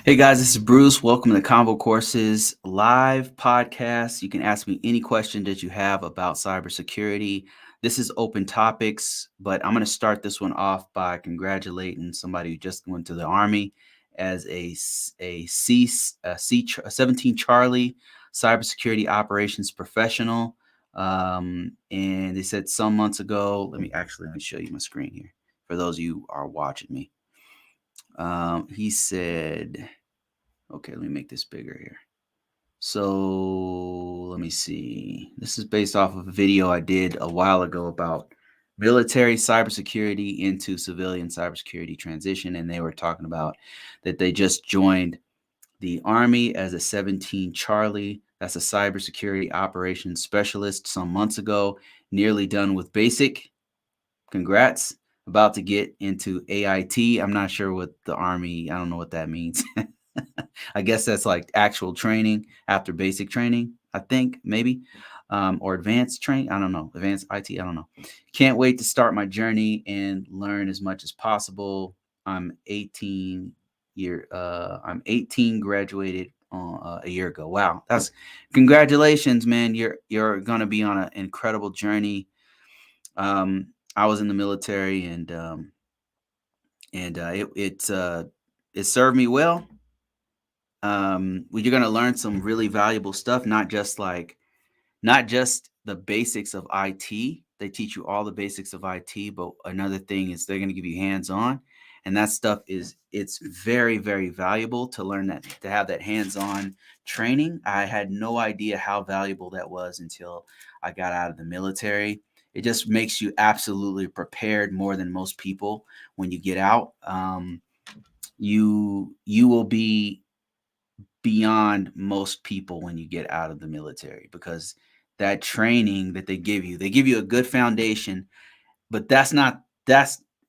Hey guys, this is Bruce. Welcome to the ConvoCourses live podcast. You can ask me any question that you have about cybersecurity. This is open topics, but I'm going to start this one off by congratulating somebody who just went to the Army as a 17 Charlie cybersecurity operations professional. And they said some months ago. Let me show you my screen here for those of you who are watching me. He said. Okay, let me make this bigger here. So let me see. This is based off of a video I did a while ago about military cybersecurity into civilian cybersecurity transition. And they were talking about that they just joined the Army as a 17 Charlie. That's a cybersecurity operations specialist some months ago, nearly done with basic. Congrats. About to get into AIT. I'm not sure what the Army, I don't know what that means. I guess that's like actual training after basic training, I think, maybe, or advanced training. I don't know. Advanced IT. I don't know. Can't wait to start my journey and learn as much as possible. I'm 18 I'm 18, graduated a year ago. Wow, that's congratulations, man. You're gonna be on an incredible journey. I was in the military, and it served me well. You're going to learn some really valuable stuff, not just the basics of IT. They teach you all the basics of IT, but another thing is they're going to give you hands-on, and that stuff it's very, very valuable to learn that, to have that hands-on training. I had no idea how valuable that was until I got out of the military. It just makes you absolutely prepared more than most people when you get out. You will be beyond most people when you get out of the military, because that training that they give you a good foundation, but that's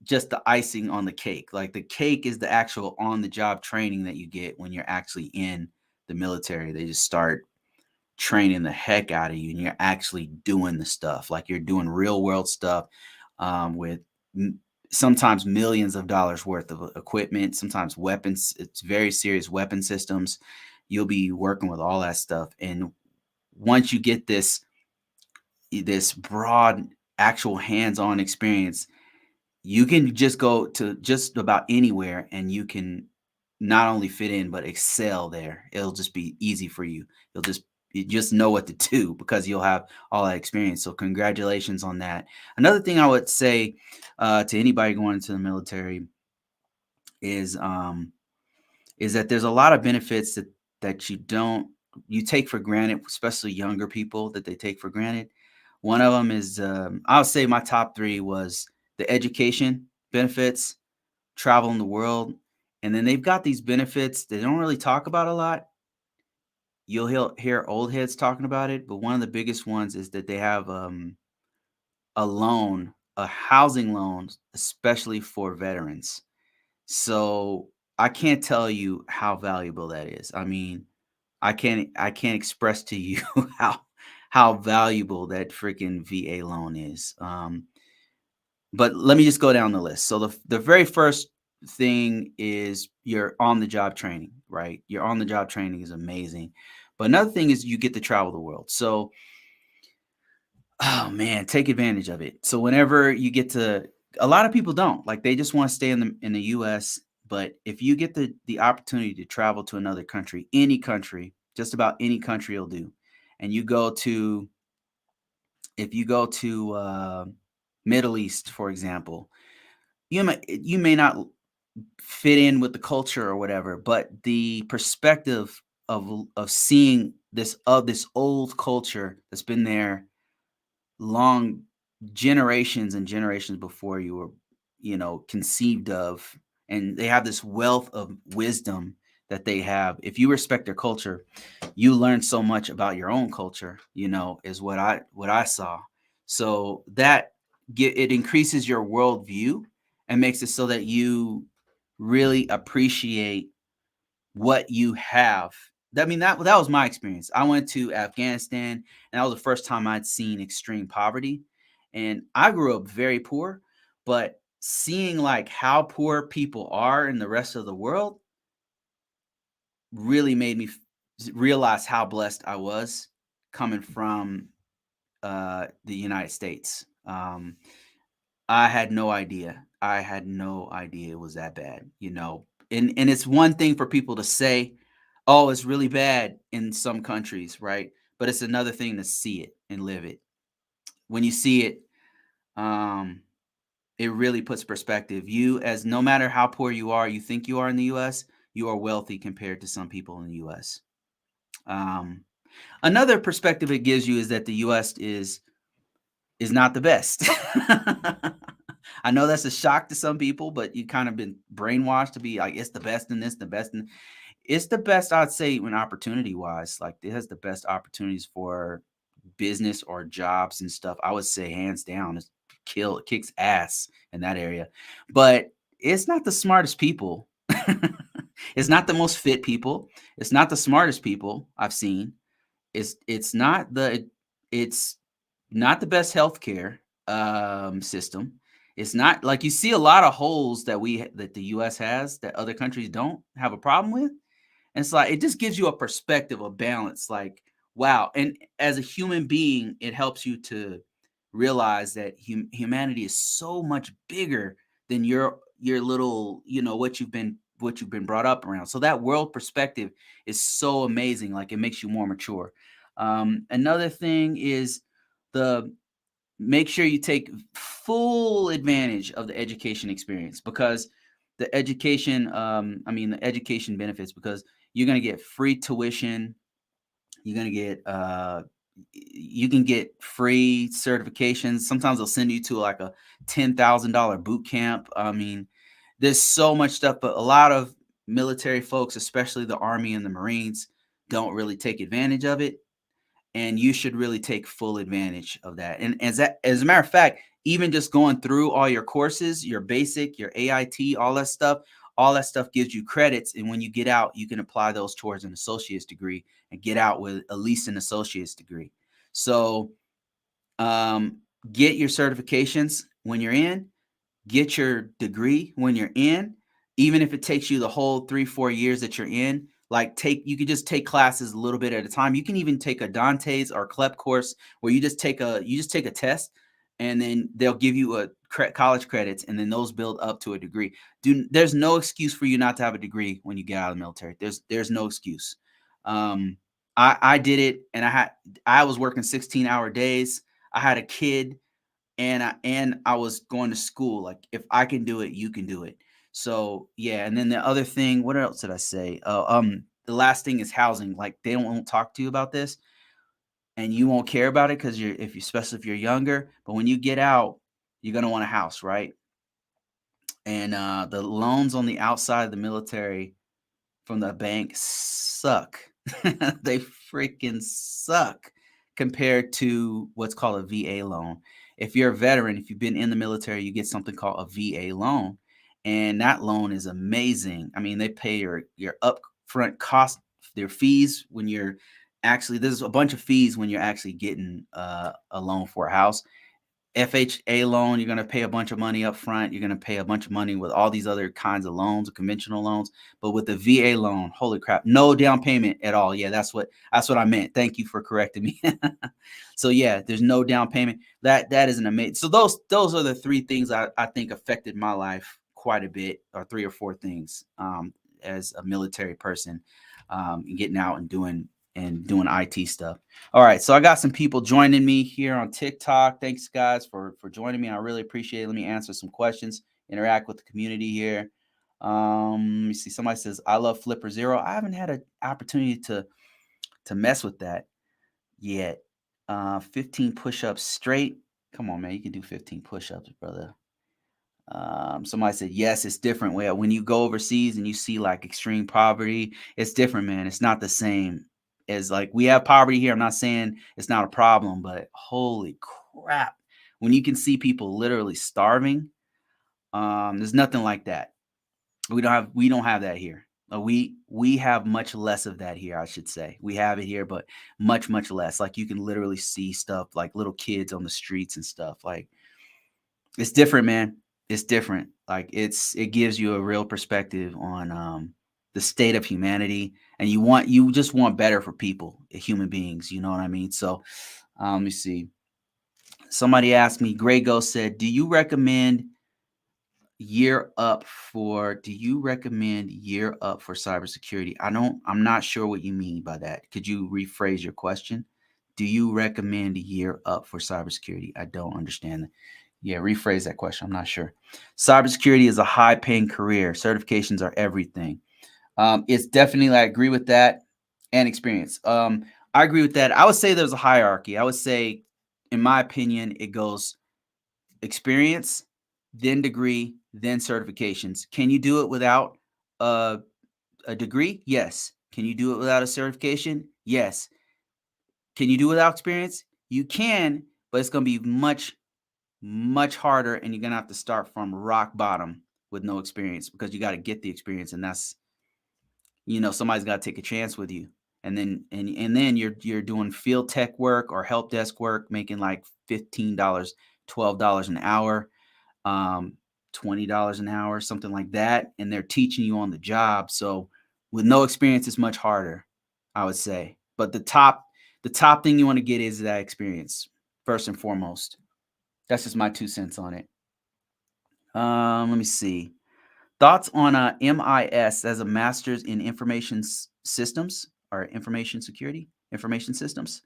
just the icing on the cake. Like, the cake is the actual on the job training that you get when you're actually in the military. They just start training the heck out of you, and you're actually doing the stuff. Like, you're doing real world stuff, with sometimes millions of dollars worth of equipment, sometimes weapons. It's very serious weapon systems. You'll be working with all that stuff, and once you get this broad actual hands-on experience, you can just go to just about anywhere, and you can not only fit in but excel there. It'll just be easy for you. You just know what to do because you'll have all that experience. So congratulations on that. Another thing I would say to anybody going into the military is um, is that there's a lot of benefits that you take for granted, especially younger people, that they take for granted. One of them is, I'll say my top three was the education benefits, traveling the world, and then they've got these benefits they don't really talk about a lot. You'll hear old heads talking about it, but one of the biggest ones is that they have a housing loan, especially for veterans. So I can't tell you how valuable that is. I mean, I can't express to you how valuable that freaking VA loan is. But let me just go down the list. So the very first thing is your on the job training, right? Your on the job training is amazing. But another thing is you get to travel the world. So, oh man, take advantage of it. So whenever you get to, a lot of people don't, like, they just want to stay in the US, but if you get the opportunity to travel to another country, any country, just about any country will do. And you go to if you go to Middle East, for example, you may not fit in with the culture or whatever, but the perspective of seeing this old culture that's been there long, generations and generations before you were, conceived of, and they have this wealth of wisdom that they have. If you respect their culture, you learn so much about your own culture, is what I saw. So it increases your worldview and makes it so that you really appreciate what you have. I mean, that was my experience. I went to Afghanistan, and that was the first time I'd seen extreme poverty. And I grew up very poor, but seeing like how poor people are in the rest of the world, really made me realize how blessed I was coming from the United States. I had no idea. I had no idea it was that bad, you know. And it's one thing for people to say, "Oh, it's really bad in some countries," right? But it's another thing to see it and live it. When you see it, um, it really puts perspective. You, as no matter how poor you are, you think you are in the U.S., you are wealthy compared to some people in the U.S. Um, Another perspective it gives you is that the U.S. is not the best. I know that's a shock to some people, but you kind of been brainwashed to be like it's the best in this, the best in it's the best I'd say when opportunity wise. Like it has the best opportunities for business or jobs and stuff. I would say hands down, it kicks ass in that area. But it's not the smartest people. It's not the most fit people. It's not the smartest people I've seen. It's not the it's not the best healthcare system. It's not like you see a lot of holes that the US has that other countries don't have a problem with. And it's like it just gives you a perspective, a balance. Like, wow. And as a human being, it helps you to realize that humanity is so much bigger than your little, you know, what you've been brought up around. So that world perspective is so amazing. Like it makes you more mature. Another thing is the make sure you take full advantage of the education experience because the education benefits because you're going to get free tuition. You're going to get you can get free certifications. Sometimes they'll send you to like a $10,000 boot camp. I mean, there's so much stuff, but a lot of military folks, especially the Army and the Marines, don't really take advantage of it, and you should really take full advantage of that. And as a matter of fact, even just going through all your courses, your basic, your AIT, all that stuff gives you credits. And when you get out, you can apply those towards an associate's degree and get out with at least an associate's degree. So um, get your certifications when you're in, get your degree when you're in, even if it takes you the whole 3-4 years that you're in. Like you could just take classes a little bit at a time. You can even take a Dante's or CLEP course where you just take a test, and then they'll give you a college credits, and then those build up to a degree. There's no excuse for you not to have a degree when you get out of the military. There's no excuse. Um, I did it, and I was working 16-hour days. I had a kid, and I was going to school. Like if I can do it, you can do it. So yeah, and then the other thing, what else did I say? The last thing is housing. Like they won't talk to you about this, and you won't care about it because especially if you're younger. But when you get out, you're gonna want a house, right? And the loans on the outside of the military from the bank suck. They freaking suck compared to what's called a VA loan. If you're a veteran, if you've been in the military, you get something called a VA loan, and that loan is amazing. I mean, they pay your upfront cost, their fees when you're actually there's a bunch of fees when you're actually getting a loan for a house. FHA loan, you're going to pay a bunch of money up front. You're going to pay a bunch of money with all these other kinds of loans, conventional loans. But with the VA loan, holy crap, no down payment at all. Yeah, that's what I meant. Thank you for correcting me. So yeah, there's no down payment. That is an amazing. So those are the three things I think affected my life quite a bit, or three or four things as a military person, getting out and doing IT stuff. All right, so I got some people joining me here on TikTok. Thanks, guys, for joining me. I really appreciate it. Let me answer some questions, interact with the community here. Let me see. Somebody says, I love Flipper Zero. I haven't had an opportunity to mess with that yet. 15 push-ups straight. Come on, man. You can do 15 push-ups, brother. Somebody said, yes, it's different. Well, when you go overseas and you see like extreme poverty, it's different, man. It's not the same as like we have poverty here. I'm not saying it's not a problem, but holy crap. When you can see people literally starving, there's nothing like that. We don't have that here. We have much less of that here, I should say. We have it here, but much less. Like you can literally see stuff like little kids on the streets and stuff. Like it's different, man. It's different. Like it gives you a real perspective on the state of humanity, and you just want better for people, human beings. You know what I mean? So let me see. Somebody asked me. Grey Ghost said, "Do you recommend year up for? Do you recommend year up for cybersecurity?" I'm not sure what you mean by that. Could you rephrase your question? Do you recommend year up for cybersecurity? I don't understand. Yeah, rephrase that question. I'm not sure. Cybersecurity is a high paying career. Certifications are everything. It's definitely, I agree with that, and experience. I agree with that. I would say there's a hierarchy. I would say, in my opinion, it goes experience, then degree, then certifications. Can you do it without a, a degree? Yes. Can you do it without a certification? Yes. Can you do it without experience? You can, but it's going to be much, much harder, and you're going to have to start from rock bottom with no experience, because you got to get the experience, and that's, somebody's got to take a chance with you. And then you're doing field tech work or help desk work, making like $15, $12 an hour, um, $20 an hour, something like that, and they're teaching you on the job. So with no experience, it's much harder, I would say. But the top thing you want to get is that experience first and foremost. That's just my 2 cents on it. Let me see. Thoughts on MIS as a master's in information systems or information security, information systems.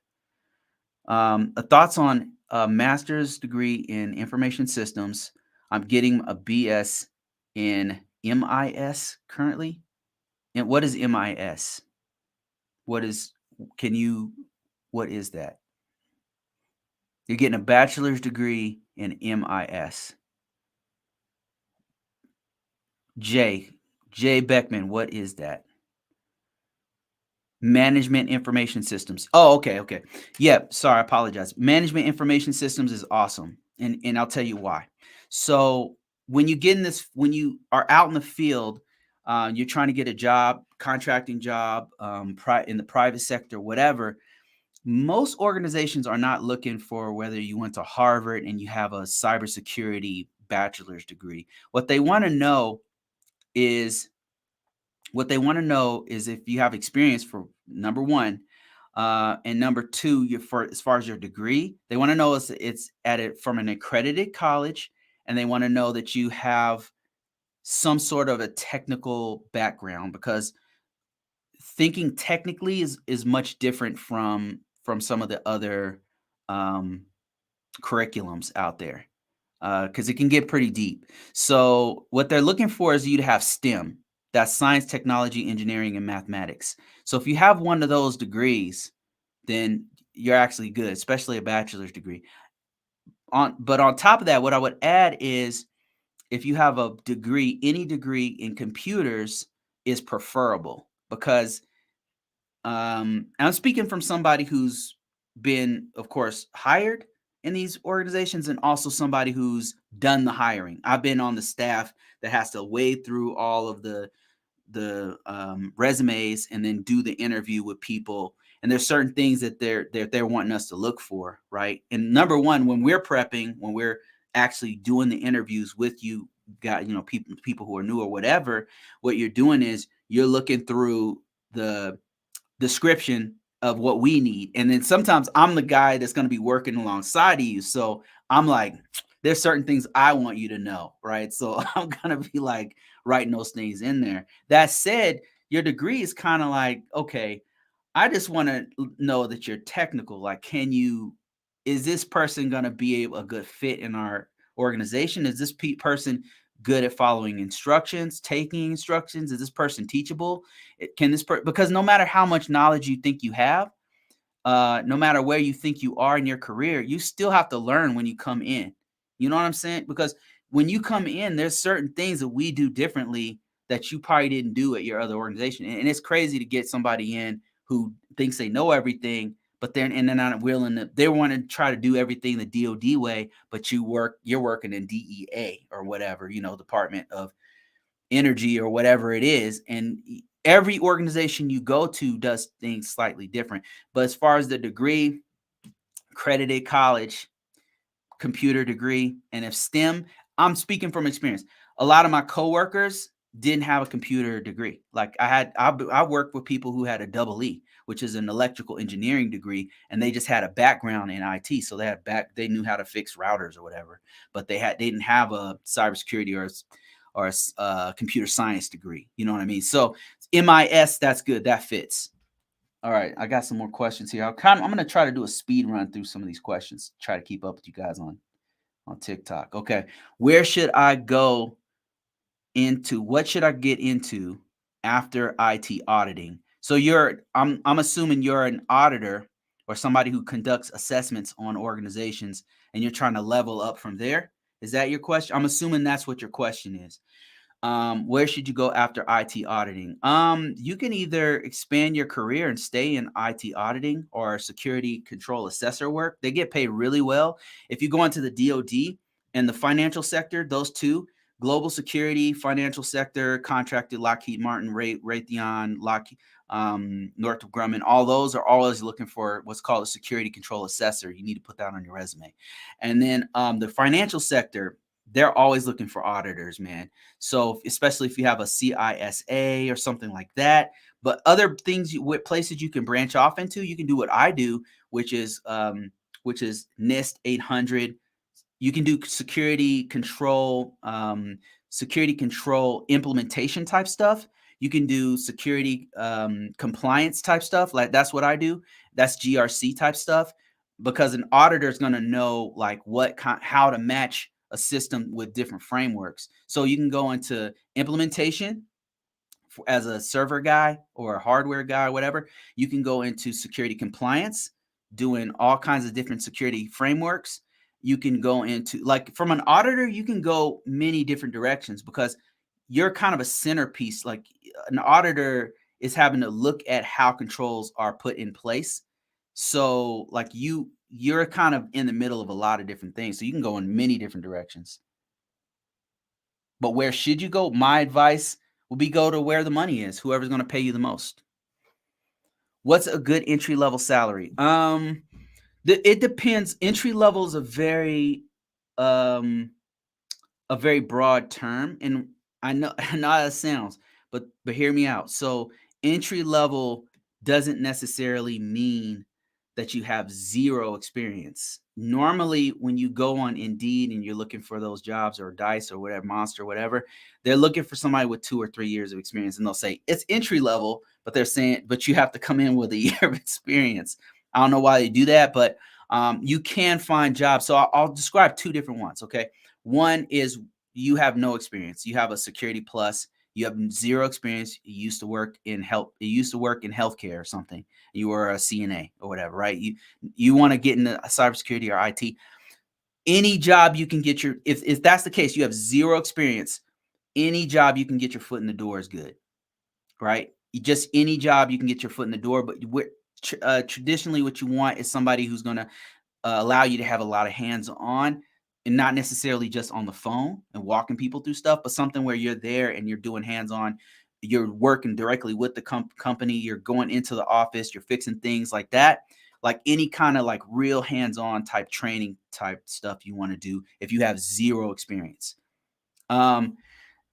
Thoughts on a master's degree in information systems. I'm getting a BS in MIS currently. And what is MIS? What is, what is that? You're getting a bachelor's degree in MIS. Jay Beckman, what is that? Management information systems. Oh, okay. Yeah, sorry, I apologize. Management information systems is awesome. And I'll tell you why. So when you are out in the field, you're trying to get a job, contracting job, in the private sector, whatever. Most organizations are not looking for whether you went to Harvard and you have a cybersecurity bachelor's degree. Is what they want to know is if you have experience, for number one, and number two, for as far as your degree, they want to know it's at it from an accredited college, and they want to know that you have some sort of a technical background, because thinking technically is much different from some of the other um, curriculums out there, because it can get pretty deep. So what they're looking for is you to have STEM. That's science, technology, engineering, and mathematics. So if you have one of those degrees, then you're actually good, especially a bachelor's degree. But on top of that, what I would add is, if you have a degree, any degree in computers is preferable, because I'm speaking from somebody who's been, of course, hired in these organizations, and also somebody who's done the hiring. I've been on the staff that has to wade through all of the resumes and then do the interview with people. And there's certain things that they're wanting us to look for, right? And number one, when we're prepping, when we're actually doing the interviews with you, people who are new or whatever, what you're doing is you're looking through the description of what we need. And then sometimes I'm the guy that's going to be working alongside of you. So I'm like, there's certain things I want you to know, right? So I'm going to be like writing those things in there. That said, your degree is kind of like, okay, I just want to know that you're technical. Like, is this person going to be a good fit in our organization? Is this person good at following instructions, taking instructions? Is this person teachable? Because no matter how much knowledge you think you have, no matter where you think you are in your career, you still have to learn when you come in. You know what I'm saying? Because when you come in, there's certain things that we do differently that you probably didn't do at your other organization. And it's crazy to get somebody in who thinks they know everything, but they're not willing to. They want to try to do everything the DoD way, but you're working in DEA or whatever, Department of Energy or whatever it is. And every organization you go to does things slightly different. But as far as the degree, accredited college, computer degree, and if STEM, I'm speaking from experience. A lot of my coworkers, didn't have a computer degree. Like I worked with people who had a double E, which is an electrical engineering degree, and they just had a background in IT. So they knew how to fix routers or whatever, but they didn't have a cybersecurity or a computer science degree. You know what I mean? So MIS, that's good. That fits. All right, I got some more questions here. I'm going to try to do a speed run through some of these questions. Try to keep up with you guys on TikTok. Okay, where should I go into? What should I get into after IT auditing? So I'm assuming you're an auditor or somebody who conducts assessments on organizations, and you're trying to level up from there. Is that your question? I'm assuming that's what your question is. Where should you go after IT auditing? You can either expand your career and stay in IT auditing or security control assessor work. They get paid really well. If you go into the DoD and the financial sector, those two, global security, financial sector, contracted, Lockheed Martin, Raytheon, Lockheed, Northrop Grumman, all those are always looking for what's called a security control assessor. You need to put that on your resume. And then the financial sector, they're always looking for auditors, man. So especially if you have a CISA or something like that, but other things, places you can branch off into, you can do what I do, which is NIST 800. You can do security control implementation type stuff. You can do security compliance type stuff. Like that's what I do. That's GRC type stuff, because an auditor is going to know like how to match a system with different frameworks. So you can go into implementation as a server guy or a hardware guy, or whatever. You can go into security compliance, doing all kinds of different security frameworks. You can go into, like, from an auditor, you can go many different directions because you're kind of a centerpiece. Like an auditor is having to look at how controls are put in place. So like you're kind of in the middle of a lot of different things. So you can go in many different directions. But where should you go? My advice will be go to where the money is, whoever's going to pay you the most. What's a good entry level salary? It depends. Entry level is a very broad term, and I know how it sounds, but hear me out. So entry level doesn't necessarily mean that you have zero experience. Normally, when you go on Indeed and you're looking for those jobs, or Dice or whatever, Monster, whatever, they're looking for somebody with 2 or 3 years of experience, and they'll say it's entry level, but they're saying, but you have to come in with a year of experience. I don't know why they do that, but you can find jobs. So I'll describe 2 different ones. Okay, one is you have no experience. You have a security plus. You have zero experience. You used to work in healthcare or something. You were a CNA or whatever, right? You want to get into cybersecurity or IT. Any job you can get if that's the case, you have zero experience. Any job you can get your foot in the door is good, right? Just any job you can get your foot in the door. But traditionally, what you want is somebody who's going to allow you to have a lot of hands-on, and not necessarily just on the phone and walking people through stuff, but something where you're there and you're doing hands-on. You're working directly with the company. You're going into the office. You're fixing things like that. Like any kind of like real hands-on type training type stuff you want to do if you have zero experience. And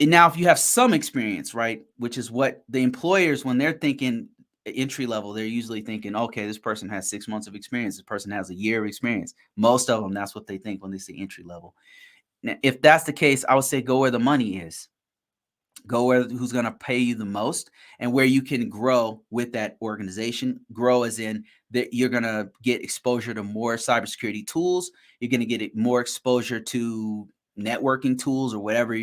now if you have some experience, right, which is what the employers, when they're thinking entry level, they're usually thinking, okay, this person has 6 months of experience. This person has a year of experience. Most of them, that's what they think when they say entry level. Now, if that's the case, I would say go where the money is. Go where who's going to pay you the most, and where you can grow with that organization. Grow as in that you're going to get exposure to more cybersecurity tools. You're going to get more exposure to networking tools or whatever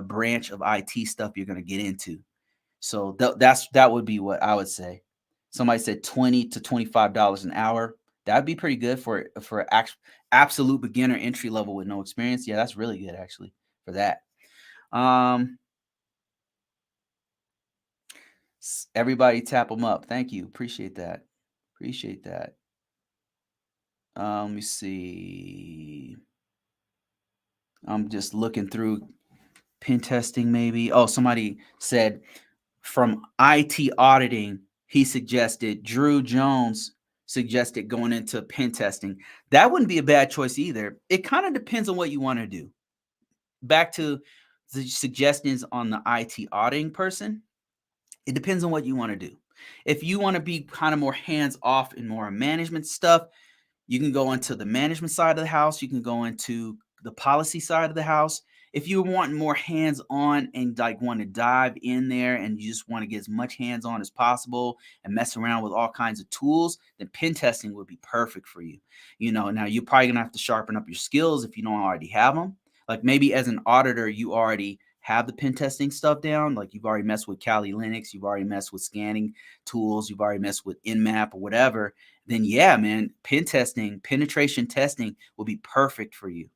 branch of IT stuff you're going to get into. So that would be what I would say. Somebody said $20 to $25 an hour. That'd be pretty good for absolute beginner entry level with no experience. Yeah, that's really good actually for that. Everybody tap them up. Thank you. Appreciate that. Let me see. I'm just looking through pen testing maybe. Oh, somebody said from IT auditing, he suggested Drew Jones suggested going into pen testing. That wouldn't be a bad choice either. It kind of depends on what you want to do. Back to the suggestions on the IT auditing person, it depends on what you want to do. If you want to be kind of more hands off and more management stuff, you can go into the management side of the house. You can go into the policy side of the house. If you want more hands on and like want to dive in there and you just want to get as much hands on as possible and mess around with all kinds of tools, then pen testing would be perfect for you. Now you're probably gonna have to sharpen up your skills if you don't already have them. Like maybe as an auditor, you already have the pen testing stuff down. Like you've already messed with Kali Linux, you've already messed with scanning tools, you've already messed with Nmap or whatever. Then yeah, man, pen testing, penetration testing will be perfect for you.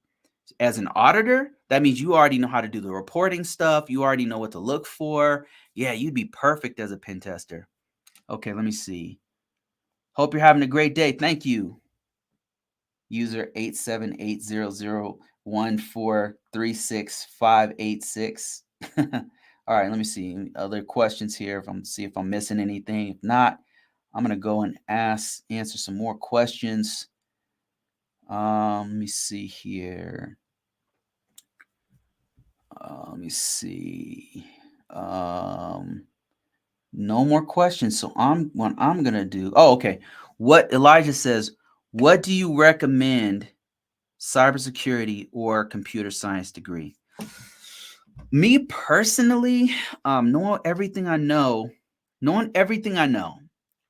As an auditor, that means you already know how to do the reporting stuff. You already know what to look for. Yeah, you'd be perfect as a pen tester. Okay, let me see. Hope you're having a great day. Thank you. User 87800143656. All right, let me see. Other questions here. See if I'm missing anything. If not, I'm gonna go and answer some more questions. Let me see here. Let me see. No more questions. So what I'm gonna do. Oh, okay. What Elijah says. What do you recommend? Cybersecurity or computer science degree? Me personally, knowing everything I know.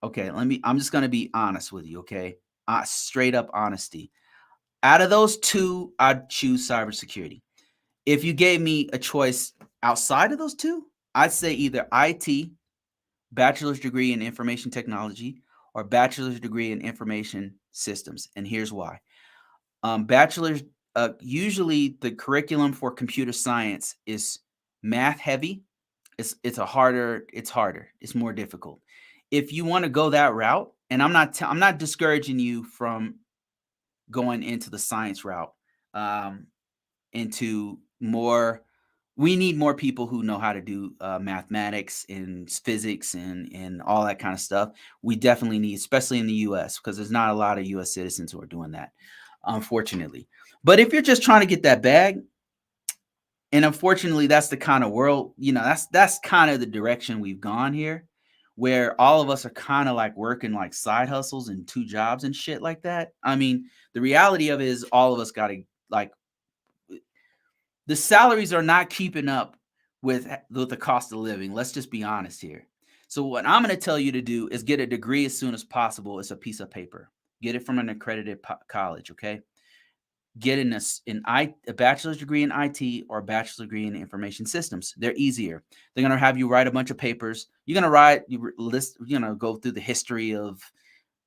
Okay, I'm just gonna be honest with you. Okay, straight up honesty. Out of those two, I'd choose cybersecurity. If you gave me a choice outside of those two, I'd say either IT, bachelor's degree in information technology, or bachelor's degree in information systems. And here's why. Bachelor's, usually the curriculum for computer science is math heavy. It's harder. It's more difficult. If you want to go that route, and I'm not discouraging you from going into the science route, into more. We need more people who know how to do mathematics and physics and all that kind of stuff. We definitely need, especially in the U.S., because there's not a lot of U.S. citizens who are doing that, unfortunately. But if you're just trying to get that bag, and unfortunately, that's the kind of world, that's kind of the direction we've gone here, where all of us are kind of like working like side hustles and two jobs and shit like that. I mean, the reality of it is all of us got to like the salaries are not keeping up with the cost of living. Let's just be honest here. So what I'm going to tell you to do is get a degree as soon as possible. It's a piece of paper. Get it from an accredited college, okay? Get a bachelor's degree in IT or a bachelor's degree in information systems. They're easier. They're going to have you write a bunch of papers. You're going to go through the history of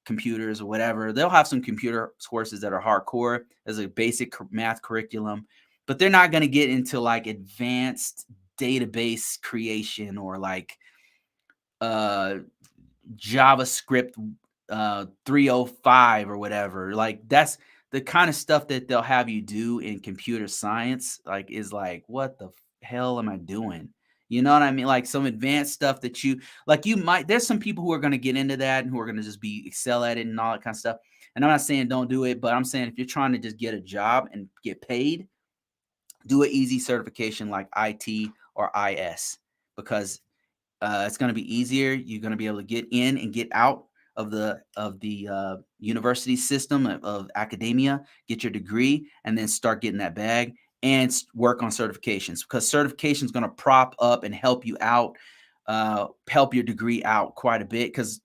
computers or whatever. They'll have some computer courses that are hardcore as a basic math curriculum, but they're not going to get into like advanced database creation or like JavaScript 305 or whatever. Like that's the kind of stuff that they'll have you do in computer science. Like is like, what the hell am I doing? You know what I mean? Like some advanced stuff that there's some people who are going to get into that and who are going to just excel at it and all that kind of stuff. And I'm not saying don't do it, but I'm saying if you're trying to just get a job and get paid, do an easy certification like IT or IS, because it's going to be easier. You're going to be able to get in and get out of the university system of academia, get your degree, and then start getting that bag and work on certifications, because certification is going to prop up and help you out, help your degree out quite a bit. Because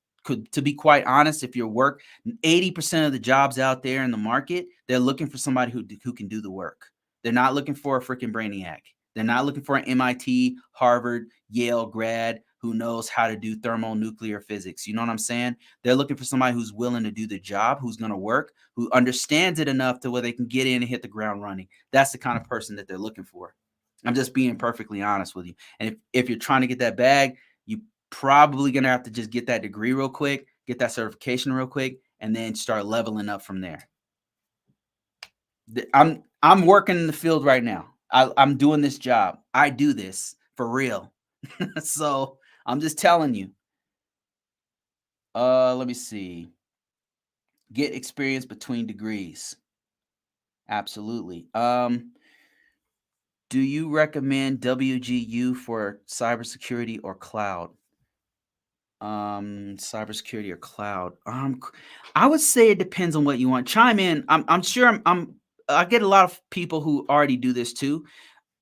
to be quite honest, if your work, 80% of the jobs out there in the market, they're looking for somebody who can do the work. They're not looking for a freaking brainiac. They're not looking for an MIT, Harvard, Yale grad who knows how to do thermonuclear physics. You know what I'm saying? They're looking for somebody who's willing to do the job, who's going to work, who understands it enough to where they can get in and hit the ground running. That's the kind of person that they're looking for. I'm just being perfectly honest with you. And if you're trying to get that bag, you probably going to have to just get that degree real quick, get that certification real quick, and then start leveling up from there. I'm working in the field right now. I'm doing this job. I do this for real. So I'm just telling you. Let me see. Get experience between degrees. Absolutely. Do you recommend WGU for cybersecurity or cloud? Cybersecurity or cloud? I would say it depends on what you want. Chime in. I'm sure I get a lot of people who already do this too.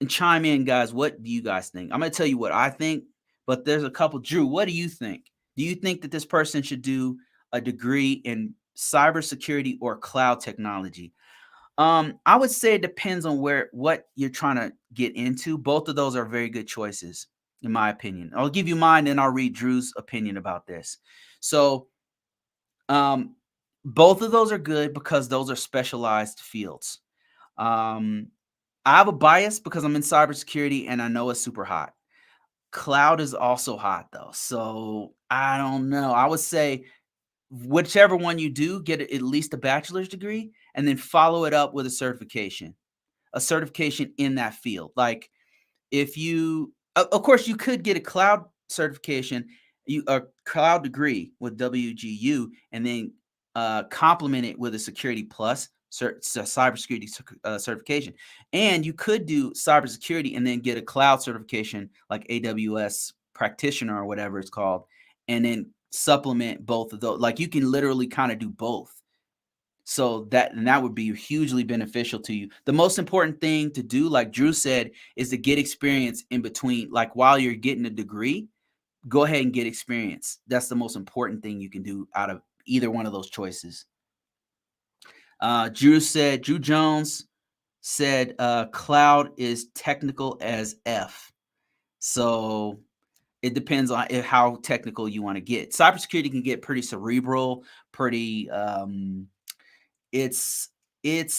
And chime in, guys. What do you guys think? I'm gonna tell you what I think, but there's a couple. Drew, what do you think? Do you think that this person should do a degree in cybersecurity or cloud technology? I would say it depends on what you're trying to get into. Both of those are very good choices, in my opinion. I'll give you mine, and I'll read Drew's opinion about this. So, um, both of those are good because those are specialized fields. Um, I have a bias because I'm in cybersecurity and I know it's super hot. Cloud is also hot though. So I don't know. I would say whichever one you do, get at least a bachelor's degree and then follow it up with a certification in that field. Like if you of course you could get a cloud certification, a cloud degree with WGU, and then complement it with a security plus cybersecurity certification. And you could do cybersecurity and then get a cloud certification like AWS practitioner or whatever it's called, and then supplement both of those. Like you can literally kind of do both. So that would be hugely beneficial to you. The most important thing to do, like Drew said, is to get experience in between. Like while you're getting a degree, go ahead and get experience. That's the most important thing you can do out of either one of those choices. Drew Jones said cloud is technical as F. So it depends on how technical you want to get. Cybersecurity can get pretty cerebral, pretty it's it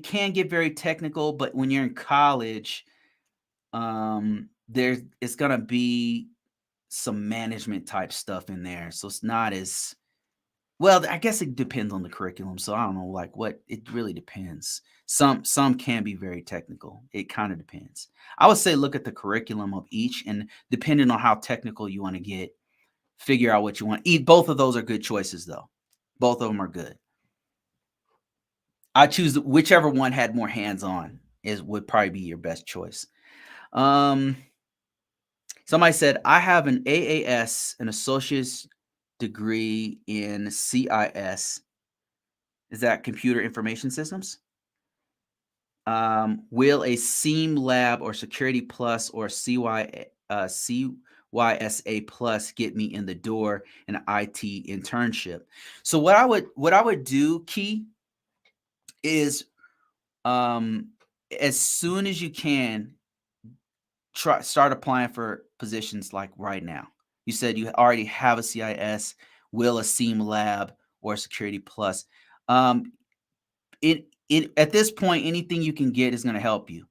can get very technical, but when you're in college, there's it's gonna be some management type stuff in there. So it's not as well, I guess it depends on the curriculum. So I don't know, like what it really depends. Some can be very technical. It kind of depends. I would say look at the curriculum of each, and depending on how technical you want to get, figure out what you want. Both of those are good choices, though. Both of them are good. I choose whichever one had more hands-on would probably be your best choice. Somebody said, I have an AAS, an associate's degree in CIS. Is that computer information systems? Will a SEAM lab or security plus or CYSA plus get me in the door in an IT internship? So what I would do, Key, is as soon as you can, start applying for positions like right now. You said you already have a CIS, will a SEAM lab or security plus. It at this point, anything you can get is going to help you.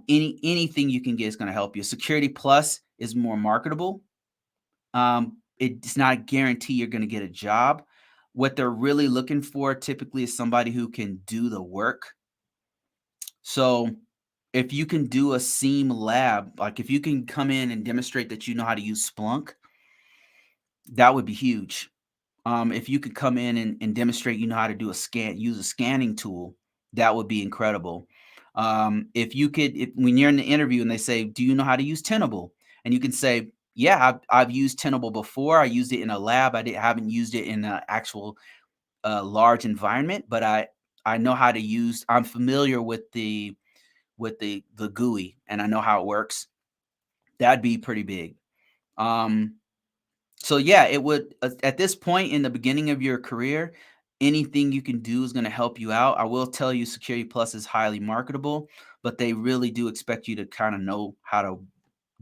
Anything you can get is going to help you. Security plus is more marketable. It's not a guarantee you're going to get a job. What they're really looking for typically is somebody who can do the work. So if you can do a SEAM lab, like if you can come in and demonstrate that you know how to use Splunk, that would be huge. If you could come in and demonstrate you know how to do use a scanning tool, that would be incredible. If you could, when you're in the interview and they say, do you know how to use Tenable? And you can say, yeah, I've used Tenable before. I used it in a lab. Haven't used it in an actual large environment, but I know how to use, I'm familiar with the GUI and I know how it works. That'd be pretty big. So yeah, it would at this point in the beginning of your career, anything you can do is going to help you out. I will tell you Security Plus is highly marketable, but they really do expect you to kind of know how to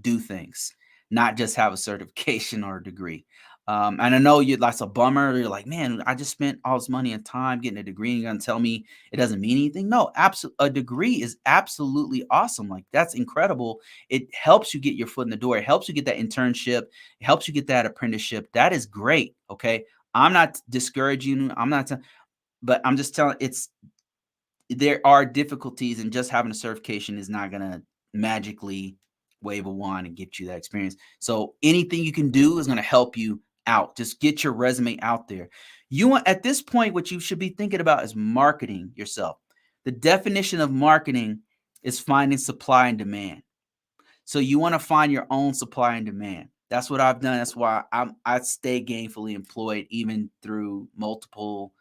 do things, not just have a certification or a degree. And I know that's a bummer. You're like, man, I just spent all this money and time getting a degree, and you're gonna tell me it doesn't mean anything? No, a degree is absolutely awesome. Like that's incredible. It helps you get your foot in the door. It helps you get that internship. It helps you get that apprenticeship. That is great. Okay, I'm not discouraging you. I'm not, but I'm just telling. There are difficulties, and just having a certification is not gonna magically wave a wand and get you that experience. So anything you can do is going to help you out. Just get your resume out there. At this point, what you should be thinking about is marketing yourself. The definition of marketing is finding supply and demand. So you want to find your own supply and demand. That's what I've done. That's why I stay gainfully employed even through multiple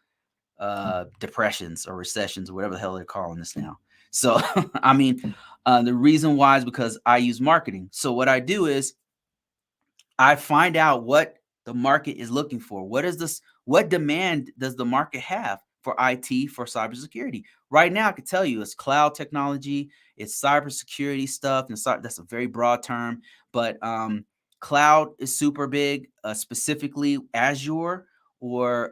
depressions or recessions or whatever the hell they're calling this now. So I mean, the reason why is because I use marketing. So what I do is I find out what the market is looking for. What is this? What demand does the market have for IT, for cybersecurity? Right now, I can tell you it's cloud technology, it's cybersecurity stuff, and that's a very broad term. But cloud is super big, specifically Azure, or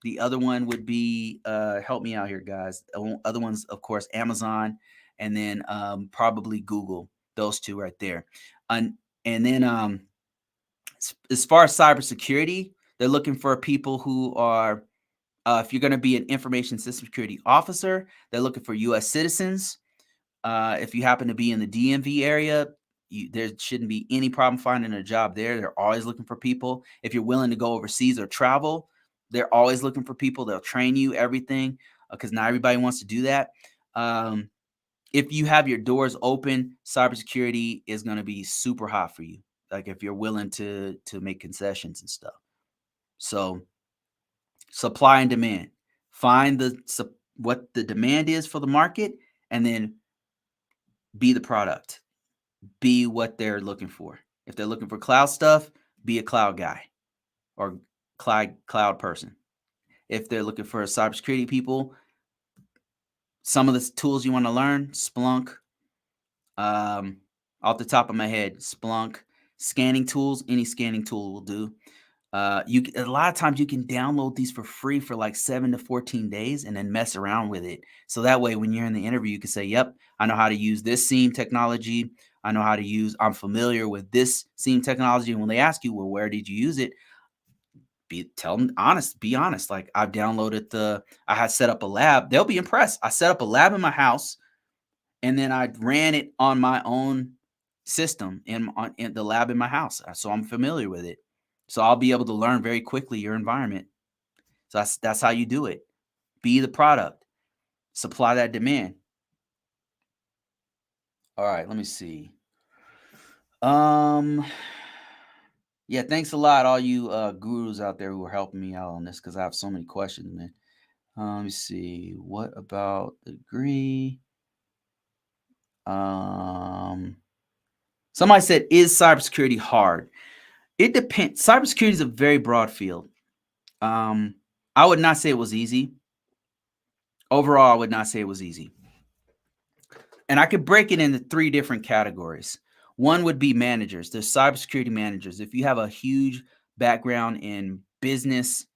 the other one would be help me out here, guys. Other ones, of course, Amazon, and then probably Google. Those two right there, and then as far as cybersecurity, they're looking for people who are, if you're going to be an information system security officer, they're looking for U.S. citizens. If you happen to be in the DMV area, there shouldn't be any problem finding a job there. They're always looking for people. If you're willing to go overseas or travel, they're always looking for people. They'll train you everything because not everybody wants to do that. If you have your doors open, cybersecurity is going to be super hot for you. Like if you're willing to make concessions and stuff. So supply and demand. Find what the demand is for the market, and then be the product. Be what they're looking for. If they're looking for cloud stuff, be a cloud guy or cloud person. If they're looking for cybersecurity people, some of the tools you want to learn, Splunk, off the top of my head, Splunk, scanning tools, any scanning tool will do. A lot of times you can download these for free for like 7 to 14 days and then mess around with it. So that way, when you're in the interview, you can say, yep, I know how to use this SIEM technology. I'm familiar with this SIEM technology. And when they ask you, well, where did you use it? Be honest. Like I had set up a lab. They'll be impressed. I set up a lab in my house, and then I ran it on my own system in the lab in my house. So I'm familiar with it. So I'll be able to learn very quickly your environment. So that's how you do it. Be the product. Supply that demand. All right, let me see. Yeah, thanks a lot, all you gurus out there who are helping me out on this because I have so many questions, man. Let me see. What about the degree? Somebody said, is cybersecurity hard? It depends. Cybersecurity is a very broad field. I would not say it was easy. Overall, I would not say it was easy. And I could break it into 3 different categories. One would be managers. There's cybersecurity managers. If you have a huge background in business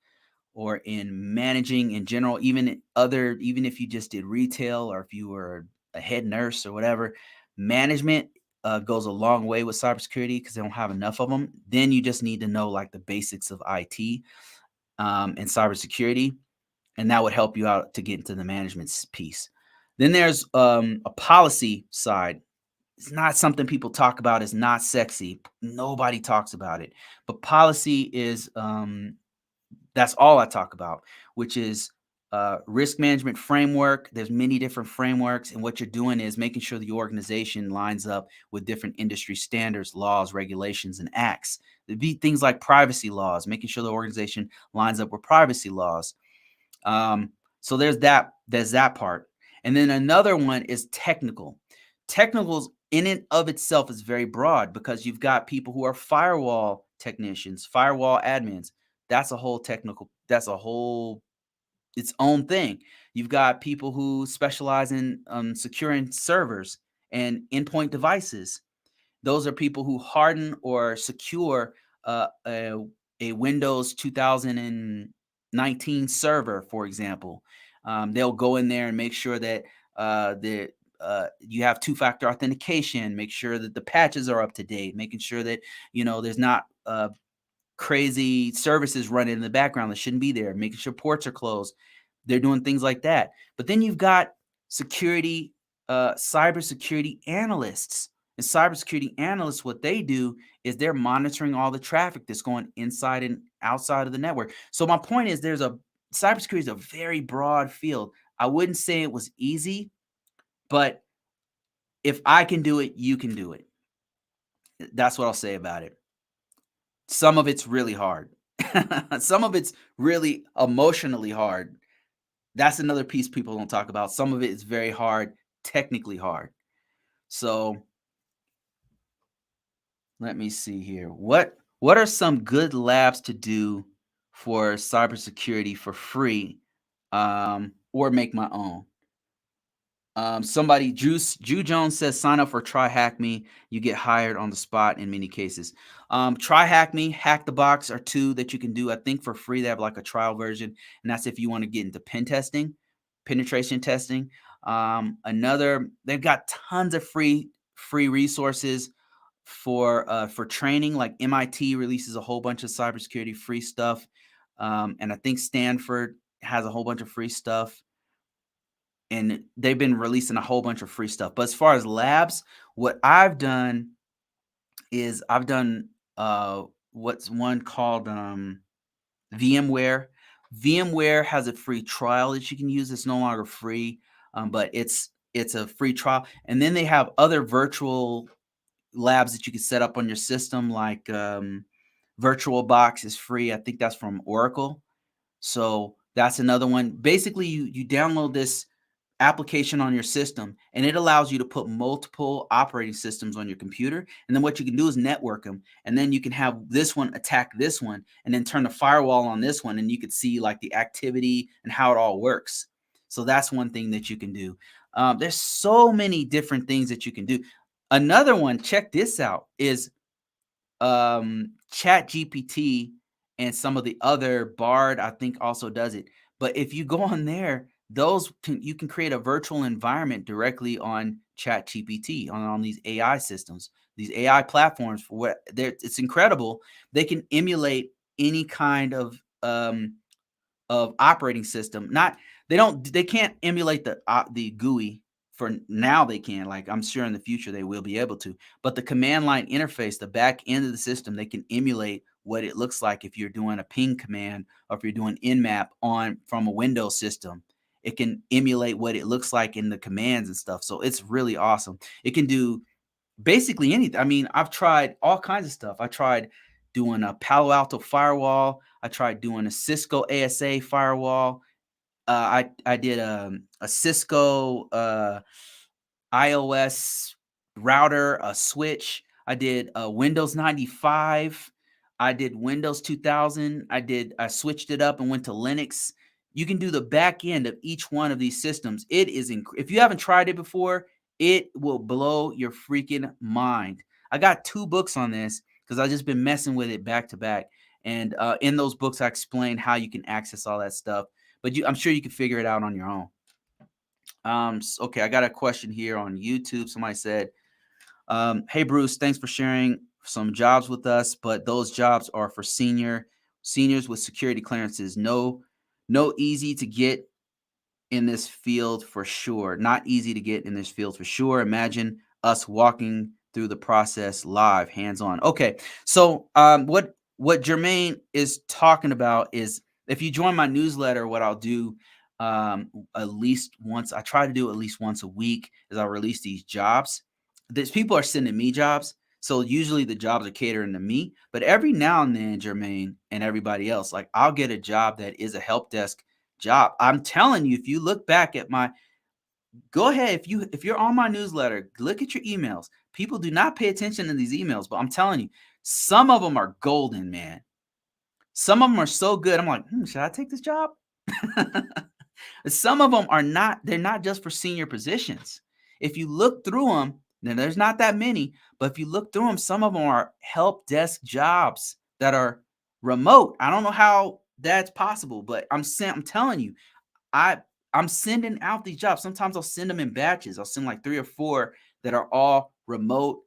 or in managing in general, even if you just did retail or if you were a head nurse or whatever, management goes a long way with cybersecurity because they don't have enough of them. Then you just need to know like the basics of IT and cybersecurity, and that would help you out to get into the management piece. Then there's a policy side. It's not something people talk about. It's not sexy. Nobody talks about it. But policy is that's all I talk about, which is risk management framework. There's many different frameworks, and what you're doing is making sure the organization lines up with different industry standards, laws, regulations, and acts. There'd be things like privacy laws, making sure the organization lines up with privacy laws. So there's that part. And then another one is technical. Technicals in and of itself is very broad because you've got people who are firewall technicians, firewall admins. That's a whole its own thing. You've got people who specialize in securing servers and endpoint devices. Those are people who harden or secure a Windows 2019 server, for example. They'll go in there and make sure that you have two-factor authentication, make sure that the patches are up to date, making sure that there's not crazy services running in the background that shouldn't be there, making sure ports are closed. They're doing things like that. But then you've got cybersecurity analysts. And cybersecurity analysts, what they do is they're monitoring all the traffic that's going inside and outside of the network. So my point is cybersecurity is a very broad field. I wouldn't say it was easy, but If I can do it, you can do it. That's what I'll say about it. Some of it's really hard. Some of it's really emotionally hard. That's another piece people don't talk about. Some of it is very hard, technically hard. So let me see here. What are some good labs to do for cybersecurity for free, or make my own? Somebody, Jew Jones says, sign up for Try Hack Me. You get hired on the spot in many cases. Try Hack Me, Hack the Box are two that you can do, I think, for free. They have like a trial version, and that's if you want to get into pen testing, penetration testing. They've got tons of free resources for training. Like MIT releases a whole bunch of cybersecurity free stuff, and I think Stanford has a whole bunch of free stuff, and they've been releasing a whole bunch of free stuff. But as far as labs, what I've done is I've done what's one called VMware. VMware has a free trial that you can use. It's no longer free, but it's a free trial. And then they have other virtual labs that you can set up on your system, like VirtualBox is free. I think that's from Oracle. So that's another one. Basically, you download this application on your system, and it allows you to put multiple operating systems on your computer. And then what you can do is network them, and then you can have this one attack this one, and then turn the firewall on this one, and you could see like the activity and how it all works. So that's one thing that you can do. There's so many different things that you can do. Another one, check this out, is Chat GPT, and some of the other Bard, I think, also does it. But if you go on there, you can create a virtual environment directly on Chat GPT, on these AI systems, these AI platforms. For what it's incredible. They can emulate any kind of operating system. Not they can't emulate the GUI for now. They can, like, I'm sure in the future they will be able to. But the command line interface, the back end of the system, they can emulate what it looks like if you're doing a ping command, or if you're doing nmap on from a Windows system. It can emulate what it looks like in the commands and stuff. So it's really awesome. It can do basically anything. I mean, I've tried all kinds of stuff. I tried doing a Palo Alto firewall. I tried doing a Cisco ASA firewall. I did a Cisco iOS router, a switch. I did a Windows 95. I did Windows 2000. I switched it up and went to Linux. You can do the back end of each one of these systems. It is if you haven't tried it before, it will blow your freaking mind. I got 2 books on this because I've just been messing with it back to back. And in those books, I explain how you can access all that stuff. But I'm sure you can figure it out on your own. Okay, I got a question here on YouTube. Somebody said, hey, Bruce, thanks for sharing some jobs with us, but those jobs are for seniors with security clearances. No easy to get in this field for sure. Not easy to get in this field for sure. Imagine us walking through the process live, hands-on. Okay, so what Jermaine is talking about is, if you join my newsletter, what I'll do at least once, I try to do at least once a week, is I'll release these jobs. These people are sending me jobs, so usually the jobs are catering to me. But every now and then, Jermaine and everybody else, like, I'll get a job that is a help desk job. I'm telling you, if you look back at go ahead, if you're on my newsletter, look at your emails. People do not pay attention to these emails, but I'm telling you, some of them are golden, man. Some of them are so good. I'm like, should I take this job? Some of them are not. They're not just for senior positions. If you look through them, then there's not that many. But if you look through them, some of them are help desk jobs that are remote. I don't know how that's possible, but I'm telling you, I'm sending out these jobs. Sometimes I'll send them in batches. I'll send like 3 or 4 that are all remote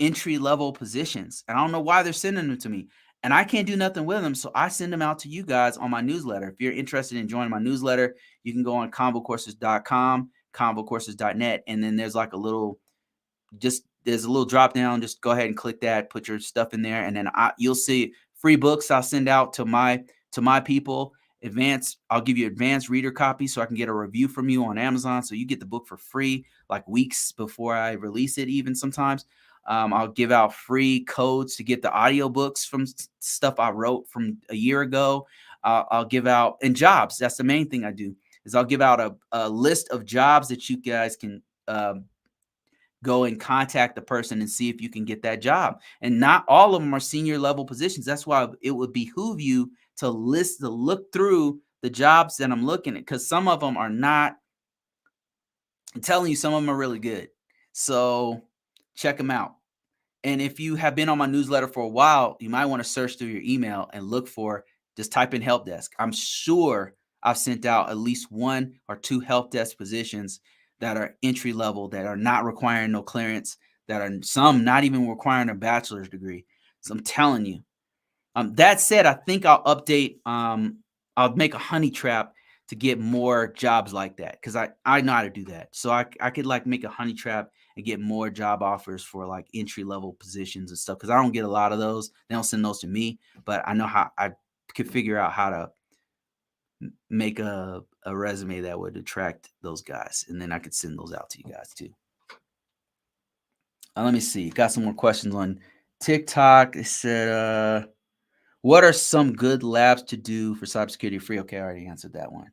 entry level positions. And I don't know why they're sending them to me. And I can't do nothing with them. So I send them out to you guys on my newsletter. If you're interested in joining my newsletter, you can go on ConvoCourses.com, ConvoCourses.net. And then there's like there's a little drop down. Just go ahead and click that, put your stuff in there. And then you'll see free books I'll send out to my people. I'll give you advanced reader copy so I can get a review from you on Amazon. So you get the book for free, like weeks before I release it, even sometimes. I'll give out free codes to get the audiobooks from stuff I wrote from a year ago. I'll give out, and jobs. That's the main thing I do, is I'll give out a list of jobs that you guys can go and contact the person and see if you can get that job. And not all of them are senior level positions. That's why it would behoove you to look through the jobs that I'm looking at, because some of them are not. I'm telling you, some of them are really good. So check them out. And if you have been on my newsletter for a while, you might want to search through your email and look for, just type in help desk. I'm sure I've sent out at least 1 or 2 help desk positions that are entry level, that are not requiring no clearance, that are some not even requiring a bachelor's degree. So I'm telling you. That said, I think I'll update. I'll make a honey trap to get more jobs like that, because I know how to do that. So I could like make a honey trap and get more job offers for like entry level positions and stuff, because I don't get a lot of those. They don't send those to me, but I know how I could figure out how to make a resume that would attract those guys, and then I could send those out to you guys too. Let me see. Got some more questions on TikTok. It said, what are some good labs to do for cybersecurity free? Okay, I already answered that one.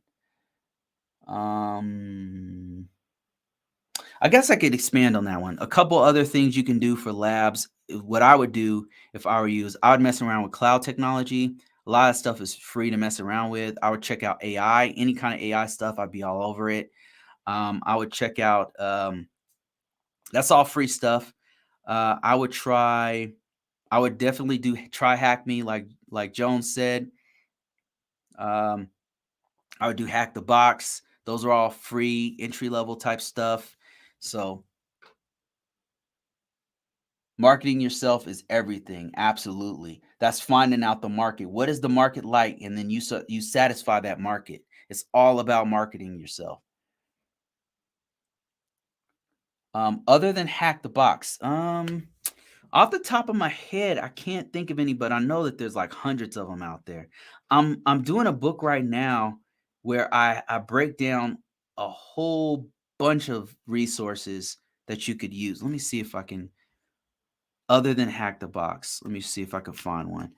I guess I could expand on that one. A couple other things you can do for labs. What I would do if I were you is I would mess around with cloud technology. A lot of stuff is free to mess around with. I would check out AI, any kind of AI stuff. I'd be all over it. I would check out. That's all free stuff. I would definitely try hack me, like Jones said. I would do hack the box. Those are all free entry level type stuff. So marketing yourself is everything. Absolutely. That's finding out the market. What is the market like? And then you satisfy that market. It's all about marketing yourself. Other than hack the box, off the top of my head, I can't think of any, but I know that there's like hundreds of them out there. I'm doing a book right now where I break down a whole bunch of resources that you could use. Let me see if I can, other than hack the box, let me see if I can find one.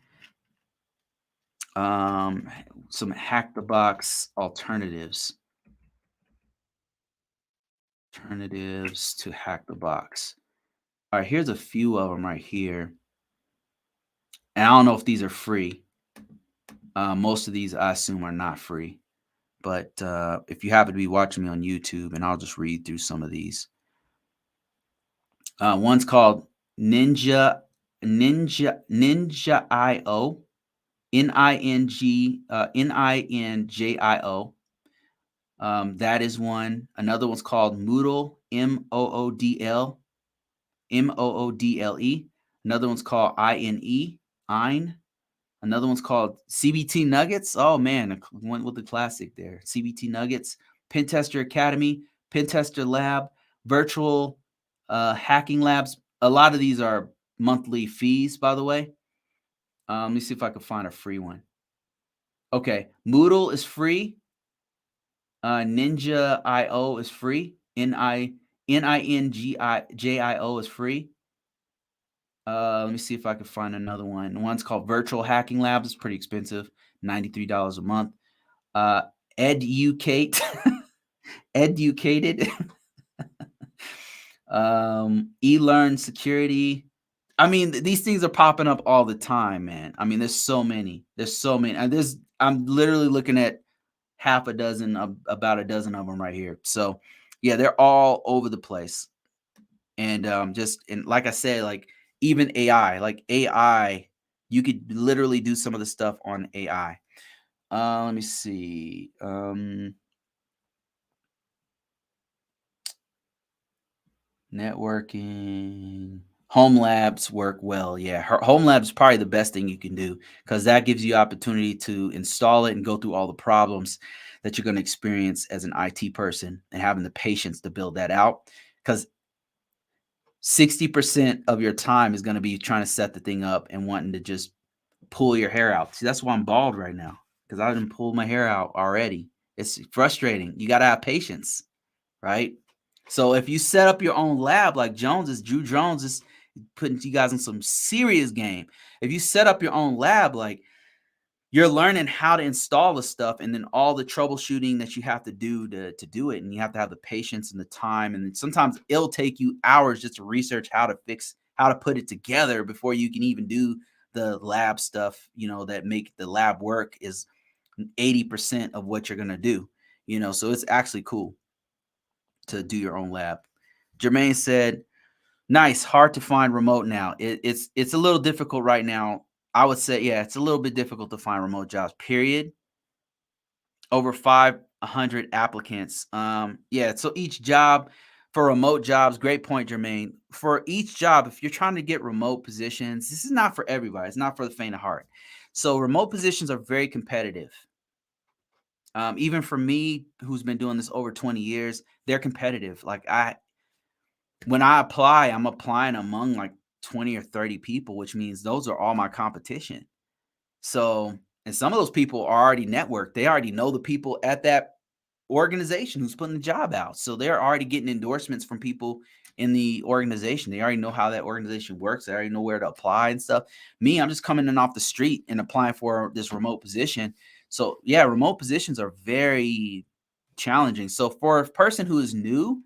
Some hack the box alternatives. Alternatives to hack the box. All right, here's a few of them right here. And I don't know if these are free. Most of these I assume are not free. But if you happen to be watching me on YouTube, and I'll just read through some of these. One's called Ninja IO, NINJIO. That is one. Another one's called Moodle, MOODLE. Another one's called INE. Another one's called CBT Nuggets. Oh man, went with the classic there. CBT Nuggets, Pentester Academy, Pentester Lab, Virtual Hacking Labs. A lot of these are monthly fees, by the way. Let me see if I can find a free one. Okay, Moodle is free. Ninja IO is free. NINJIO is free. Let me see if I can find another one. One's called Virtual Hacking Labs. It's pretty expensive, $93 a month. Educate, Educated, eLearn Security. I mean, these things are popping up all the time, man. I mean, there's so many. And I'm literally looking at about a dozen of them right here. So, yeah, they're all over the place. And and like I said, like even AI, you could literally do some of the stuff on AI. Let me see. Networking. Home labs work well. Yeah, home labs is probably the best thing you can do, because that gives you opportunity to install it and go through all the problems that you're going to experience as an IT person, and having the patience to build that out. Because 60% of your time is going to be trying to set the thing up and wanting to just pull your hair out. See, that's why I'm bald right now, because I didn't pull my hair out already. It's frustrating. You got to have patience, right? So if you set up your own lab like Drew Jones is putting you guys in some serious game. If you set up your own lab, like you're learning how to install the stuff and then all the troubleshooting that you have to do to do it. And you have to have the patience and the time. And sometimes it'll take you hours just to research how to put it together before you can even do the lab stuff, that make the lab work is 80% of what you're going to do, so it's actually cool to do your own lab. Jermaine said, nice, hard to find remote now. It's a little difficult right now. I would say, yeah, it's a little bit difficult to find remote jobs, period. Over 500 applicants. Yeah, so each job for remote jobs, great point, Jermaine. For each job, if you're trying to get remote positions, this is not for everybody. It's not for the faint of heart. So remote positions are very competitive. Even for me, who's been doing this over 20 years, they're competitive. Like when I apply, I'm applying among like 20 or 30 people, which means those are all my competition. So, and some of those people are already networked. They already know the people at that organization who's putting the job out. So they're already getting endorsements from people in the organization. They already know how that organization works. They already know where to apply and stuff. Me, I'm just coming in off the street and applying for this remote position. So yeah, remote positions are very challenging. So for a person who is new,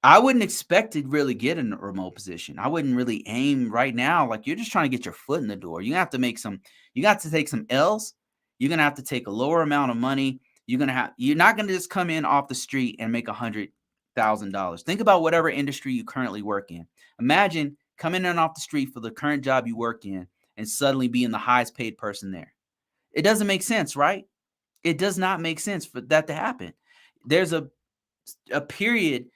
I wouldn't expect to really get in a remote position. I wouldn't really aim right now. Like you're just trying to get your foot in the door. You got to take some L's. You're gonna have to take a lower amount of money. You're not gonna just come in off the street and make $100,000. Think about whatever industry you currently work in. Imagine coming in off the street for the current job you work in and suddenly being the highest paid person there. It doesn't make sense, right? It does not make sense for that to happen. There's a period,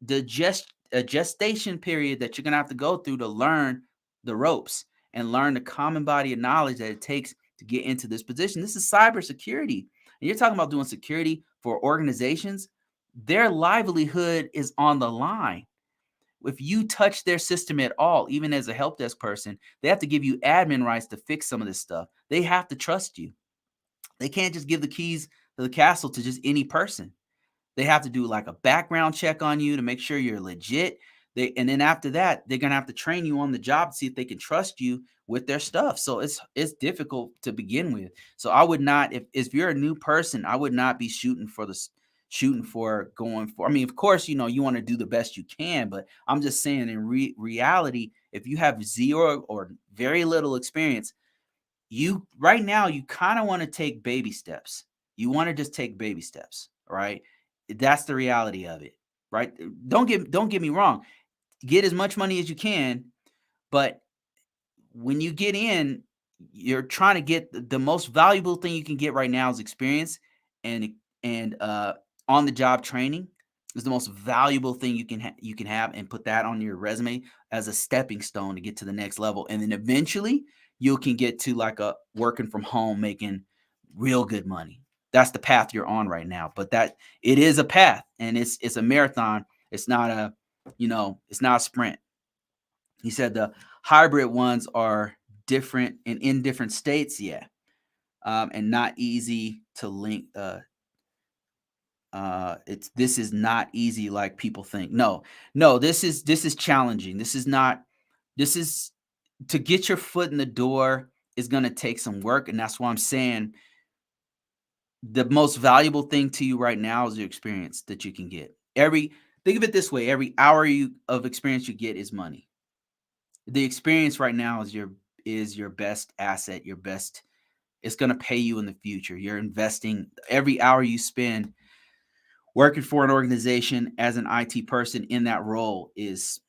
a gestation period that you're going to have to go through to learn the ropes and learn the common body of knowledge that it takes to get into this position. This is cybersecurity. And you're talking about doing security for organizations. Their livelihood is on the line. If you touch their system at all, even as a help desk person, they have to give you admin rights to fix some of this stuff. They have to trust you. They can't just give the keys to the castle to just any person. They have to do like a background check on you to make sure you're legit. And then after that, they're gonna have to train you on the job to see if they can trust you with their stuff. So it's difficult to begin with. So I would not, if you're a new person, I would not be shooting for going for. I mean, of course, you want to do the best you can, but I'm just saying in reality, if you have zero or very little experience, right now you kind of want to take baby steps. You want to just take baby steps, right? That's the reality of it, right? Don't get me wrong. Get as much money as you can, but when you get in, you're trying to get the most valuable thing you can get right now is experience, and on the job training is the most valuable thing you can have, and put that on your resume as a stepping stone to get to the next level. And then eventually you can get to like a working from home, making real good money. That's the path you're on right now. But that it is a path, and it's a marathon. It's not it's not a sprint. He said the hybrid ones are different and in different states, yeah, and not easy to link. This is not easy like people think. No, this is challenging. This is to get your foot in the door is going to take some work, and that's why I'm saying the most valuable thing to you right now is your experience that you can get. Think of it this way: every hour of experience you get is money. The experience right now is your best asset, it's going to pay you in the future. You're investing every hour you spend working for an organization as an IT person in that role is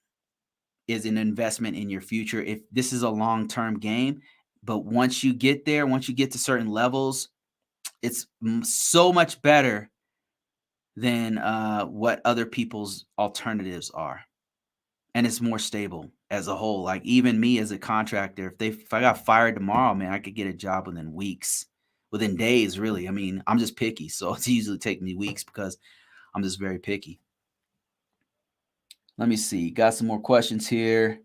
an investment in your future. If this is a long-term game, but once you get there, once you get to certain levels, it's so much better than what other people's alternatives are. And it's more stable as a whole. Like even me as a contractor, if I got fired tomorrow, man, I could get a job within weeks, within days, really. I mean, I'm just picky. So it's usually take me weeks because I'm just very picky. Let me see. Got some more questions here.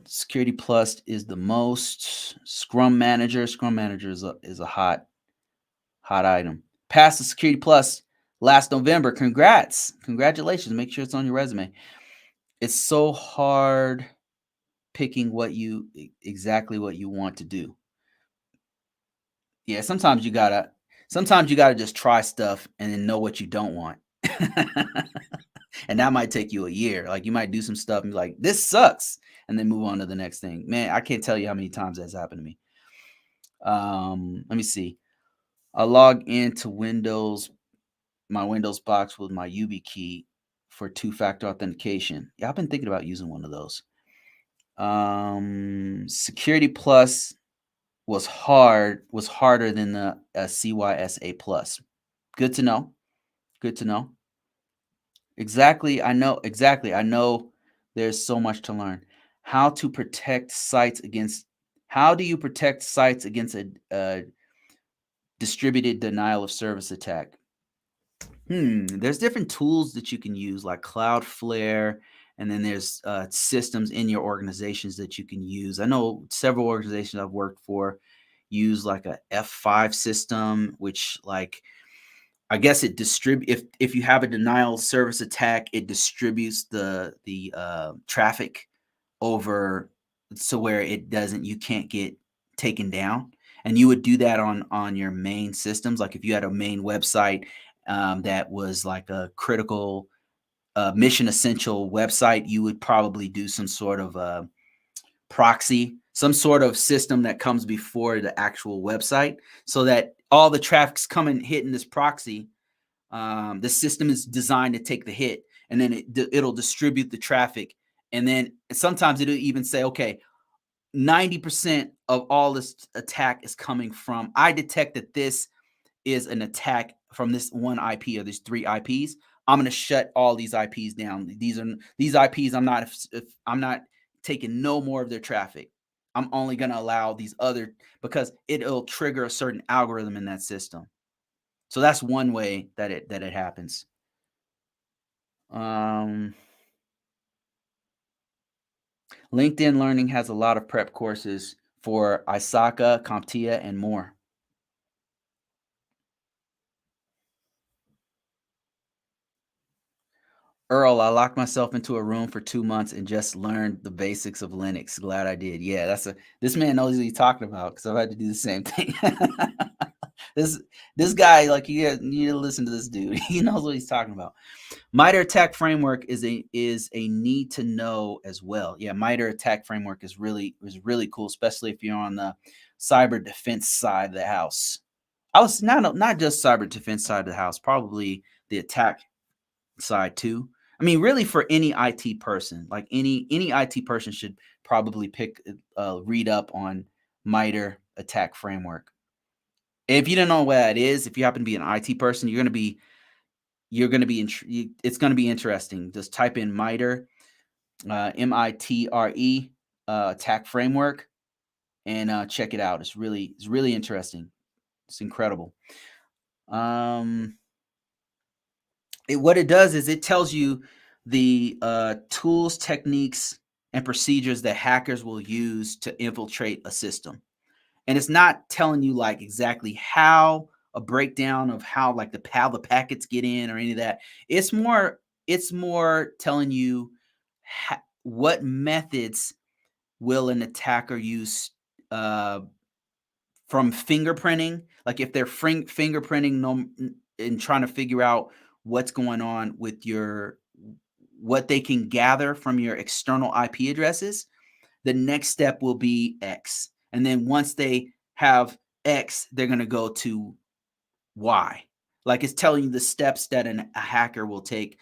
Security Plus is the most. Scrum Manager. Scrum Manager is a hot item. Passed the Security Plus last November. Congratulations. Make sure it's on your resume. It's so hard picking exactly what you want to do. Yeah, sometimes you gotta just try stuff and then know what you don't want. And that might take you a year. Like, you might do some stuff and be like, this sucks, and then move on to the next thing. Man, I can't tell you how many times that's happened to me. Let me see. I log into my Windows box with my YubiKey for 2-factor authentication. Yeah, I've been thinking about using one of those. Security Plus was harder than the CYSA Plus. Good to know. Good to know. Exactly. I know. Exactly. I know there's so much to learn. How to protect sites against, how do you protect sites against a distributed denial of service attack? There's different tools that you can use, like Cloudflare, and then there's systems in your organizations that you can use. I know several organizations I've worked for use like a F5 system, which, like, I guess it if you have a denial of service attack, it distributes the traffic over, so where you can't get taken down. And you would do that on your main systems. Like, if you had a main website that was like a critical mission essential website, you would probably do some sort of proxy, some sort of system that comes before the actual website, so that all the traffic's coming hitting this proxy. The system is designed to take the hit, and then it'll distribute the traffic. And then sometimes it'll even say, okay, 90% of all this attack is coming from, I detect that this is an attack from this one IP or these 3 IPs. I'm going to shut all these IPs down. These IPs, I'm not taking no more of their traffic. I'm only going to allow these other, because it'll trigger a certain algorithm in that system. So that's one way that it happens. LinkedIn Learning has a lot of prep courses for ISACA, CompTIA, and more. Earl, I locked myself into a room for 2 months and just learned the basics of Linux. Glad I did. Yeah, this man knows what he's talking about, because I've had to do the same thing. This guy, like, you need to listen to this dude. He knows what he's talking about. MITRE Attack Framework is a need to know as well. Yeah, MITRE Attack Framework is really cool, especially if you're on the cyber defense side of the house. I was not just cyber defense side of the house, probably the attack side too. I mean, really, for any IT person, like any IT person should probably read up on MITRE Attack Framework. If you don't know what that is, if you happen to be an IT person, it's going to be interesting. Just type in MITRE, MITRE, Attack Framework, and check it out. It's really interesting. It's incredible. What it does is it tells you the tools, techniques, and procedures that hackers will use to infiltrate a system. And it's not telling you, like, exactly how, a breakdown of how, like, how the packets get in or any of that. It's more telling you what methods will an attacker use, from fingerprinting. Like, if they're fingerprinting and trying to figure out what's going on with what they can gather from your external IP addresses, the next step will be X. And then once they have X, they're going to go to Y. Like, it's telling you the steps that a hacker will take,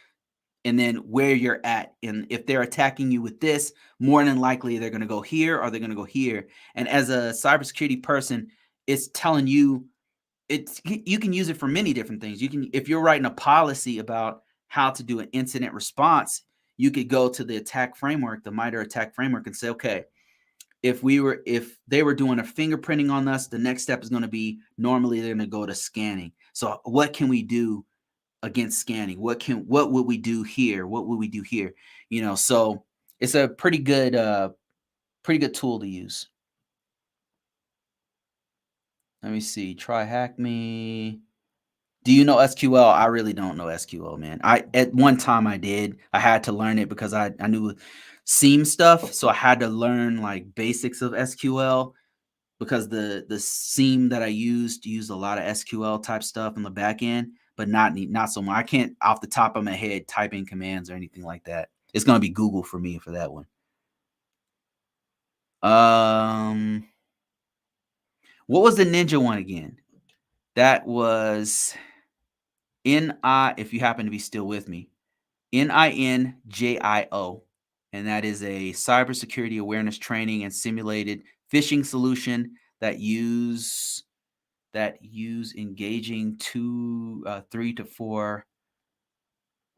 and then where you're at. And if they're attacking you with this, more than likely they're going to go here or they're going to go here. And as a cybersecurity person, it's telling you, you can use it for many different things. If you're writing a policy about how to do an incident response, you could go to the attack framework, the MITRE Attack Framework, and say, okay, if they were doing a fingerprinting on us, the next step is going to be, normally they're going to go to scanning. So what can we do against scanning? What would we do here? What would we do here? So it's a pretty good Pretty good tool to use. Let me see. Try hack me. Do you know SQL? I really don't know SQL, man. I at one time I did. I had to learn it because I knew seam stuff, so I had to learn like basics of SQL because the seam that I used a lot of SQL type stuff in the back end, but not so much. I can't off the top of my head type in commands or anything like that. It's gonna be Google for me for that one. Um, what was the ninja one again? That was if you happen to be still with me, NINJIO, and that is a cybersecurity awareness training and simulated phishing solution that use engaging 3 to 4.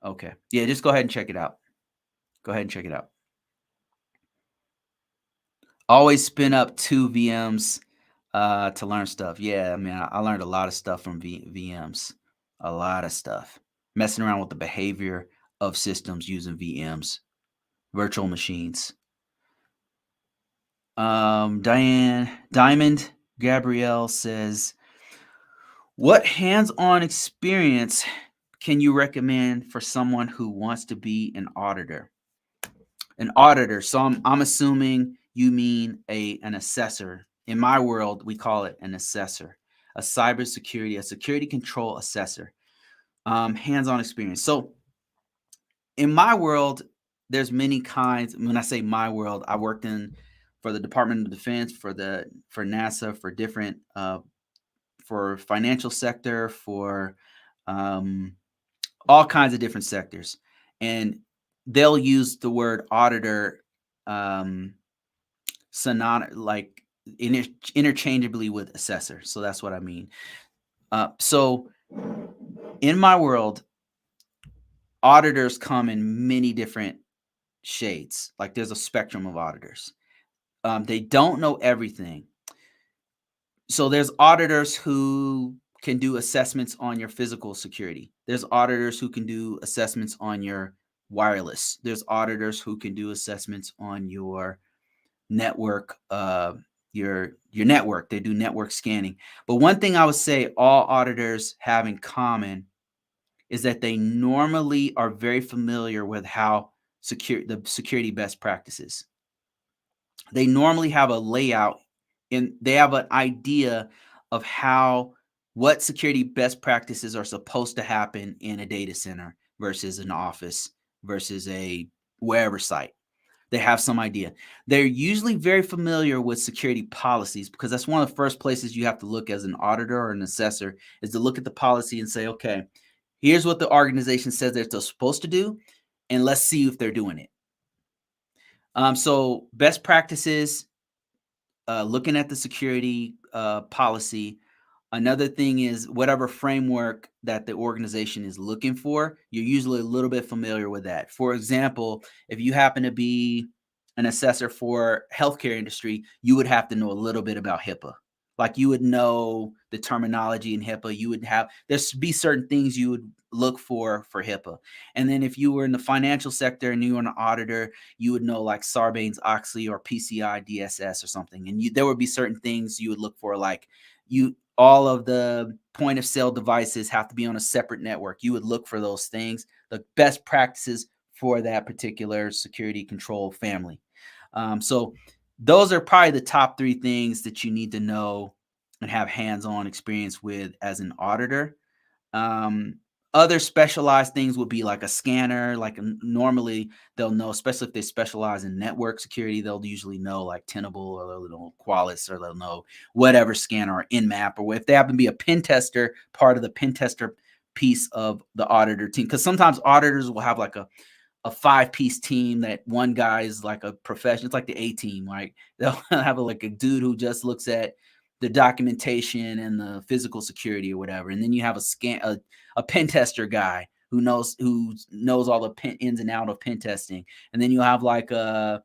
Okay. Yeah, just go ahead and check it out. Go ahead and check it out. Always spin up 2 VMs to learn stuff. Yeah, man, I learned a lot of stuff from VMs. A lot of stuff. Messing around with the behavior of systems using VMs, virtual machines. Diamond Gabrielle says, what hands-on experience can you recommend for someone who wants to be an auditor? An auditor. So I'm assuming you mean an assessor. In my world, we call it an assessor, a security control assessor. Hands-on experience. So in my world, there's many kinds. When I say my world, I worked for the Department of Defense, for NASA, for different for financial sector, for all kinds of different sectors, and they'll use the word auditor like interchangeably with assessor. So that's what I mean. So in my world, auditors come in many different shades. Like there's a spectrum of auditors. They don't know everything. So there's auditors who can do assessments on your physical security. There's auditors who can do assessments on your wireless. There's auditors who can do assessments on your network, your network. They do network scanning. But one thing I would say all auditors have in common is that they normally are very familiar with how the security best practices. They normally have a layout and they have an idea of what security best practices are supposed to happen in a data center versus an office versus a wherever site. They have some idea. They're usually very familiar with security policies because that's one of the first places you have to look as an auditor or an assessor is to look at the policy and say, okay, here's what the organization says they're supposed to do, and let's see if they're doing it. So best practices, looking at the security policy. Another thing is whatever framework that the organization is looking for, you're usually a little bit familiar with that. For example, if you happen to be an assessor for healthcare industry, you would have to know a little bit about HIPAA. Like you would know the terminology in HIPAA. There's be certain things you would look for HIPAA. And then if you were in the financial sector and you were an auditor, you would know like Sarbanes-Oxley or PCI DSS or something. And there would be certain things you would look for, like all of the point of sale devices have to be on a separate network. You would look for those things, the best practices for that particular security control family. So those are probably the top 3 things that you need to know and have hands-on experience with as an auditor. Other specialized things would be like a scanner. Like normally they'll know, especially if they specialize in network security, they'll usually know like Tenable or they'll know Qualys or they'll know whatever scanner or Nmap, or if they happen to be a pen tester, part of the pen tester piece of the auditor team. Because sometimes auditors will have like a 5-piece team that one guy is like a professional. It's like the A team, right? They'll have like a dude who just looks at the documentation and the physical security or whatever. And then you have a pen tester guy who knows all the ins and out of pen testing. And then you'll have like a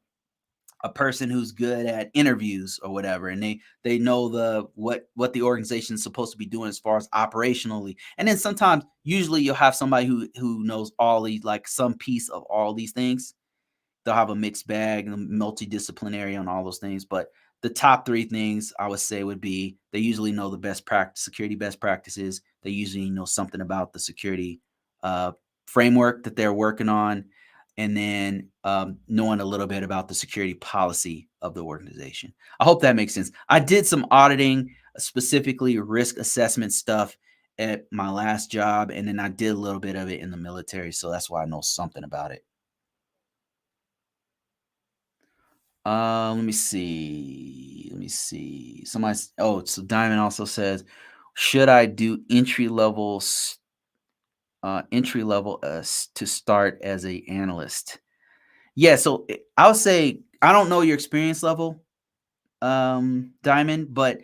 person who's good at interviews or whatever, and they know what the organization is supposed to be doing as far as operationally. And then sometimes, usually, you'll have somebody who knows all these, like some piece of all these things. they'll have a mixed bag and multidisciplinary on all those things. But the top three things I would say would be they usually know the security best practices. They usually know something about the security framework that they're working on, and then knowing a little bit about the security policy of the organization. I hope that makes sense. I did some auditing, specifically risk assessment stuff at my last job, and then I did a little bit of it in the military, so that's why I know something about it. Let me see. Let me see. So Diamond also says, should I do entry level to start as a analyst? Yeah, so I would say I don't know your experience level, Diamond, but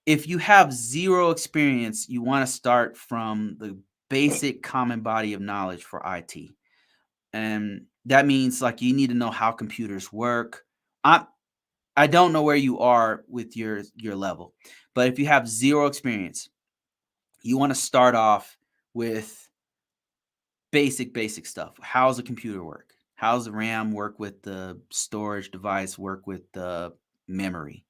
if you have zero experience, you want to start from the basic common body of knowledge for IT. And that means like you need to know how computers work. I I don't know where you are with your level, but if you have zero experience, you want to start off with basic stuff. How's a computer work? How's the RAM work with the storage device, work with the memory,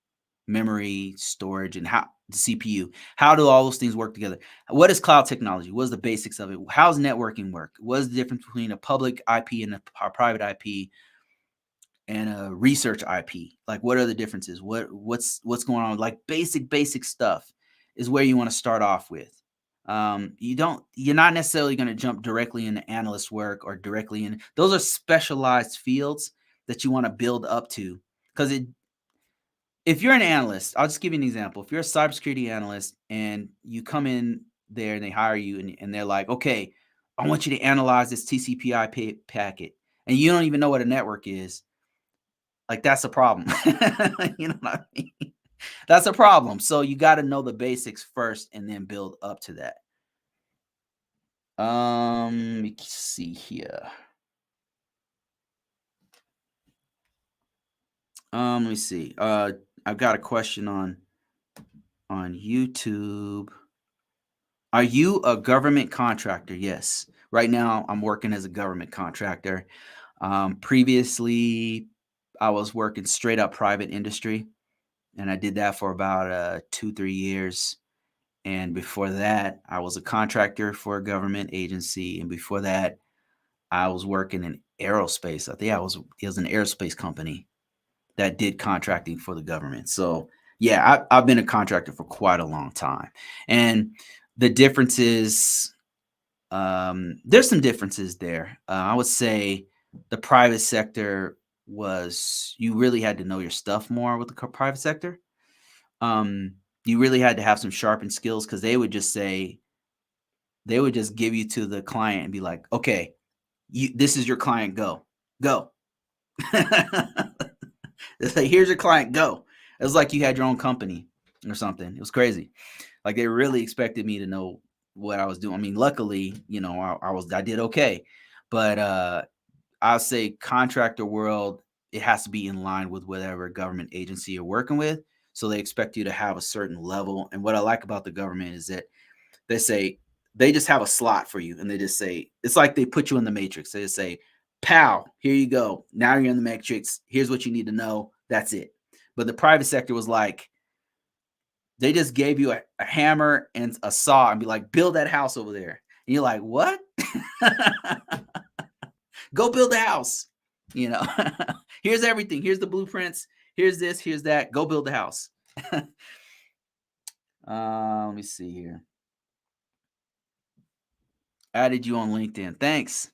storage, and how the CPU? How do all those things work together? What is cloud technology? What is the basics of it? How's networking work? What is the difference between a public IP and a private IP and a research IP? Like, what are the differences? What's going on? Like basic stuff is where you want to start off with. You're not necessarily going to jump directly into analyst work or directly in. Those are specialized fields that you want to build up to. Because if you're an analyst, I'll just give you an example. If you're a cybersecurity analyst and you come in there and they hire you and they're like, okay, I want you to analyze this TCP/IP packet, and you don't even know what a network is, like that's a problem. You know what I mean? That's a problem. So you got to know the basics first and then build up to that. Let me see here. Let me see. I've got a question on YouTube. Are you a government contractor? Yes. Right now, I'm working as a government contractor. Previously, I was working straight up private industry, and I did that for about 2-3 years. And before that, I was a contractor for a government agency, and before that, I was working in aerospace. I think it was an aerospace company that did contracting for the government. So yeah, I've been a contractor for quite a long time, and the differences, there's some differences there. I would say the private sector was you really had to know your stuff more with the private sector. You really had to have some sharpened skills because they would just give you to the client and be like, okay, this is your client, go. It's like, here's your client, go. It was like you had your own company or something. It was crazy. Like they really expected me to know what I was doing. I mean, luckily, I did okay. But I'll say contractor world, it has to be in line with whatever government agency you're working with. So they expect you to have a certain level. And what I like about the government is that they just have a slot for you, and they just say it's like they put you in the matrix. They just say, "Pow, here you go. Now you're in the matrix. Here's what you need to know. That's it." But the private sector was like, they just gave you a hammer and a saw and be like, "Build that house over there." And you're like, "What?" Go build the house. You know, here's everything. Here's the blueprints. Here's this. Here's that. Go build the house. Let me see here. Added you on LinkedIn. Thanks.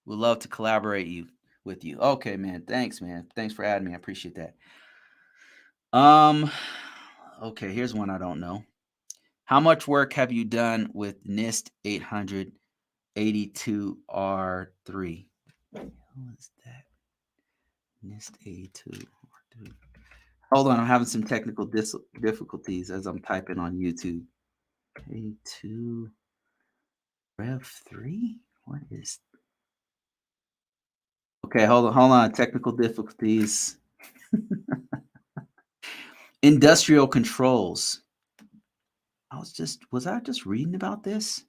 Would love to collaborate with you. Okay, man. Thanks, man. Thanks for adding me. I appreciate that. Um, okay, here's one I don't know. How much work have you done with NIST 882R3? What is that? NIST 82R3. Hold on, I'm having some technical difficulties as I'm typing on YouTube. 82 Rev 3? What is? Okay, hold on. Technical difficulties. Industrial controls. Was I just reading about this?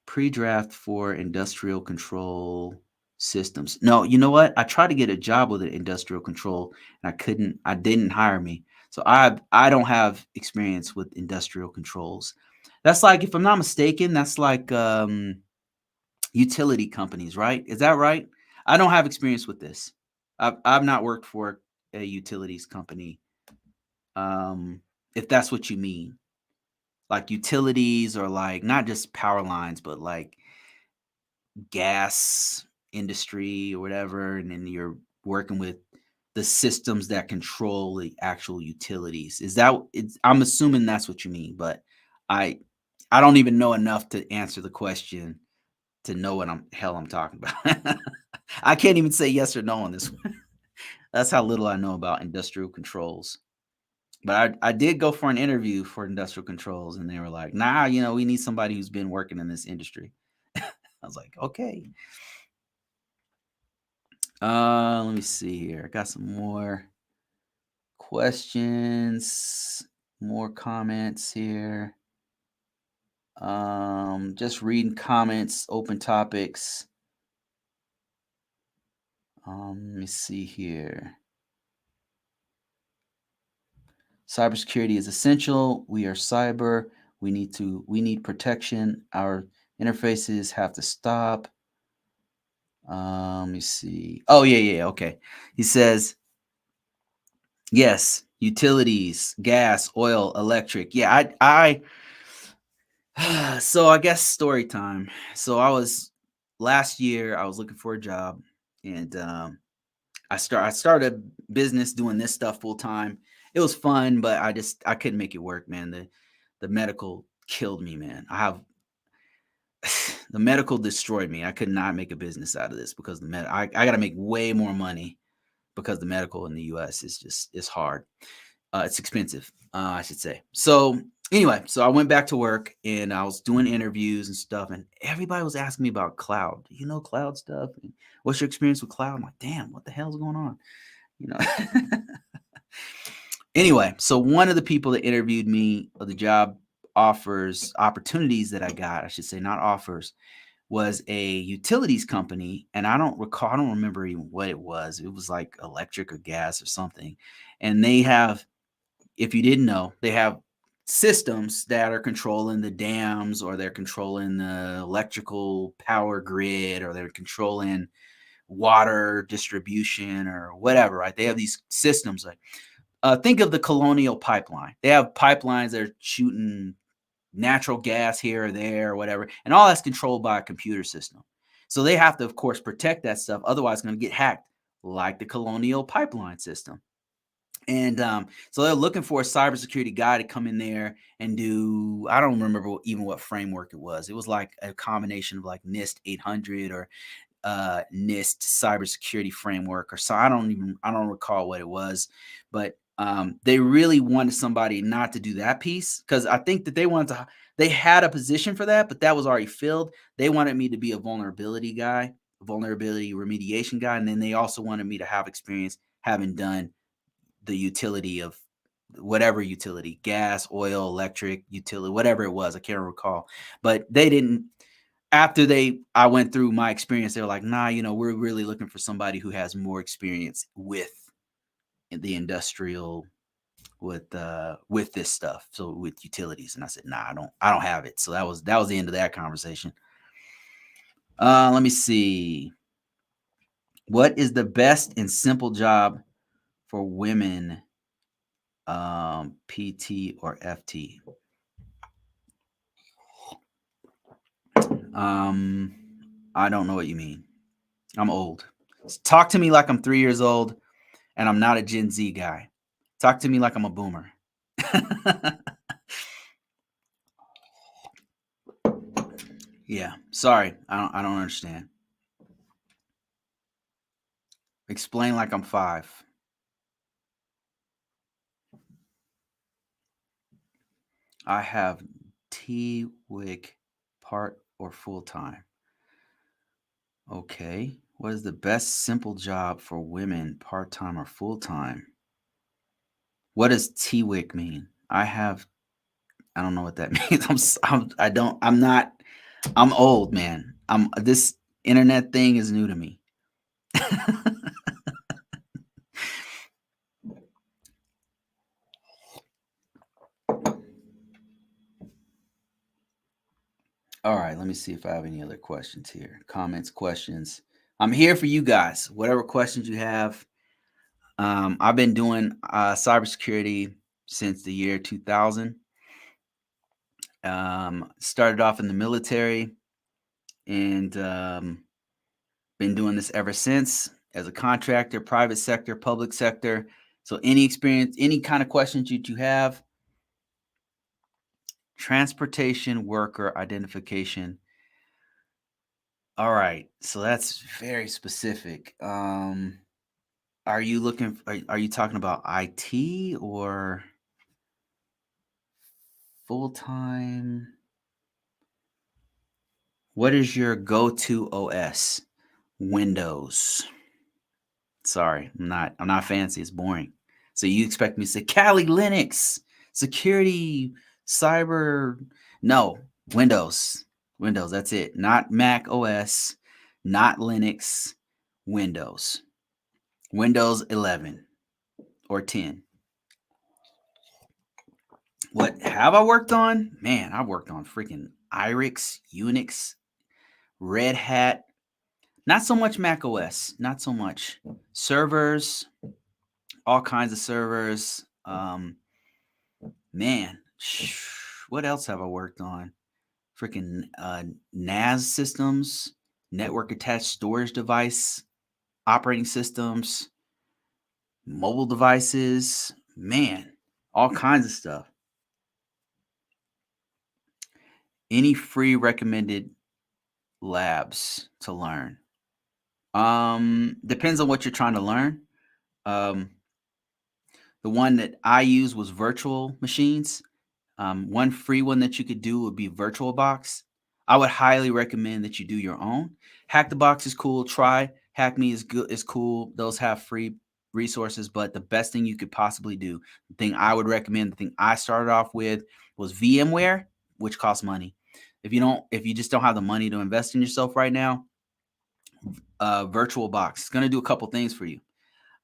Pre-draft for industrial control systems. No, you know what? I tried to get a job with an industrial control and I couldn't, I didn't hire me. So I don't have experience with industrial controls. That's like, if I'm not mistaken, that's like utility companies, right? Is that right? I don't have experience with this. I've not worked for a utilities company. If that's what you mean, like utilities or like not just power lines, but like gas industry or whatever, and then you're working with the systems that control the actual utilities. Is that it's I'm assuming that's what you mean, but I I don't even know enough to answer the question to know what I'm talking about. I can't even say yes or no on this one. That's how little I know about industrial controls. But I did go for an interview for industrial controls and they were like, "Nah, we need somebody who's been working in this industry." I was like, "Okay." Let me see here. I got some more questions, more comments here. Just reading comments, open topics. Let me see here. Cybersecurity is essential. We are cyber. We need protection. Our interfaces have to stop. Let me see. Oh, yeah. Okay. He says, yes, utilities, gas, oil, electric. Yeah, so I guess story time. So last year I was looking for a job and I started a business doing this stuff full time. It was fun, but I couldn't make it work, man. The medical killed me, man. The medical destroyed me. I could not make a business out of this because I got to make way more money because the medical in the US is just it's hard. It's expensive, I should say. So anyway, so I went back to work and I was doing interviews and stuff, and everybody was asking me about cloud. Do you know cloud stuff? And what's your experience with cloud? I'm like, damn, what the hell's going on? You know. Anyway, so one of the people that interviewed me, the job offers opportunities that I got, I should say, not offers, was a utilities company, and I don't remember even what it was. It was like electric or gas or something. And they have, if you didn't know, they have systems that are controlling the dams, or they're controlling the electrical power grid, or they're controlling water distribution or whatever, right? They have these systems like think of the Colonial Pipeline. They have pipelines that are shooting natural gas here or there or whatever, and all that's controlled by a computer system. So they have to, of course, protect that stuff. Otherwise, it's going to get hacked, like the Colonial Pipeline system. And so they're looking for a cybersecurity guy to come in there and do, I don't remember even what framework it was. It was like a combination of like NIST 800 or NIST cybersecurity framework, or so I don't recall what it was, but they really wanted somebody not to do that piece, because I think that they had a position for that, but that was already filled. They wanted me to be a vulnerability guy, a vulnerability remediation guy, and then they also wanted me to have experience having done the utility of whatever utility, gas, oil, electric, utility, whatever it was. I can't recall, but they didn't. After I went through my experience, they were like, nah, we're really looking for somebody who has more experience with the industrial, with this stuff. So with utilities. And I said, nah, I don't have it. So that was the end of that conversation. Let me see. What is the best and simple job for women, PT or FT? I don't know what you mean. I'm old. Talk to me like I'm 3 years old and I'm not a Gen Z guy. Talk to me like I'm a boomer. Yeah, sorry. I don't understand. Explain like I'm 5. I have TWIC part or full time. Okay. What is the best simple job for women, part time or full time? What does TWIC mean? I don't know what that means. I'm not, I'm old, man. This internet thing is new to me. All right, let me see if I have any other questions here. Comments, questions. I'm here for you guys. Whatever questions you have. I've been doing cybersecurity since the year 2000. Started off in the military and been doing this ever since as a contractor, private sector, public sector. So any experience, any kind of questions you have, transportation worker identification. All right, so that's very specific. Are you looking? Are you talking about IT or full time? What is your go-to OS? Windows. Sorry, I'm not fancy. It's boring. So you expect me to say Kali Linux, security, cyber? No, Windows. Windows. That's it. Not Mac OS, not Linux. Windows. Windows 11 or 10. What have I worked on? Man, I worked on freaking IRIX, Unix, Red Hat. Not so much Mac OS. Not so much servers. All kinds of servers. Man, what else have I worked on? Freaking NAS systems, network attached storage device, operating systems, mobile devices. Man, all kinds of stuff. Any free recommended labs to learn? Depends on what you're trying to learn. Um, the one that I use was virtual machines. One free one that you could do would be VirtualBox. I would highly recommend that you do your own. Hack the Box is cool. Try Hack Me is good. Is cool. Those have free resources, but the best thing you could possibly do, the thing I would recommend, the thing I started off with was VMware, which costs money. If you just don't have the money to invest in yourself right now, VirtualBox is going to do a couple things for you.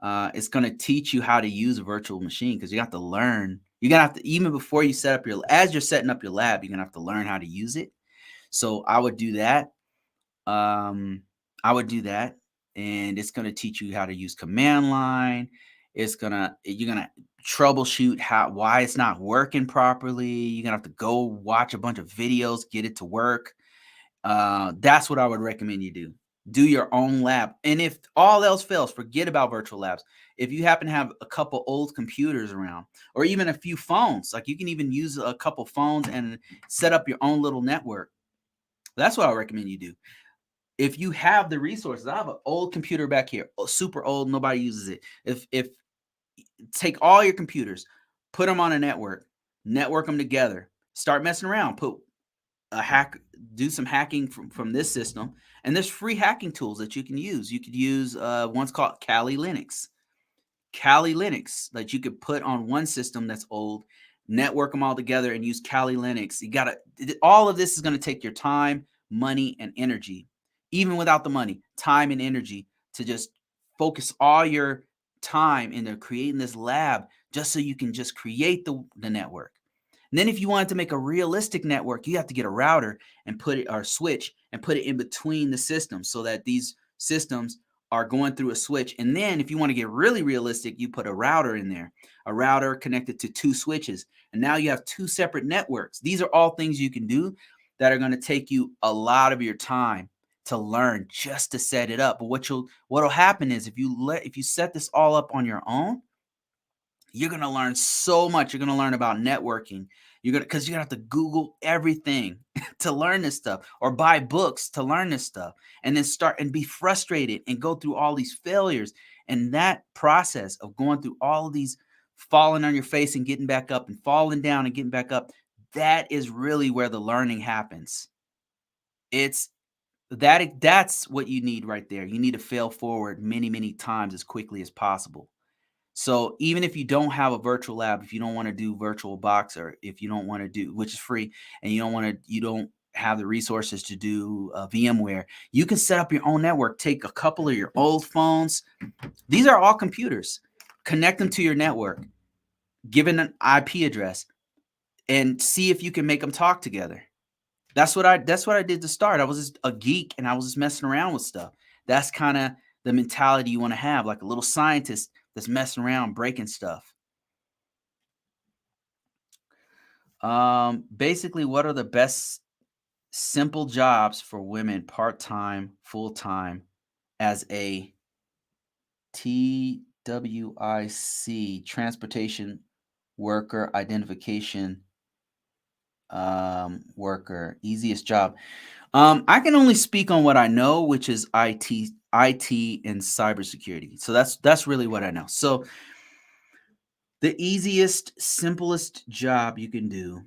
It's going to teach you how to use a virtual machine because you have to learn. You're going to have to, even before you set up as you're setting up your lab, you're going to have to learn how to use it. So I would do that. I would do that. And it's going to teach you how to use command line. You're going to troubleshoot why it's not working properly. You're going to have to go watch a bunch of videos, get it to work. That's what I would recommend you do. Do your own lab. And if all else fails, forget about virtual labs. If you happen to have a couple old computers around or even a few phones, like you can even use a couple phones and set up your own little network. That's what I recommend you do. If you have the resources, I have an old computer back here, super old, nobody uses it. If take all your computers, put them on a network them together, start messing around, put do some hacking from this system, and there's free hacking tools that you can use. You could use one's called Kali Linux that you could put on one system that's old, network them all together and use Kali Linux. All of this is going to take your time, money, and energy. Even without the money, time and energy, to just focus all your time into creating this lab just so you can just create the network. And then if you wanted to make a realistic network, you have to get a router and put it, or switch, and put it in between the systems so that these systems are going through a switch. And then if you want to get really realistic, you put a router in there, a router connected to two switches. And now you have two separate networks. These are all things you can do that are going to take you a lot of your time to learn just to set it up. But what'll happen is if you set this all up on your own, you're going to learn so much. You're going to learn about networking. Because you're going to have to Google everything to learn this stuff, or buy books to learn this stuff, and then start and be frustrated and go through all these failures. And that process of going through all of these, falling on your face and getting back up, and falling down and getting back up, that is really where the learning happens. That's what you need right there. You need to fail forward many, many times as quickly as possible. So even if you don't have a virtual lab, if you don't want to do VirtualBox, or if you don't want to do, which is free, and you don't have the resources to do VMware. You can set up your own network. Take a couple of your old phones. These are all computers. Connect them to your network. Give it an IP address, and see if you can make them talk together. That's what I did to start. I was just a geek, and I was just messing around with stuff. That's kind of the mentality you want to have, like a little scientist that's messing around, breaking stuff. Basically, what are the best simple jobs for women, part-time, full-time, as a TWIC, transportation worker, identification worker, easiest job? I can only speak on what I know, which is IT and cybersecurity. So that's really what I know. So the easiest, simplest job you can do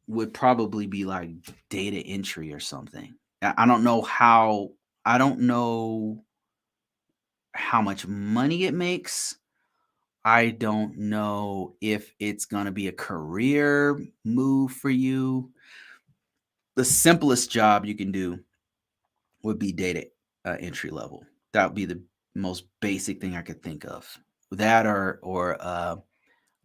would probably be like data entry or something. I don't know how. I don't know how much money it makes. I don't know if it's gonna be a career move for you. The simplest job you can do would be data entry level. That would be the most basic thing I could think of. That or um,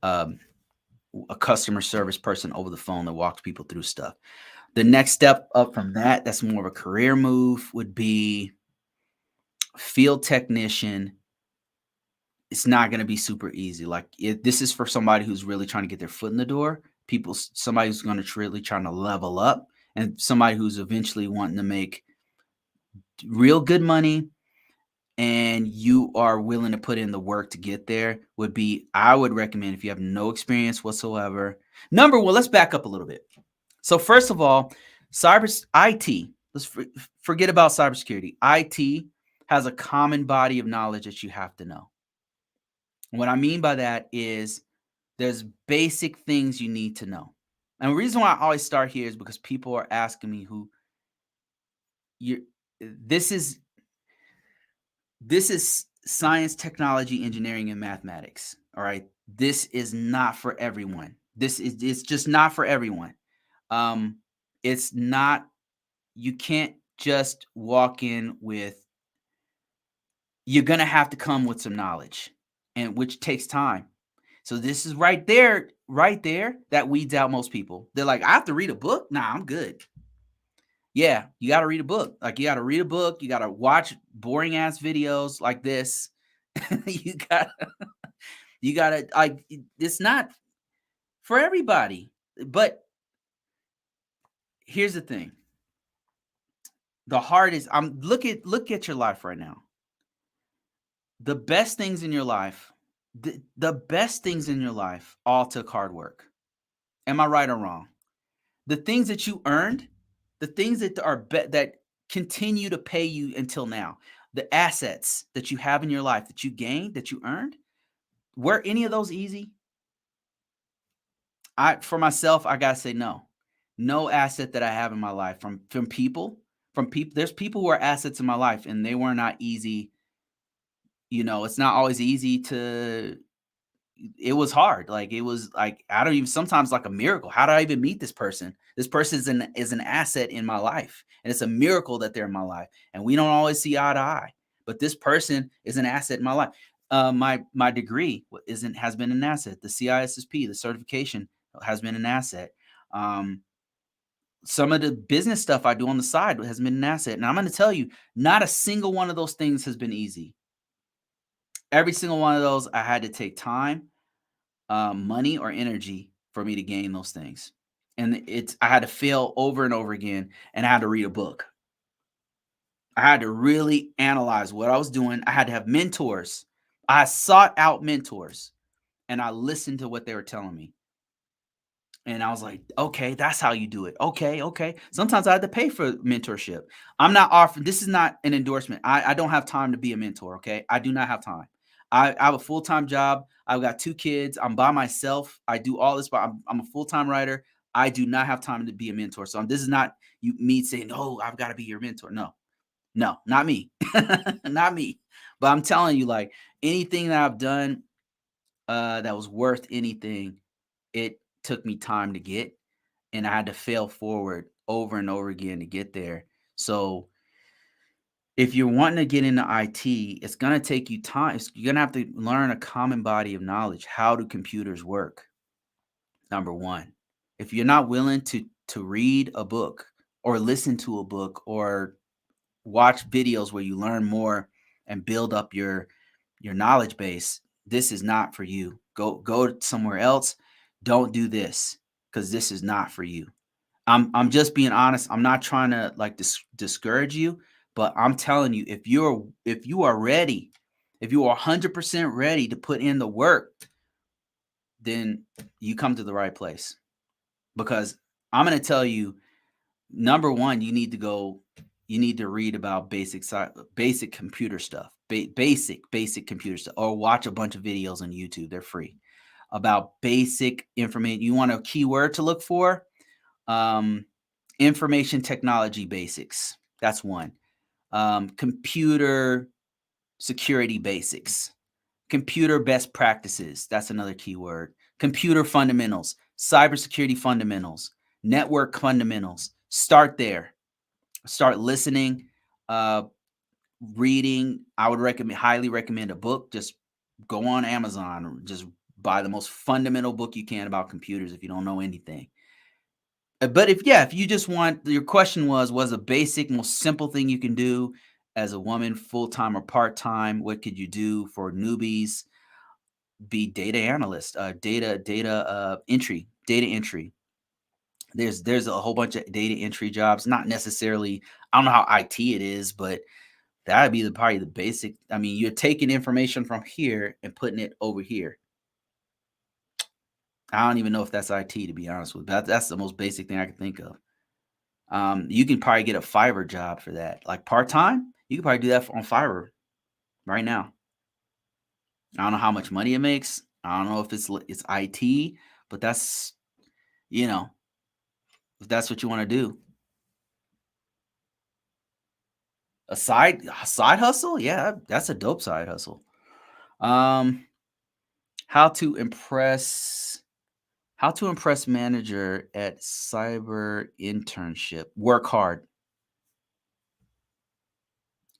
a customer service person over the phone that walks people through stuff. The next step up from that, that's more of a career move, would be field technician. It's not going to be super easy. Like this is for somebody who's really trying to get their foot in the door. Somebody who's going to really trying to level up, and somebody who's eventually wanting to make real good money, and you are willing to put in the work to get there. I would recommend, if you have no experience whatsoever. Number one, let's back up a little bit. So first of all, IT. Let's forget about cybersecurity. IT has a common body of knowledge that you have to know. What I mean by that is there's basic things you need to know. And the reason why I always start here is because people are asking me this is science, technology, engineering, and mathematics. All right. This is not for everyone. It's just not for everyone. It's not, you can't just walk in with, you're going to have to come with some knowledge, and which takes time. So this is right there, that weeds out most people. They're like, I have to read a book? Nah, I'm good. Yeah, you got to read a book. Like, you got to read a book. You got to watch boring ass videos like this. you got to, like, it's not for everybody. But here's the thing. The hardest, look at your life right now. The best things in your life, the best things in your life all took hard work. Am I right or wrong? The things that you earned, the things that that continue to pay you until now, the assets that you have in your life that you gained, that you earned, were any of those easy? For myself, I gotta say no. No asset that I have in my life from people, there's people who are assets in my life, and they were not easy. It's not always easy to. It was hard. Like, it was like, I don't even, sometimes like a miracle. How did I even meet this person? This person is an asset in my life, and it's a miracle that they're in my life. And we don't always see eye to eye, but this person is an asset in my life. My degree has been an asset. The CISSP, the certification, has been an asset. Some of the business stuff I do on the side has been an asset. And I'm going to tell you, not a single one of those things has been easy. Every single one of those, I had to take time, money, or energy for me to gain those things. And I had to fail over and over again, and I had to read a book. I had to really analyze what I was doing. I had to have mentors. I sought out mentors, and I listened to what they were telling me. And I was like, okay, that's how you do it. Okay. Sometimes I had to pay for mentorship. I'm not offering, this is not an endorsement. I don't have time to be a mentor. Okay. I do not have time. I have a full-time job. I've got 2 kids. I'm by myself. I do all this, but I'm a full-time writer. I do not have time to be a mentor. So this is not me saying, oh, I've got to be your mentor. No, not me. Not me. But I'm telling you, like, anything that I've done that was worth anything, it took me time to get. and I had to fail forward over and over again to get there. So if you're wanting to get into IT, it's going to take you time. You're going to have to learn a common body of knowledge. How do computers work? Number one. If you're not willing to read a book or listen to a book or watch videos where you learn more and build up your knowledge base, this is not for you. Go somewhere else. Don't do this because this is not for you. I'm just being honest. I'm not trying to like discourage you, but I'm telling you, if you are ready, if you are 100% ready to put in the work, then you come to the right place. Because I'm going to tell you, number one, you need to read about basic computer stuff, basic computer stuff, or watch a bunch of videos on YouTube. They're free about basic information. You want a keyword to look for? Information technology basics. That's one. Computer security basics. Computer best practices. That's another keyword. Computer fundamentals. Cybersecurity fundamentals. Network fundamentals. Start there. Start listening, reading. I would highly recommend a book. Just go on Amazon or just buy the most fundamental book you can about computers if you don't know anything. But if you just want, your question was a basic, most simple thing you can do as a woman, full-time or part-time, what could you do for newbies? Be data analyst, data entry. There's a whole bunch of data entry jobs, not necessarily, I don't know how IT it is, but that would be probably the basic. I mean, you're taking information from here and putting it over here. I don't even know if that's IT, to be honest with you. That's the most basic thing I can think of. You can probably get a Fiverr job for that. Like part-time, you can probably do that on Fiverr right now. I don't know how much money it makes. I don't know if it's IT, but that's, if that's what you want to do. A side hustle? Yeah, that's a dope side hustle. Um, how to impress manager at cyber internship. Work hard.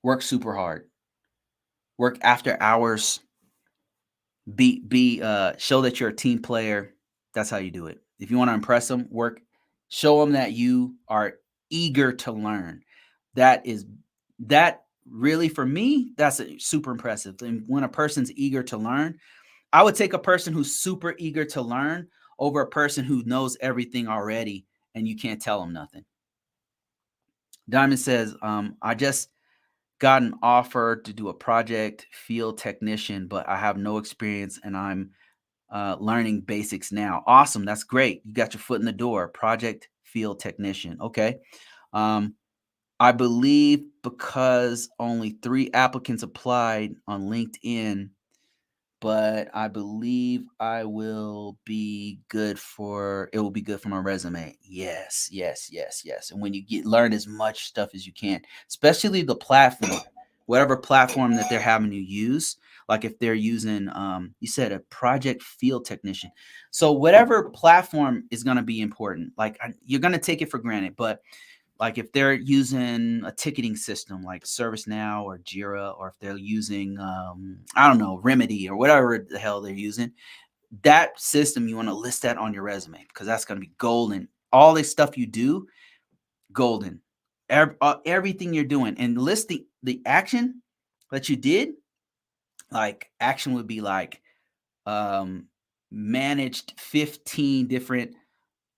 Work super hard. Work after hours. Show that you're a team player. That's how you do it. If you want to impress them, show them that you are eager to learn. That really, for me, that's super impressive. And when a person's eager to learn, I would take a person who's super eager to learn over a person who knows everything already and you can't tell them nothing. Diamond says, I just got an offer to do a project field technician, but I have no experience and I'm learning basics now. Awesome. That's great. You got your foot in the door. Project field technician. Okay. I believe because only 3 applicants applied on LinkedIn, but I believe it will be good for my resume. Yes. And when you learn as much stuff as you can, especially the platform, whatever platform that they're having you use, like if they're using, you said a project field technician. So whatever platform is going to be important, like you're going to take it for granted, but like if they're using a ticketing system like ServiceNow or Jira, or if they're using, I don't know, Remedy or whatever the hell they're using, that system, you want to list that on your resume because that's going to be golden. All this stuff you do, golden. Everything you're doing, and list the action that you did. Like action would be like managed 15 different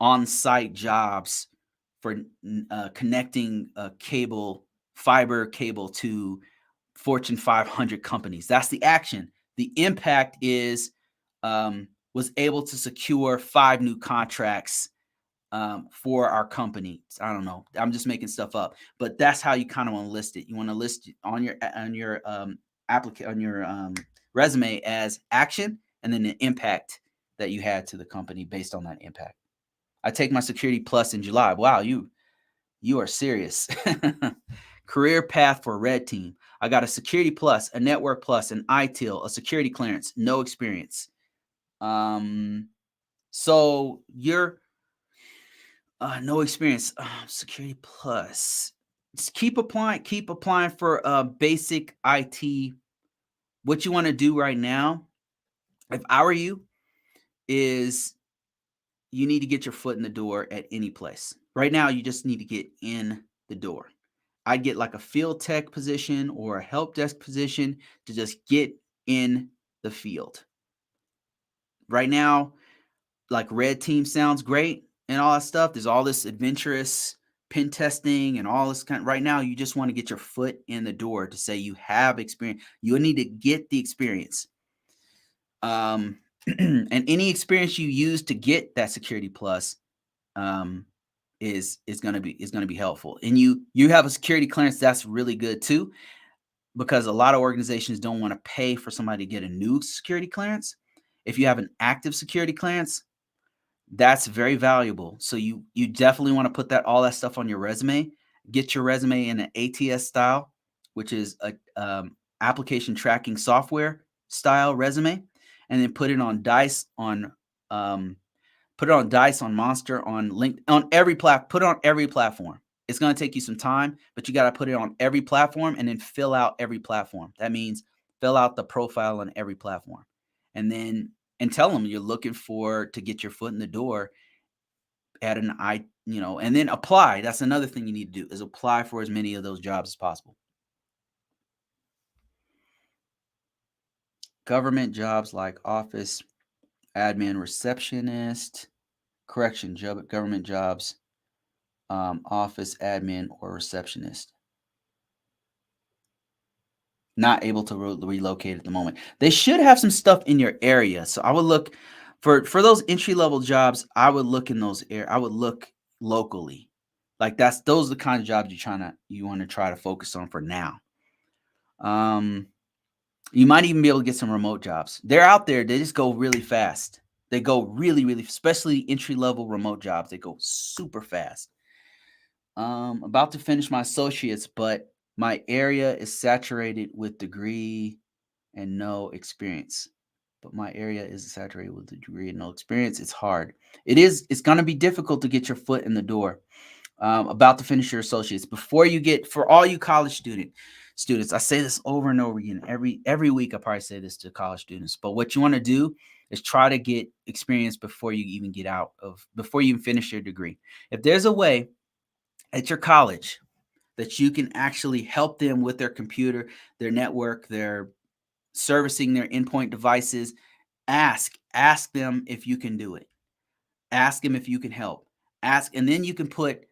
on-site jobs for connecting fiber cable to Fortune 500 companies. That's the action. The impact is was able to secure 5 new contracts for our company. I don't know. I'm just making stuff up, but that's how you kind of want to list it. You want to list on your resume as action, and then the impact that you had to the company based on that impact. I take my Security Plus in July. Wow, you are serious. Career path for Red Team. I got a Security Plus, a Network Plus, an ITIL, a security clearance, no experience. So No experience. Security plus. Just keep applying for basic IT. What you want to do right now, if I were you, is you need to get your foot in the door at any place. Right now, you just need to get in the door. I'd get like a field tech position or a help desk position to just get in the field. Right now, like red team sounds great and all that stuff. There's all this adventurous pen testing and all this kind. Right now, you just want to get your foot in the door to say you have experience. You need to get the experience. And any experience you use to get that security plus um, is going to be helpful. And you have a security clearance, that's really good too, because a lot of organizations don't want to pay for somebody to get a new security clearance. If you have an active security clearance, that's very valuable. So you definitely want to put all that stuff on your resume. Get your resume in an ATS style, which is a application tracking software style resume, and then put it on Dice, on Monster, on Link, on every put it on every platform. It's going to take you some time, but you got to put it on every platform and then fill out every platform. That means fill out the profile on every platform, and then tell them you're looking to get your foot in the door at and then apply. That's another thing you need to do, is apply for as many of those jobs as possible. Government jobs like office admin, receptionist, government jobs, office admin or receptionist. Not able to relocate at the moment. They should have some stuff in your area. So I would look for those entry level jobs. I would look in those I would look locally. Like those are the kind of jobs you want to try to focus on for now. You might even be able to get some remote jobs. They're out there. They just go really fast. They go really, really, especially entry level remote jobs. They go super fast. About to finish my associates, but my area is saturated with degree and no experience. But my area is saturated with degree and no experience. It's hard. It's going to be difficult to get your foot in the door. About to finish your associates. For all you college students, I say this over and over again. Every week I probably say this to college students. But what you want to do is try to get experience before you even finish your degree. If there's a way at your college that you can actually help them with their computer, their network, their servicing their endpoint devices, ask them if you can do it. Ask them if you can help. And then you can put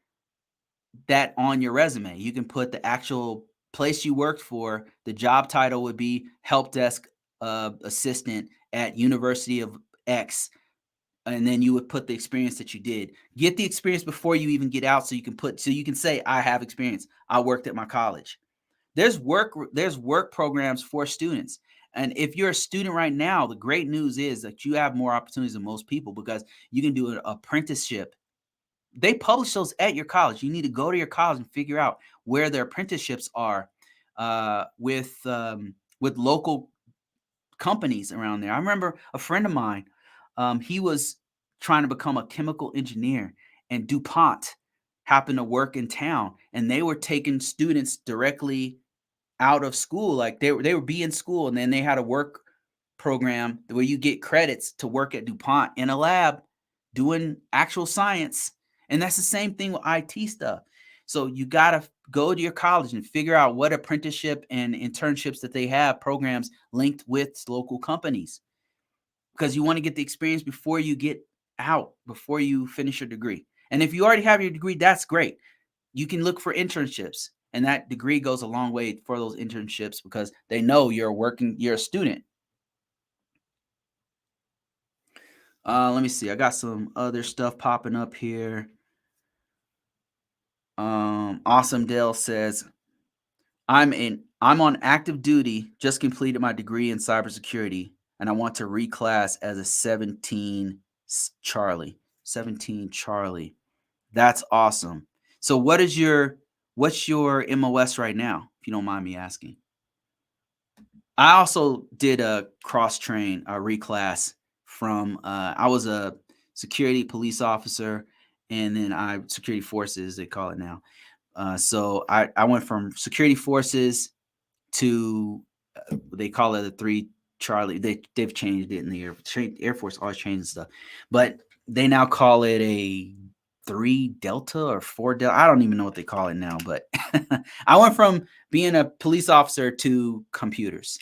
that on your resume. You can put the actual place you worked for. The job title would be help desk assistant at University of X, and then you would put the experience that you did. Get the experience before you even get out, so you can say, I have experience. I worked at my college. There's work programs for students. And if you're a student right now, the great news is that you have more opportunities than most people, because you can do an apprenticeship. They publish those at your college. You need to go to your college and figure out where their apprenticeships are with local companies around there. I remember a friend of mine, he was trying to become a chemical engineer, and DuPont happened to work in town, and they were taking students directly out of school. Like they would be in school, and then they had a work program where you get credits to work at DuPont in a lab doing actual science. And that's the same thing with IT stuff. So you got to go to your college and figure out what apprenticeship and internships that they have, programs linked with local companies, because you want to get the experience before you get out, before you finish your degree. And if you already have your degree, that's great. You can look for internships, and that degree goes a long way for those internships, because they know you're a student. Let me see. I got some other stuff popping up here. Awesome Dale says, I'm on active duty, just completed my degree in cybersecurity, and I want to reclass as a 17 Charlie. 17 Charlie. That's awesome. So what's your MOS right now, if you don't mind me asking? I also did a reclass from I was a security police officer and then security forces, they call it now. So I went from security forces to they call it a 3 Charlie. They've changed it in the Air Force always changes stuff, but they now call it a 3 Delta or 4 Delta. I don't even know what they call it now, but I went from being a police officer to computers.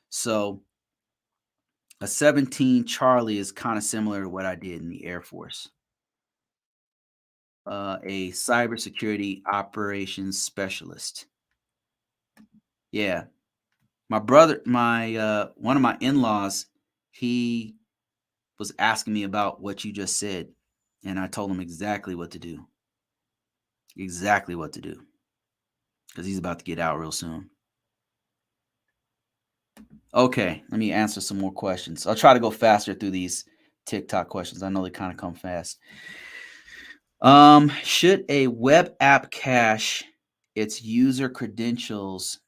So a 17 Charlie is kind of similar to what I did in the Air Force. A cybersecurity operations specialist. Yeah. My one of my in-laws, he was asking me about what you just said, and I told him exactly what to do. Exactly what to do, because he's about to get out real soon. Okay, let me answer some more questions. I'll try to go faster through these TikTok questions. I know they kind of come fast. Should a web app cache its user credentials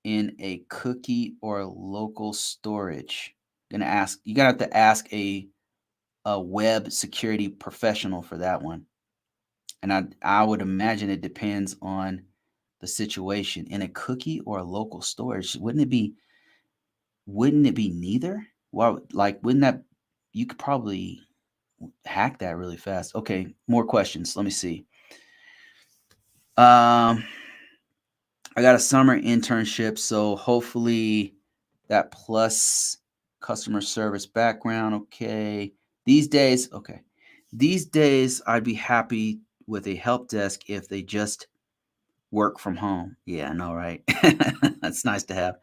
in a cookie or local storage? Gonna ask. You're gonna have to ask a web security professional for that one. And I would imagine it depends on the situation. In a cookie or a local storage, wouldn't it be neither? Well, like wouldn't that you could probably hack that really fast. Okay, more questions. Let me see. I got a summer internship, so hopefully that plus customer service background. Okay. Okay. These days, I'd be happy with a help desk if they just work from home. Yeah, I know, right? That's nice to have.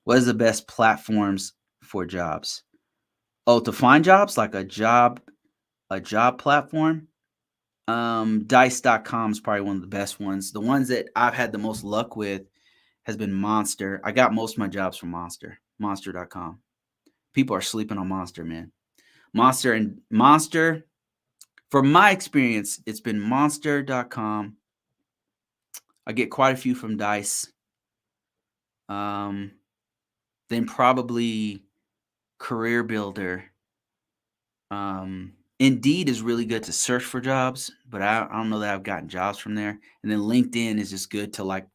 What is the best platforms for jobs? Oh, to find jobs, like a job platform. Dice.com is probably one of the best ones. The ones that I've had the most luck with has been Monster. I got most of my jobs from Monster.com. People are sleeping on Monster, man. Monster, from my experience, it's been Monster.com. I get quite a few from Dice. Then probably Career Builder. Indeed is really good to search for jobs, but I don't know that I've gotten jobs from there. And then LinkedIn is just good to like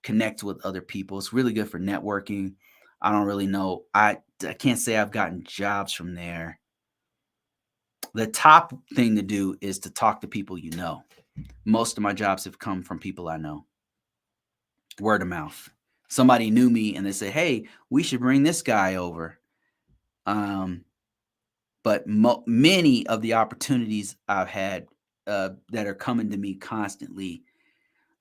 connect with other people. It's really good for networking. I don't really know. I can't say I've gotten jobs from there. The top thing to do is to talk to people you know. Most of my jobs have come from people I know. Word of mouth. Somebody knew me and they say, "Hey, we should bring this guy over." But many of the opportunities I've had that are coming to me constantly,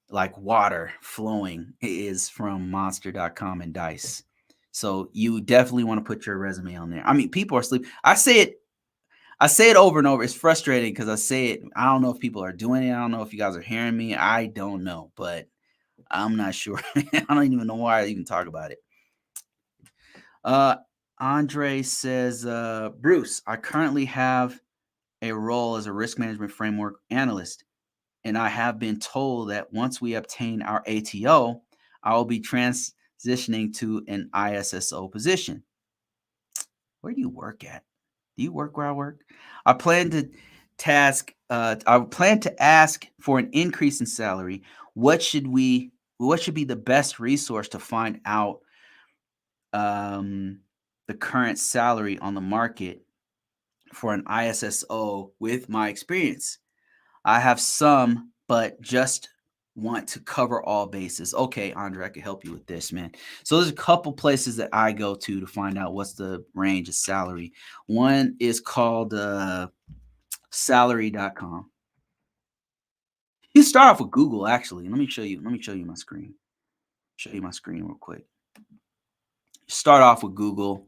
like water flowing, is from Monster.com and Dice. So you definitely want to put your resume on there. I mean, people are asleep. I say it over and over. It's frustrating because I say it. I don't know if people are doing it. I don't know if you guys are hearing me. I don't know, but I'm not sure. I don't even know why I even talk about it. Andre says, Bruce, I currently have a role as a risk management framework analyst, and I have been told that once we obtain our ATO, I will be transitioning to an ISSO position. Where do you work at? Do you work where I work? I plan to ask for an increase in salary. What should be the best resource to find out the current salary on the market for an ISSO with my experience? I have some, but just want to cover all bases. Okay, Andre, I can help you with this, man. So there's a couple places that I go to find out what's the range of salary. One is called salary.com. You start off with Google, actually. Let me show you my screen. Show you my screen real quick. Start off with Google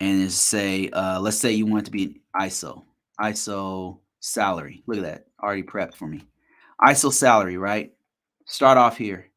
and just say, let's say you want to be an ISO salary. Look at that, already prepped for me. ISO salary, right? Start off here.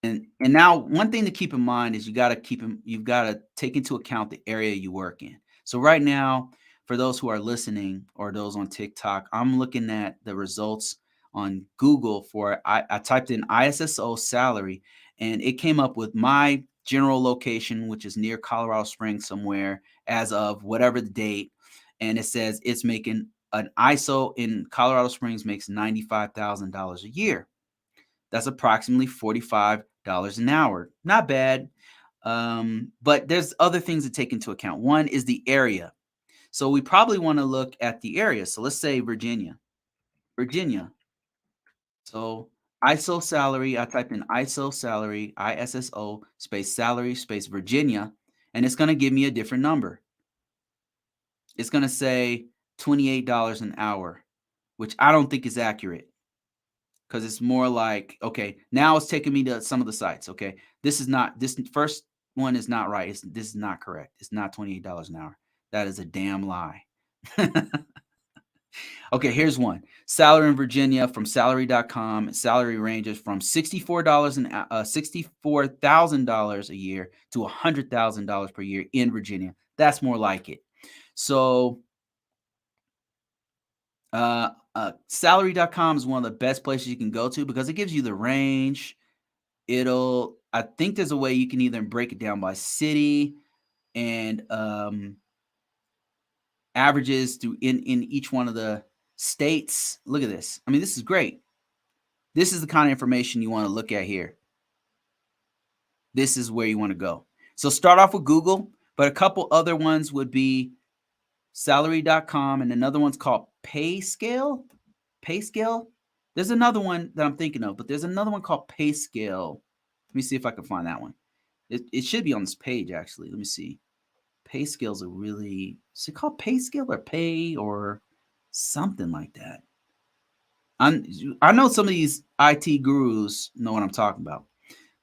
And now one thing to keep in mind is you've got to take into account the area you work in. So right now, for those who are listening or those on TikTok, I'm looking at the results on Google for I typed in ISSO salary and it came up with my general location, which is near Colorado Springs somewhere as of whatever the date. and it says it's making an ISO in Colorado Springs makes $95,000 a year. That's approximately $45 an hour. Not bad. But there's other things to take into account. One is the area. So we probably want to look at the area. So let's say Virginia. Virginia. So ISO salary, I type in ISO salary, ISSO space salary space Virginia, and it's going to give me a different number. It's going to say $28 an hour, which I don't think is accurate, because it's more like, okay, now it's taking me to some of the sites. Okay, this first one is not right. This is not correct. It's not $28 an hour. That is a damn lie. Okay, here's one. Salary in Virginia from salary.com. Salary ranges from $64,000 a year to $100,000 per year in Virginia. That's more like it. So salary.com is one of the best places you can go to because it gives you the range. I think there's a way you can either break it down by city and averages through in each one of the states. Look at this. I mean, this is great. This is the kind of information you want to look at here. This is where you want to go. So start off with Google, but a couple other ones would be salary.com, and another one's called PayScale. PayScale. There's another one that I'm thinking of, but there's another one called PayScale. Let me see if I can find that one. It should be on this page, actually. Let me see. PayScale's is it called PayScale or Pay or something like that? I know some of these IT gurus know what I'm talking about.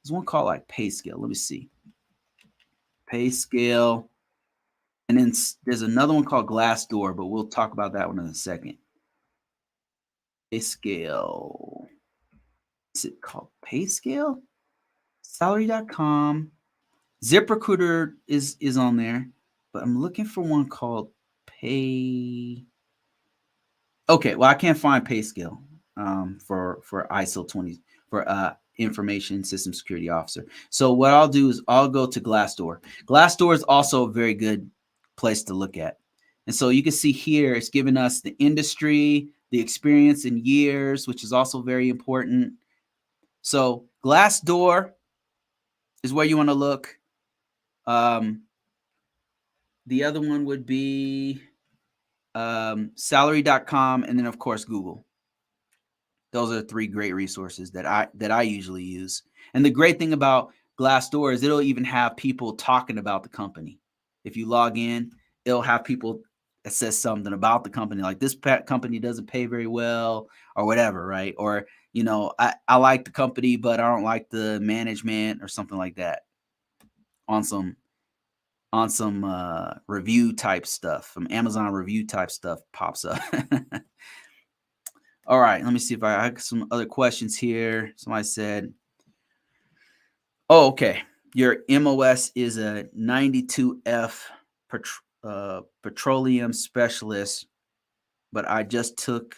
There's one called like PayScale. Let me see. PayScale. And then there's another one called Glassdoor, but we'll talk about that one in a second. PayScale. Is it called PayScale? Salary.com. ZipRecruiter is on there, but I'm looking for one called Pay. Okay, well, I can't find PayScale for ISO 20 for Information System Security Officer. So what I'll do is I'll go to Glassdoor. Glassdoor is also a very good place to look at. And so you can see here, it's giving us the industry, the experience in years, which is also very important. So Glassdoor is where you want to look. The other one would be salary.com, and then of course Google. Those are three great resources that I usually use. And the great thing about Glassdoor is it'll even have people talking about the company. If you log in, it'll have people that says something about the company, like this company doesn't pay very well or whatever, right? Or, I like the company, but I don't like the management or something like that on some review type stuff, from Amazon review type stuff pops up. All right, let me see if I have some other questions here. Somebody said, oh, okay, your MOS is a 92F petroleum specialist, but I just took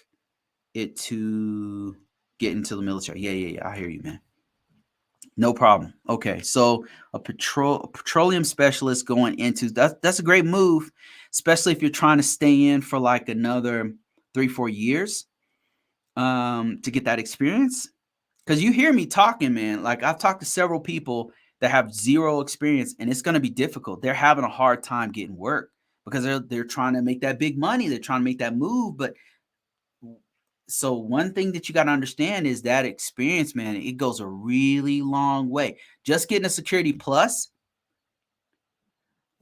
it to get into the military. Yeah, I hear you, man. No problem. Okay, so a petroleum specialist going into that's a great move, especially if you're trying to stay in for like another 3-4 years to get that experience. Because you hear me talking, man. Like I've talked to several people that have zero experience, and it's going to be difficult. They're having a hard time getting work because they're trying to make that big money. They're trying to make that move, but so one thing that you got to understand is that experience, man, it goes a really long way. Just getting a security plus,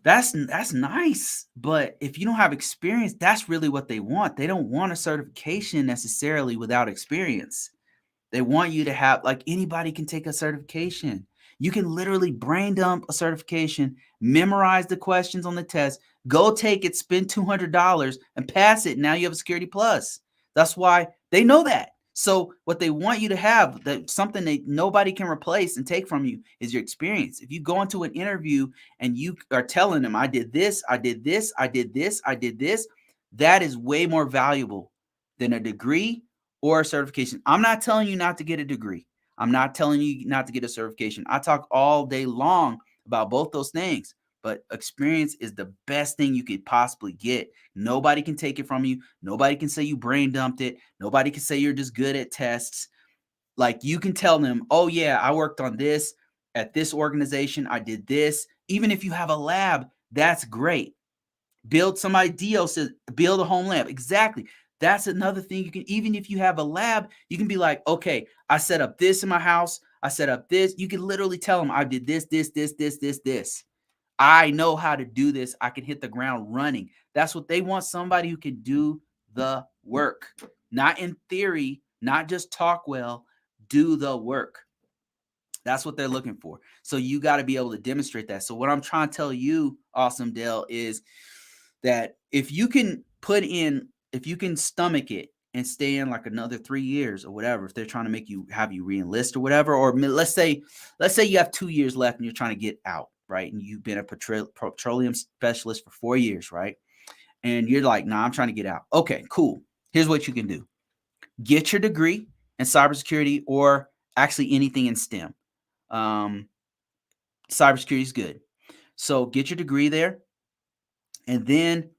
that's nice. But if you don't have experience, that's really what they want. They don't want a certification necessarily without experience. They want you to have, like, anybody can take a certification. You can literally brain dump a certification, memorize the questions on the test, go take it, spend $200 and pass it. Now you have a security plus. That's why they know that. So what they want you to have, that something that nobody can replace and take from you, is your experience. If you go into an interview and you are telling them, I did this, I did this, I did this, I did this, that is way more valuable than a degree or a certification. I'm not telling you not to get a degree. I'm not telling you not to get a certification. I talk all day long about both those things. but experience is the best thing you could possibly get. Nobody can take it from you. Nobody can say you brain dumped it. Nobody can say you're just good at tests. Like, you can tell them, oh yeah, I worked on this at this organization. I did this. Even if you have a lab, that's great. Build, somebody DO says, build a home lab. Exactly. That's another thing you can, even if you have a lab, you can be like, okay, I set up this in my house. I set up this. You can literally tell them I did this, this, this, this, this, this. I know how to do this. I can hit the ground running. That's what they want, somebody who can do the work. Not in theory, not just talk well, do the work. That's what they're looking for. So you got to be able to demonstrate that. So what I'm trying to tell you, Awesome Dale, is that if you can stomach it and stay in like another 3 years or whatever, if they're trying to make you, have you re-enlist or whatever, or let's say you have 2 years left and you're trying to get out, right? And you've been a petroleum specialist for 4 years, right? And you're like, nah, I'm trying to get out. Okay, cool. Here's what you can do. Get your degree in cybersecurity, or actually anything in STEM. Cybersecurity is good. So get your degree there, and then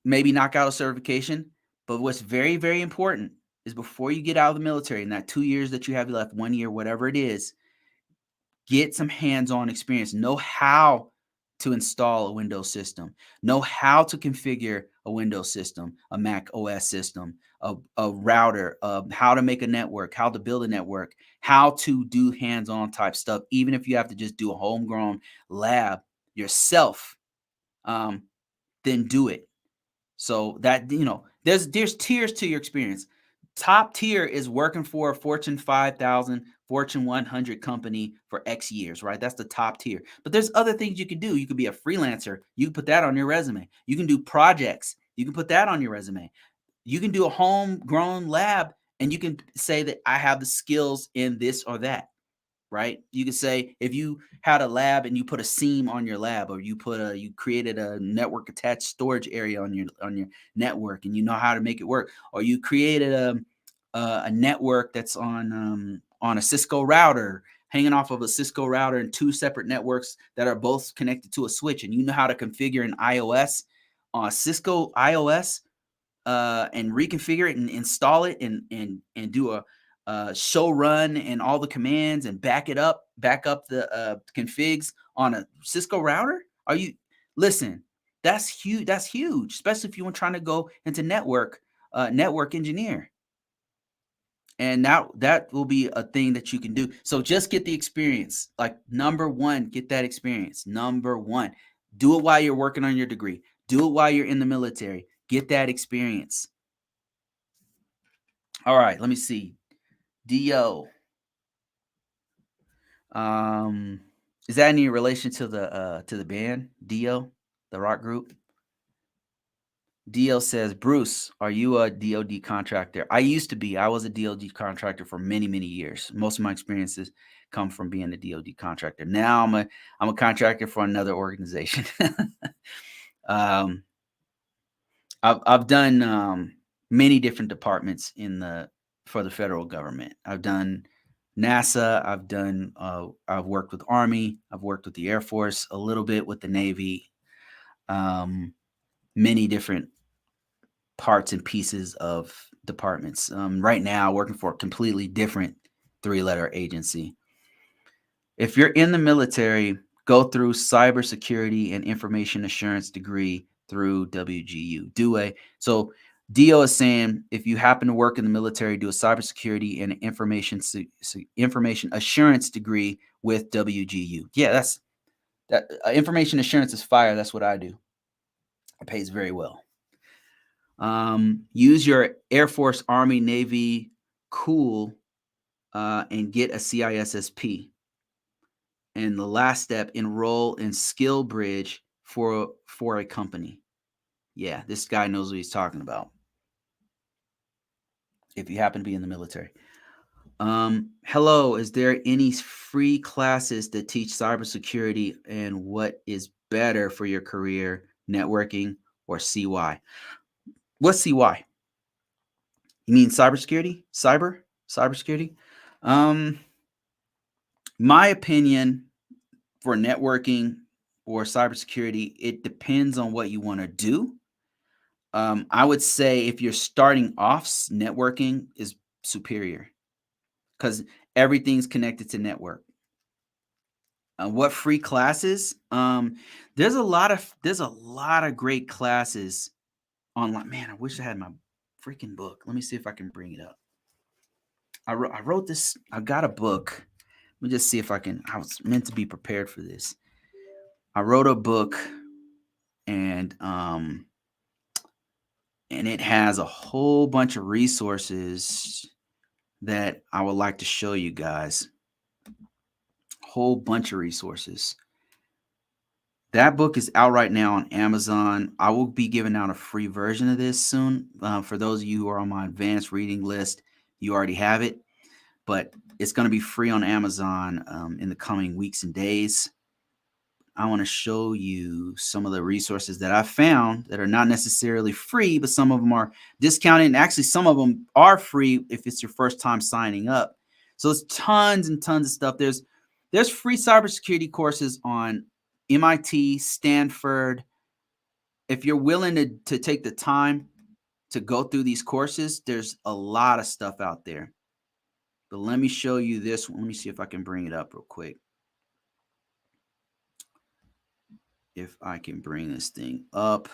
maybe knock out a certification. But what's very, very important is, before you get out of the military, in that 2 years that you have left, 1 year, whatever it is, get some hands-on experience. Know how to install a Windows system. Know how to configure a Windows system, a Mac OS system, a router, how to make a network, how to build a network, how to do hands-on type stuff. Even if you have to just do a homegrown lab yourself, then do it. So that, there's tiers to your experience. Top tier is working for a Fortune 5,000, Fortune 100 company for X years, right? That's the top tier. But there's other things you can do. You could be a freelancer. You can put that on your resume. You can do projects. You can put that on your resume. You can do a homegrown lab, and you can say that I have the skills in this or that. Right? You could say, if you had a lab and you put a SIEM on your lab, or you created a network attached storage area on your network, and you know how to make it work, or you created a network that's on a Cisco router, hanging off of a Cisco router, and 2 separate networks that are both connected to a switch, and you know how to configure an iOS on a Cisco iOS, and reconfigure it and install it, and do a show run and all the commands, and back up the configs on a Cisco router. Listen, that's huge. That's huge, especially if you were trying to go into network engineer. And now that will be a thing that you can do. So just get the experience. Like, number one, get that experience. Number one, do it while you're working on your degree. Do it while you're in the military. Get that experience. All right, let me see. DO. Is that any relation to the band DO, the rock group? DO says, Bruce, are you a DoD contractor? I used to be. I was a DoD contractor for many, many years. Most of my experiences come from being a DoD contractor. Now I'm a contractor for another organization. I've done many different departments for the federal government. I've done NASA. I've worked with Army. I've worked with the Air Force, a little bit with the Navy. Many different parts and pieces of departments. Right now, working for a completely different 3-letter agency. If you're in the military, go through cybersecurity and information assurance degree through WGU. So DO is saying, if you happen to work in the military, do a cybersecurity and information assurance degree with WGU. Yeah, that information assurance is fire. That's what I do. It pays very well. Use your Air Force, Army, Navy, and get a CISSP. And the last step, enroll in Skill Bridge for a company. Yeah, this guy knows what he's talking about. If you happen to be in the military. Hello, is there any free classes that teach cybersecurity, and what is better for your career, networking or CY? What's CY? You mean cybersecurity? Cybersecurity? My opinion, for networking or cybersecurity, it depends on what you want to do. I would say if you're starting off, networking is superior because everything's connected to network. What free classes? There's a lot of great classes online. Man, I wish I had my freaking book. Let me see if I can bring it up. I wrote this. I got a book. Let me just see if I can. I was meant to be prepared for this. I wrote a book, and it has a whole bunch of resources that I would like to show you guys. Whole bunch of resources. That book is out right now on Amazon. I will be giving out a free version of this soon. For those of you who are on my advanced reading list, you already have it, but it's going to be free on Amazon in the coming weeks and days. I want to show you some of the resources that I found that are not necessarily free, but some of them are discounted. And actually, some of them are free if it's your first time signing up. So there's tons and tons of stuff. There's free cybersecurity courses on MIT, Stanford. If you're willing to take the time to go through these courses, there's a lot of stuff out there. But let me show you this one. Let me see if I can bring it up real quick. If I can bring this thing up.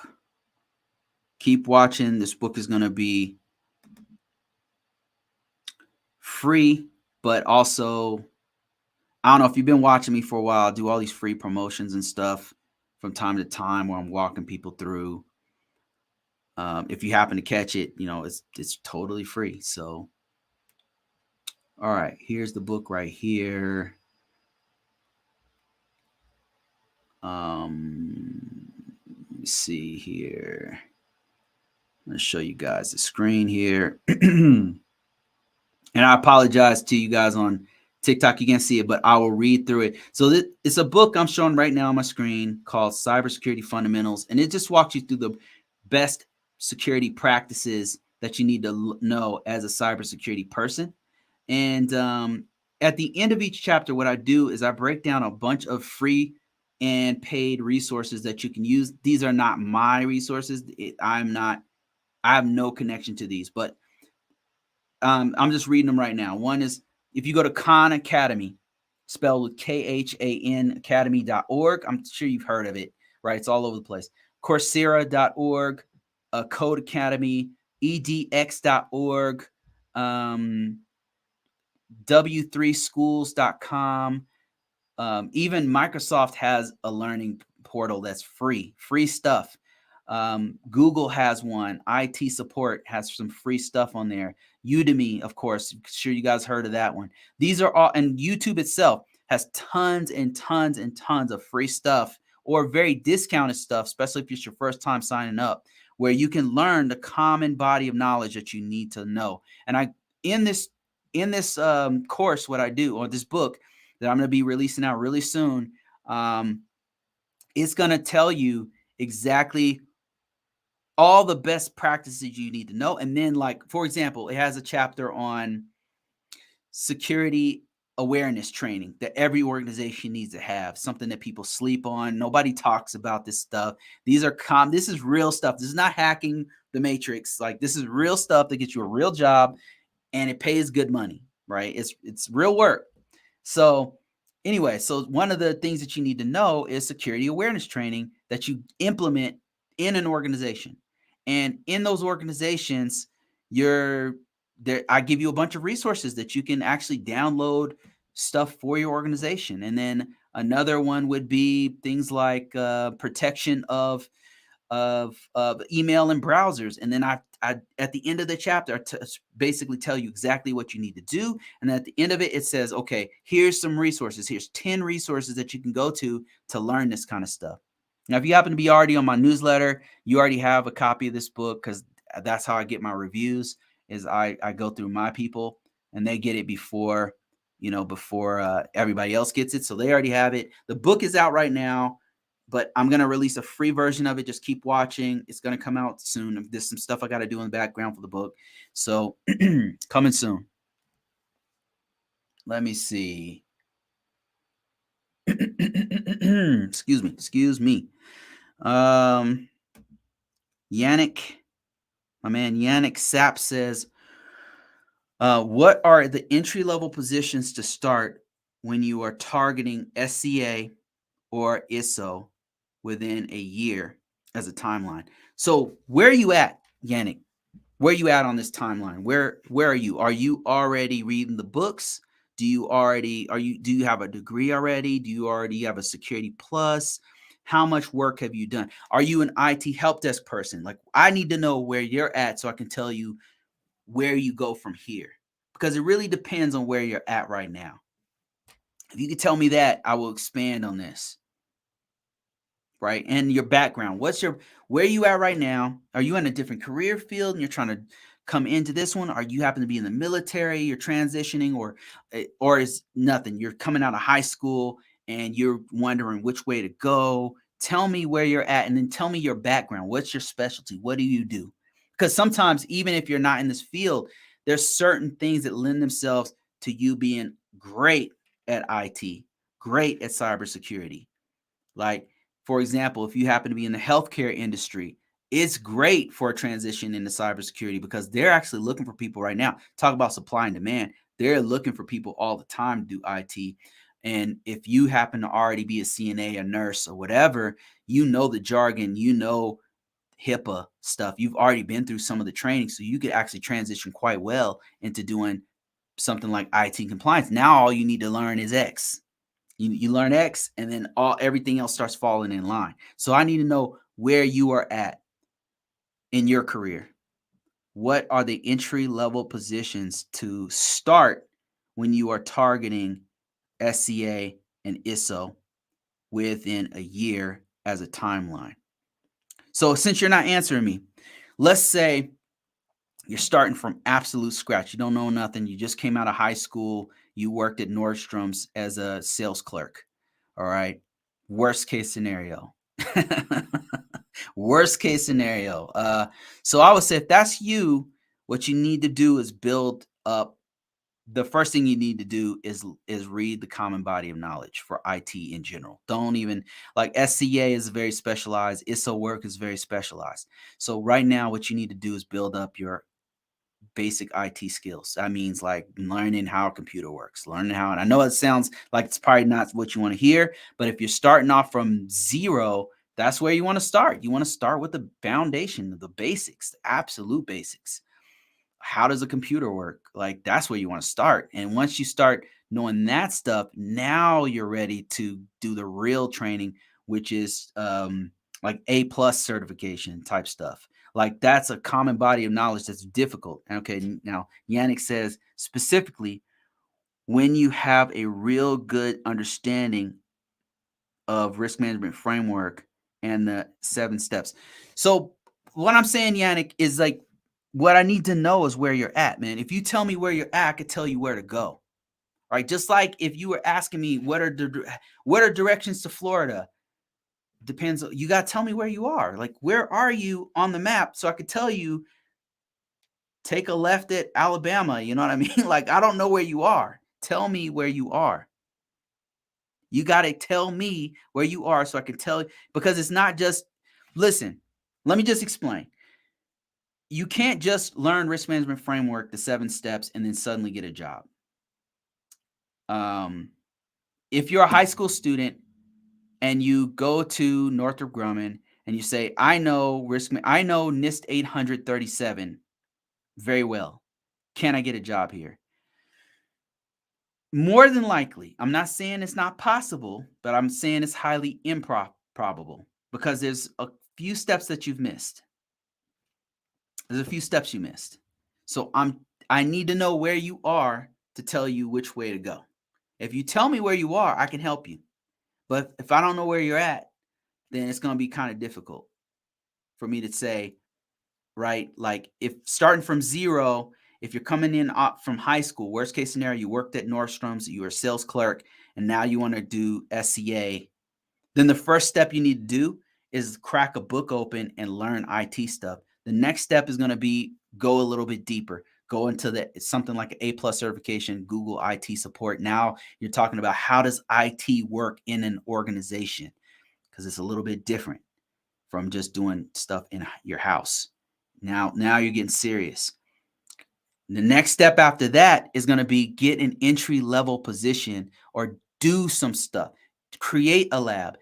Keep watching. This book is going to be free, but also, I don't know if you've been watching me for a while, I do all these free promotions and stuff from time to time where I'm walking people through. If you happen to catch it, it's totally free. So, all right, here's the book right here. Let me see here. I'm going to show you guys the screen here. And I apologize to you guys on TikTok. You can't see it, but I will read through it. So it's a book I'm showing right now on my screen called Cybersecurity Fundamentals. And it just walks you through the best security practices that you need to know as a cybersecurity person. And at the end of each chapter, what I do is I break down a bunch of free and paid resources that you can use. These are not my resources. I have no connection to these, but I'm just reading them right now. One is, if you go to Khan Academy, spelled with KHAN academy.org. I'm sure you've heard of it, right? It's all over the place. Coursera.org, Code Academy, edx.org, w3schools.com. Even Microsoft has a learning portal that's free stuff. Google has one. IT support has some free stuff on there. Udemy, of course, I'm sure you guys heard of that one. These are all, and YouTube itself has tons and tons and tons of free stuff or very discounted stuff, especially if it's your first time signing up, where you can learn the common body of knowledge that you need to know. And in this course, what I do, or this book that I'm going to be releasing out really soon, it's going to tell you exactly all the best practices you need to know. And then, like, for example, it has a chapter on security awareness training that every organization needs to have, something that people sleep on. Nobody talks about this stuff. This is real stuff. This is not hacking the matrix. Like, this is real stuff that gets you a real job, and it pays good money, right? It's real work. So anyway, so one of the things that you need to know is security awareness training that you implement in an organization. And in those organizations, I give you a bunch of resources that you can actually download stuff for your organization. And then another one would be things like protection of email and browsers. And then I at the end of the chapter, basically tell you exactly what you need to do. And at the end of it, it says, okay, here's some resources. Here's 10 resources that you can go to learn this kind of stuff. Now, if you happen to be already on my newsletter, you already have a copy of this book, because that's how I get my reviews, is I go through my people and they get it before everybody else gets it. So they already have it. The book is out right now, but I'm going to release a free version of it. Just keep watching. It's going to come out soon. There's some stuff I got to do in the background for the book. So coming soon. Let me see. Excuse me. Yannick, my man Yannick Sapp says, what are the entry level positions to start when you are targeting SCA or ISO within a year as a timeline? So where are you at, Yannick? Where are you at on this timeline? Where are you? Are you already reading the books? Do you have a degree already? Do you already have a security plus? How much work have you done? Are you an IT help desk person? Like, I need to know where you're at so I can tell you where you go from here, because it really depends on where you're at right now. If you could tell me that, I will expand on this. Right? And your background. Where are you at right now? Are you in a different career field and you're trying to come into this one? Or you happen to be in the military, you're transitioning, or is nothing? You're coming out of high school and you're wondering which way to go. Tell me where you're at, and then tell me your background. What's your specialty? What do you do? Because sometimes, even if you're not in this field, there's certain things that lend themselves to you being great at IT, great at cybersecurity. Like, for example, if you happen to be in the healthcare industry, it's great for a transition into cybersecurity, because they're actually looking for people right now. Talk about supply and demand. They're looking for people all the time to do IT. And if you happen to already be a CNA, a nurse, or whatever, you know the jargon, you know HIPAA stuff. You've already been through some of the training, so you could actually transition quite well into doing something like IT compliance. Now all you need to learn is X. You learn X, and then everything else starts falling in line. So I need to know where you are at in your career. What are the entry level positions to start when you are targeting SCA and ISO within a year as a timeline? So since you're not answering me, let's say you're starting from absolute scratch. You don't know nothing. You just came out of high school. You worked at Nordstrom's as a sales clerk. All right. Worst case scenario. Worst case scenario. So I would say, if that's you, what you need to do is build up. The first thing you need to do is read the common body of knowledge for IT in general. Don't even, like, SCA is very specialized. ISO work is very specialized. So right now, what you need to do is build up your basic IT skills. That means like learning how a computer works, learning how, and I know it sounds like it's probably not what you want to hear, but if you're starting off from zero, that's where you want to start. You want to start with the foundation, the basics, the absolute basics. How does a computer work? Like, that's where you want to start. And once you start knowing that stuff, now you're ready to do the real training, which is like A+ certification type stuff. Like, that's a common body of knowledge that's difficult. Okay, now Yannick says, specifically, when you have a real good understanding of risk management framework and the 7 steps. So what I'm saying, Yannick, is like, what I need to know is where you're at, man. If you tell me where you're at, I could tell you where to go. Right? Just like if you were asking me what are directions to Florida, depends. You got to tell me where you are. Like, where are you on the map, so I could tell you, take a left at Alabama. You know what I mean? Like, I don't know where you are. Tell me where you are. You got to tell me where you are so I can tell you, because it's not just, listen, let me just explain. You can't just learn risk management framework, the 7 steps, and then suddenly get a job. If you're a high school student and you go to Northrop Grumman and you say, I know NIST 837 very well. Can I get a job here? More than likely, I'm not saying it's not possible, but I'm saying it's highly improbable, because there's a few steps that you've missed. There's a few steps you missed. So I need to know where you are to tell you which way to go. If you tell me where you are, I can help you. But if I don't know where you're at, then it's going to be kind of difficult for me to say, right? Like, if starting from zero, if you're coming in from high school, worst case scenario, you worked at Nordstrom's, you were a sales clerk, and now you want to do SCA, then the first step you need to do is crack a book open and learn IT stuff. The next step is going to be go a little bit deeper. go into something like an A+ certification, Google IT support. Now you're talking about how does IT work in an organization, because it's a little bit different from just doing stuff in your house. Now you're getting serious. The next step after that is going to be get an entry level position or do some stuff. Create a lab,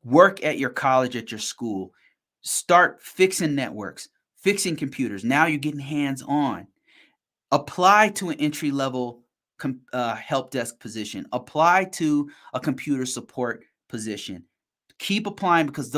work at your college, at your school, start fixing networks, fixing computers. Now you're getting hands on. Apply to an entry level help desk position. Apply to a computer support position. Keep applying, because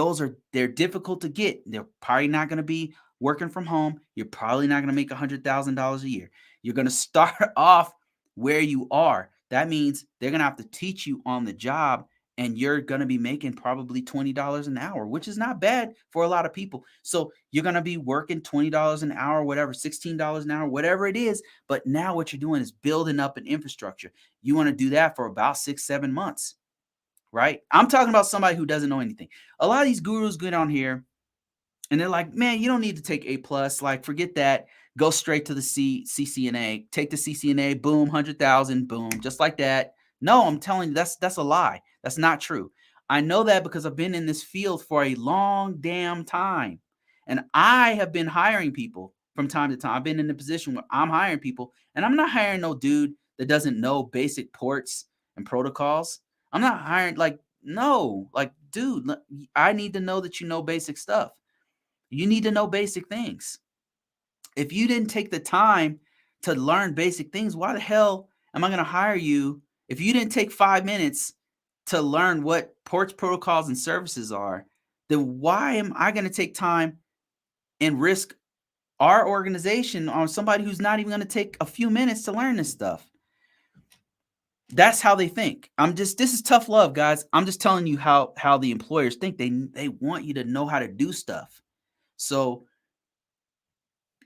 they're difficult to get. They're probably not going to be working from home. You're probably not going to make $100,000 a year. You're going to start off where you are. That means they're going to have to teach you on the job, and you're going to be making probably $20 an hour, which is not bad for a lot of people. So you're going to be working $20 an hour, whatever, $16 an hour, whatever it is. But now what you're doing is building up an infrastructure. You want to do that for about 6-7 months, right? I'm talking about somebody who doesn't know anything. A lot of these gurus get on here and they're like, man, you don't need to take A+. Like, forget that. Go straight to the CCNA. Take the CCNA, boom, 100,000, boom, just like that. No, I'm telling you, that's a lie. That's not true. I know that because I've been in this field for a long damn time. And I have been hiring people from time to time. I've been in a position where I'm hiring people, and I'm not hiring no dude that doesn't know basic ports and protocols. I'm not hiring, like, no, like, dude, I need to know that you know basic stuff. You need to know basic things. If you didn't take the time to learn basic things, why the hell am I going to hire you? If you didn't take 5 minutes to learn what ports, protocols, and services are, then why am I going to take time and risk our organization on somebody who's not even going to take a few minutes to learn this stuff? That's how they think. This is tough love, guys. I'm just telling you how the employers think. They want you to know how to do stuff. So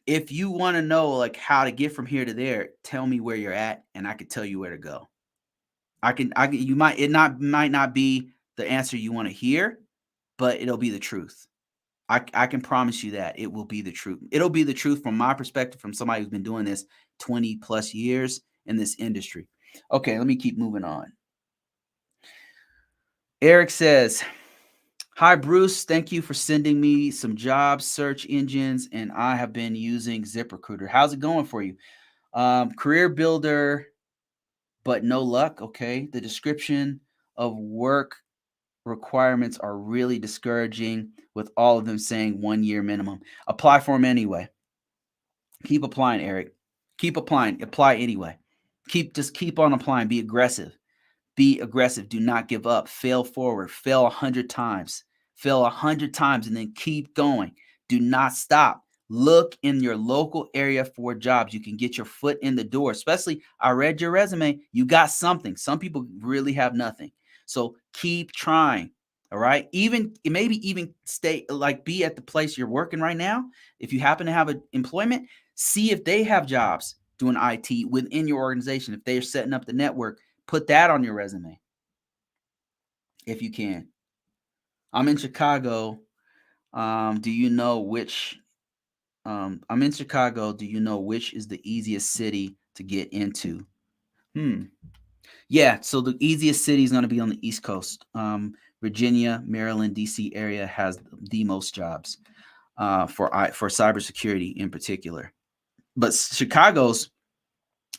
if you want to know, like, how to get from here to there, tell me where you're at, and I can tell you where to go. Might not be the answer you want to hear, but it'll be the truth. I can promise you that it will be the truth. It'll be the truth from my perspective, from somebody who's been doing this 20 plus years in this industry. Okay, let me keep moving on. Eric says, hi, Bruce. Thank you for sending me some job search engines, and I have been using ZipRecruiter. How's it going for you? Career builder, but no luck. Okay. The description of work requirements are really discouraging, with all of them saying 1 year minimum. Apply for them anyway. Keep applying, Eric. Keep applying. Apply anyway. Just keep on applying. Be aggressive. Be aggressive. Do not give up. Fail forward. Fail 100 times. Fail 100 times and then keep going. Do not stop. Look in your local area for jobs. You can get your foot in the door. Especially, I read your resume. You got something. Some people really have nothing. So keep trying. All right. Maybe even stay, like, be at the place you're working right now. If you happen to have an employment, see if they have jobs doing IT within your organization. If they're setting up the network, put that on your resume if you can. I'm in Chicago. Do you know which? I'm in Chicago. Do you know which is the easiest city to get into? Yeah, so the easiest city is going to be on the East Coast. Virginia, Maryland, DC area has the most jobs for cybersecurity in particular. But Chicago's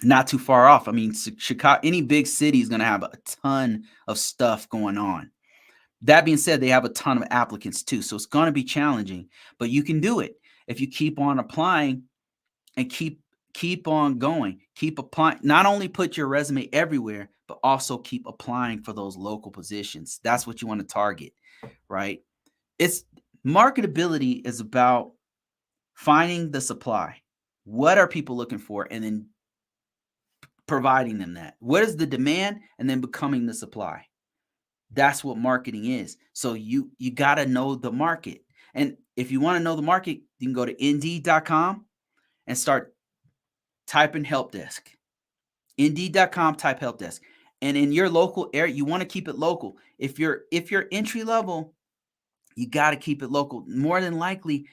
not too far off. I mean, Chicago, any big city is going to have a ton of stuff going on. That being said, they have a ton of applicants too, so it's going to be challenging, but you can do it if you keep on applying and keep on going. Keep applying. Not only put your resume everywhere, but also keep applying for those local positions. That's what you want to target, right? It's marketability is about finding the supply. What are people looking for? And then providing them that. What is the demand? And then becoming the supply. That's what marketing is. So you got to know the market. And if you want to know the market, you can go to Indeed.com and start typing help desk. Indeed.com, type help desk. And in your local area, you want to keep it local. If you're entry level, you got to keep it local. More than likely,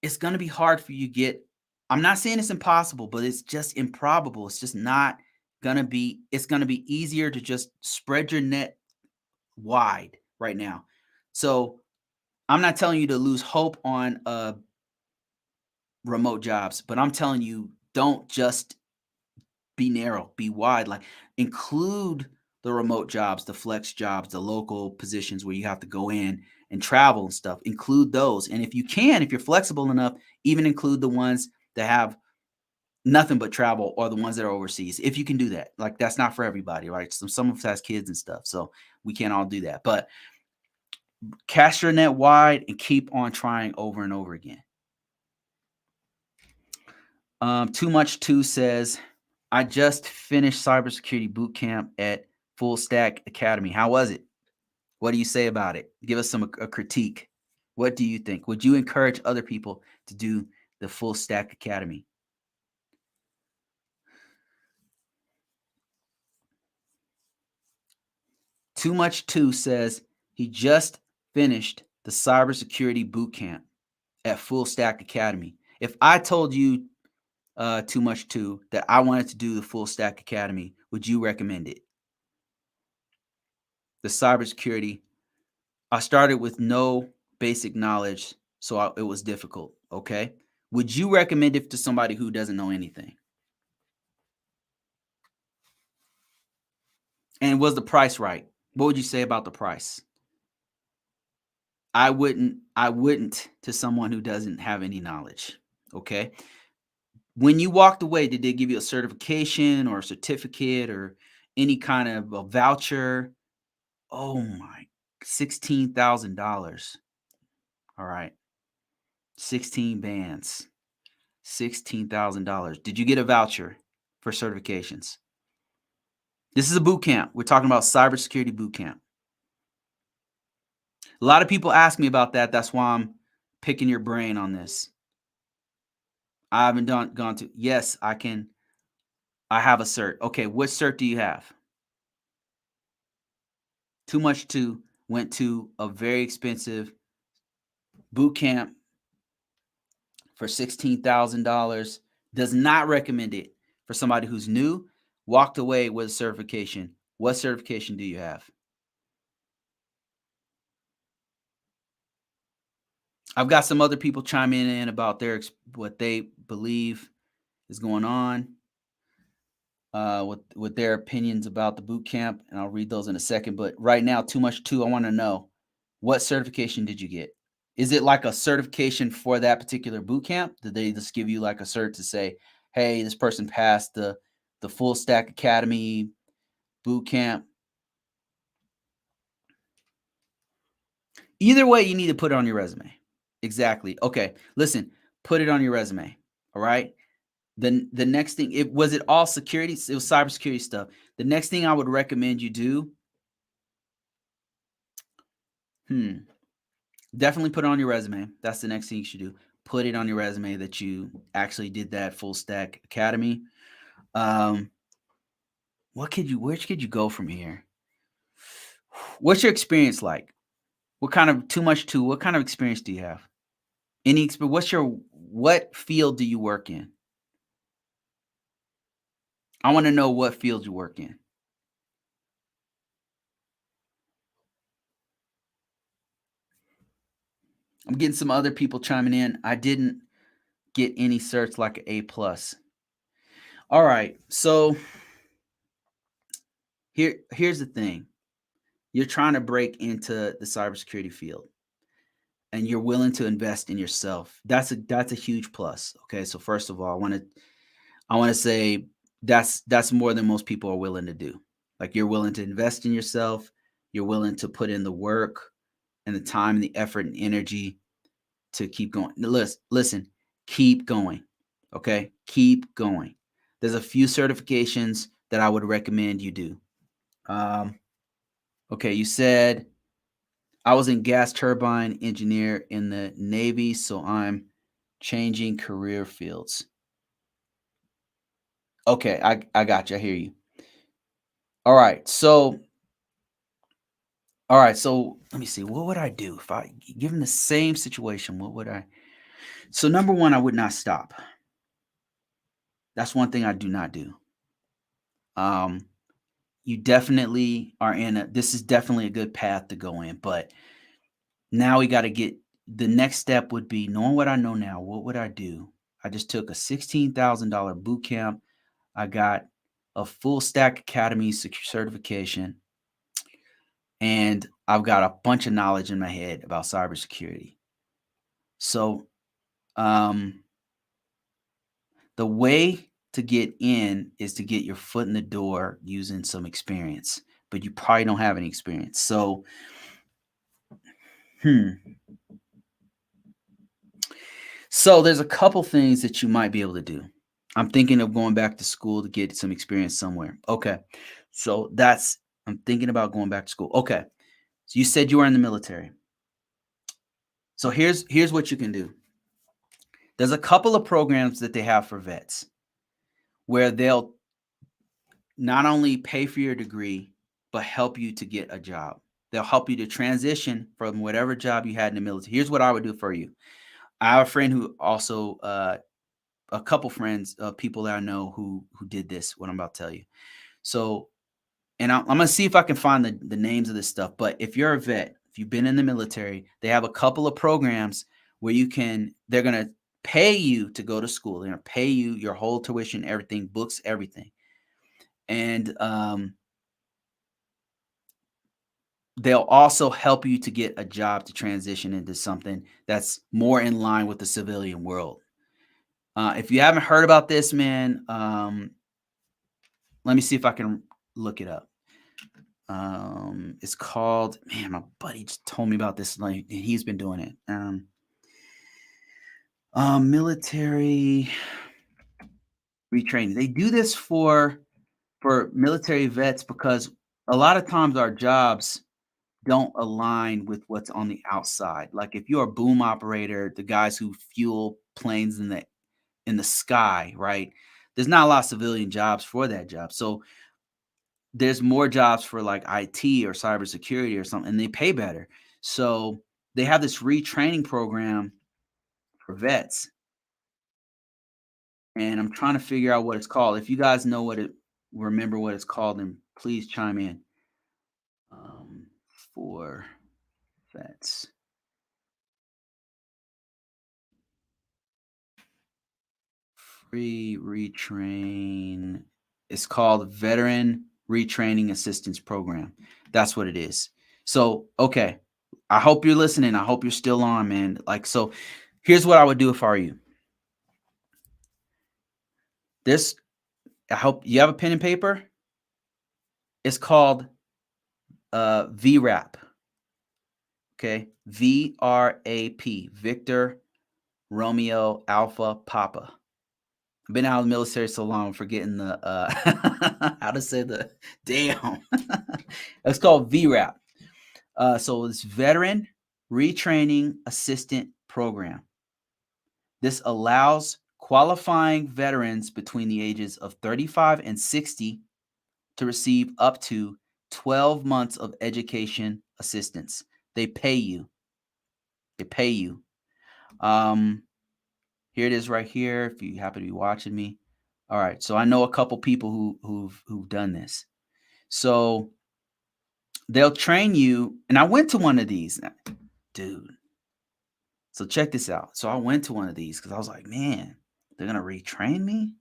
it's going to be hard for you to get I'm not saying it's impossible, but it's just improbable. It's just not gonna be. It's gonna be easier to just spread your net wide right now. So I'm not telling you to lose hope on remote jobs, but I'm telling you don't just be narrow, be wide. Like include the remote jobs, the flex jobs, the local positions where you have to go in and travel and stuff. Include those, and if you can, if you're flexible enough, even include the ones that have nothing but travel or the ones that are overseas. If you can do that, like that's not for everybody, right? Some of us has kids and stuff, so we can't all do that. But cast your net wide and keep on trying over and over again. Too Much Two says, I just finished cybersecurity boot camp at Full Stack Academy. How was it? What do you say about it? Give us a critique. What do you think? Would you encourage other people to do the Full Stack Academy? Too Much Two says he just finished the cybersecurity boot camp at Full Stack Academy. If I told you Too Much Two that I wanted to do the Full Stack Academy, would you recommend it? The cybersecurity. I started with no basic knowledge, so it was difficult. Okay. Would you recommend it to somebody who doesn't know anything? And was the price right? What would you say about the price? I wouldn't to someone who doesn't have any knowledge. Okay. When you walked away, did they give you a certification or a certificate or any kind of a voucher? Oh my, $16,000. All right. 16 bands. $16,000. Did you get a voucher for certifications? This is a boot camp. We're talking about cybersecurity boot camp. A lot of people ask me about that. That's why I'm picking your brain on this. I haven't gone to. Yes, I can. I have a cert. Okay, what cert do you have? Too Much Two went to a very expensive boot camp for $16,000. Does not recommend it for somebody who's new. Walked away with a certification. What certification do you have? I've got some other people chiming in about what they believe is going on with their opinions about the boot camp, and I'll read those in a second. But right now, Too Much Two, I want to know, what certification did you get? Is it like a certification for that particular boot camp? Did they just give you like a cert to say, hey, this person passed the Full Stack Academy boot camp? Either way, you need to put it on your resume. Exactly. Okay. Listen, put it on your resume. All right. The next thing, it all security. It was cybersecurity stuff. The next thing I would recommend you do, definitely put it on your resume. That's the next thing you should do. Put it on your resume that you actually did that Full Stack Academy. Where could you go from here? What's your experience like? What kind of Too Much Two? What kind of experience do you have? Any experience? What field do you work in? I want to know what field you work in. I'm getting some other people chiming in. I didn't get any certs like an A plus. All right, so here's the thing. You're trying to break into the cybersecurity field, and you're willing to invest in yourself. That's a huge plus. Okay, so first of all, I want to say that's more than most people are willing to do. Like you're willing to invest in yourself. You're willing to put in the work and the time and the effort and energy to keep going. Listen, keep going. Okay? Keep going. There's a few certifications that I would recommend you do. Okay, you said I was in gas turbine engineer in the Navy, so I'm changing career fields. Okay, I got you. I hear you. All right, so let me see. What would I do if given the same situation? What would I? So number one, I would not stop. That's one thing I do not do. You definitely are this is definitely a good path to go in, but now we got to get the next step would be knowing what I know now. What would I do? I just took a $16,000 boot camp. I got a full stack academy certification, and I've got a bunch of knowledge in my head about cybersecurity. So, the way to get in is to get your foot in the door using some experience, but you probably don't have any experience. So, so there's a couple things that you might be able to do. I'm thinking of going back to school to get some experience somewhere. Okay. So I'm thinking about going back to school. Okay. So you said you were in the military. So here's what you can do. There's a couple of programs that they have for vets where they'll not only pay for your degree, but help you to get a job. They'll help you to transition from whatever job you had in the military. Here's what I would do for you. I have a friend who also, a couple friends, people that I know who did this, what I'm about to tell you. So, and I'm going to see if I can find the names of this stuff. But if you're a vet, if you've been in the military, they have a couple of programs where they're going to pay you to go to school. They're going to pay you your whole tuition, everything, books, everything. And they'll also help you to get a job to transition into something that's more in line with the civilian world. If you haven't heard about this, man, let me see if I can look it up. It's called, man, my buddy just told me about this, like, and he's been doing it. Military retraining. They do this for military vets because a lot of times our jobs don't align with what's on the outside. Like if you're a boom operator, the guys who fuel planes in the sky, right? There's not a lot of civilian jobs for that job. So there's more jobs for like IT or cybersecurity or something, and they pay better. So they have this retraining program for vets, and I'm trying to figure out what it's called. If you guys know remember what it's called, then please chime in. For vets. Free retrain. It's called Veteran Retraining Assistance Program. That's what it is. So, okay. I hope you're listening. I hope you're still on, man. Like, so here's what I would do if I were you. I hope you have a pen and paper. It's called VRAP. Okay. VRAP. Victor, Romeo, Alpha, Papa. I've been out of the military so long, I'm forgetting the how to say the damn. It's called VRAP. So it's Veteran Retraining Assistant Program. This allows qualifying veterans between the ages of 35 and 60 to receive up to 12 months of education assistance. They pay you. They pay you. Here it is right here. If you happen to be watching me. All right. So I know a couple people who've done this. So they'll train you. And I went to one of these, dude. So check this out. So I went to one of these because I was like, man, they're going to retrain me?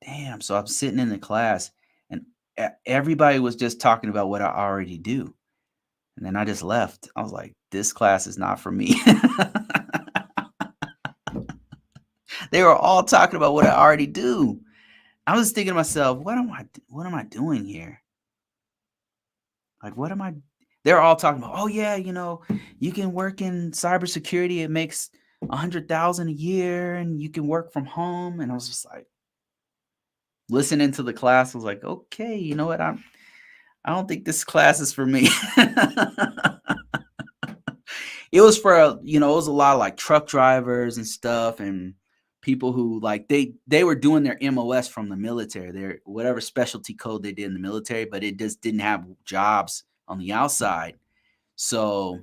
Damn. So I'm sitting in the class and everybody was just talking about what I already do. And then I just left. I was like, this class is not for me. They were all talking about what I already do. I was thinking to myself, what am I doing here? Like, they're all talking about, oh yeah, you can work in cybersecurity. It makes 100,000 a year and you can work from home. And I was just like, listening to the class, I was like, okay, you know what? I don't think this class is for me. It was for, it was a lot of like truck drivers and stuff and people who like, they were doing their MOS from the military, their whatever specialty code they did in the military, but it just didn't have jobs on the outside. So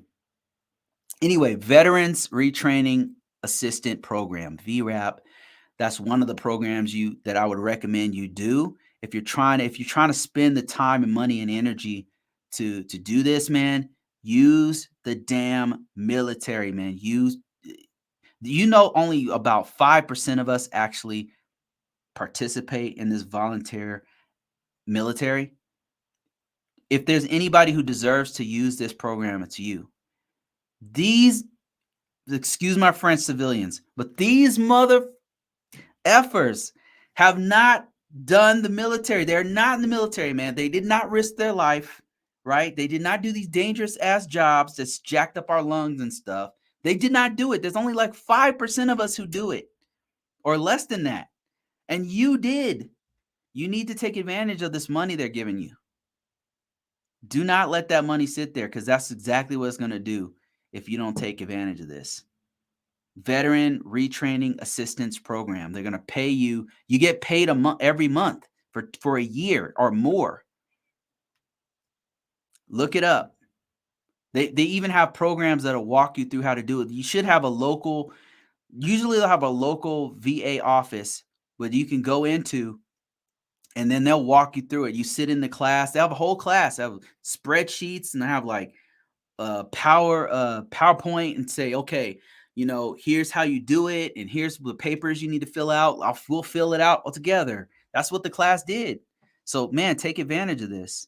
anyway, Veterans Retraining Assistant Program, VRAP. That's one of the programs that I would recommend you do. If you're trying to spend the time and money and energy to do this, man, use the damn military, man. Only about 5% of us actually participate in this volunteer military. If there's anybody who deserves to use this program, it's you. Excuse my French, civilians, but these mother effers have not done the military. They're not in the military, man. They did not risk their life, right? They did not do these dangerous ass jobs that's jacked up our lungs and stuff. They did not do it. There's only like 5% of us who do it, or less than that. And you did. You need to take advantage of this money they're giving you. Do not let that money sit there, because that's exactly what it's going to do if you don't take advantage of this. Veteran Retraining Assistance Program. They're going to pay you. You get paid every month for a year or more. Look it up. They even have programs that'll walk you through how to do it. You should have usually they'll have a local VA office where you can go into, and then they'll walk you through it. You sit in the class. They have a whole class. They have spreadsheets, and they have like PowerPoint, and say, okay, here's how you do it, and here's the papers you need to fill out. We'll fill it out all together. That's what the class did. So, man, take advantage of this.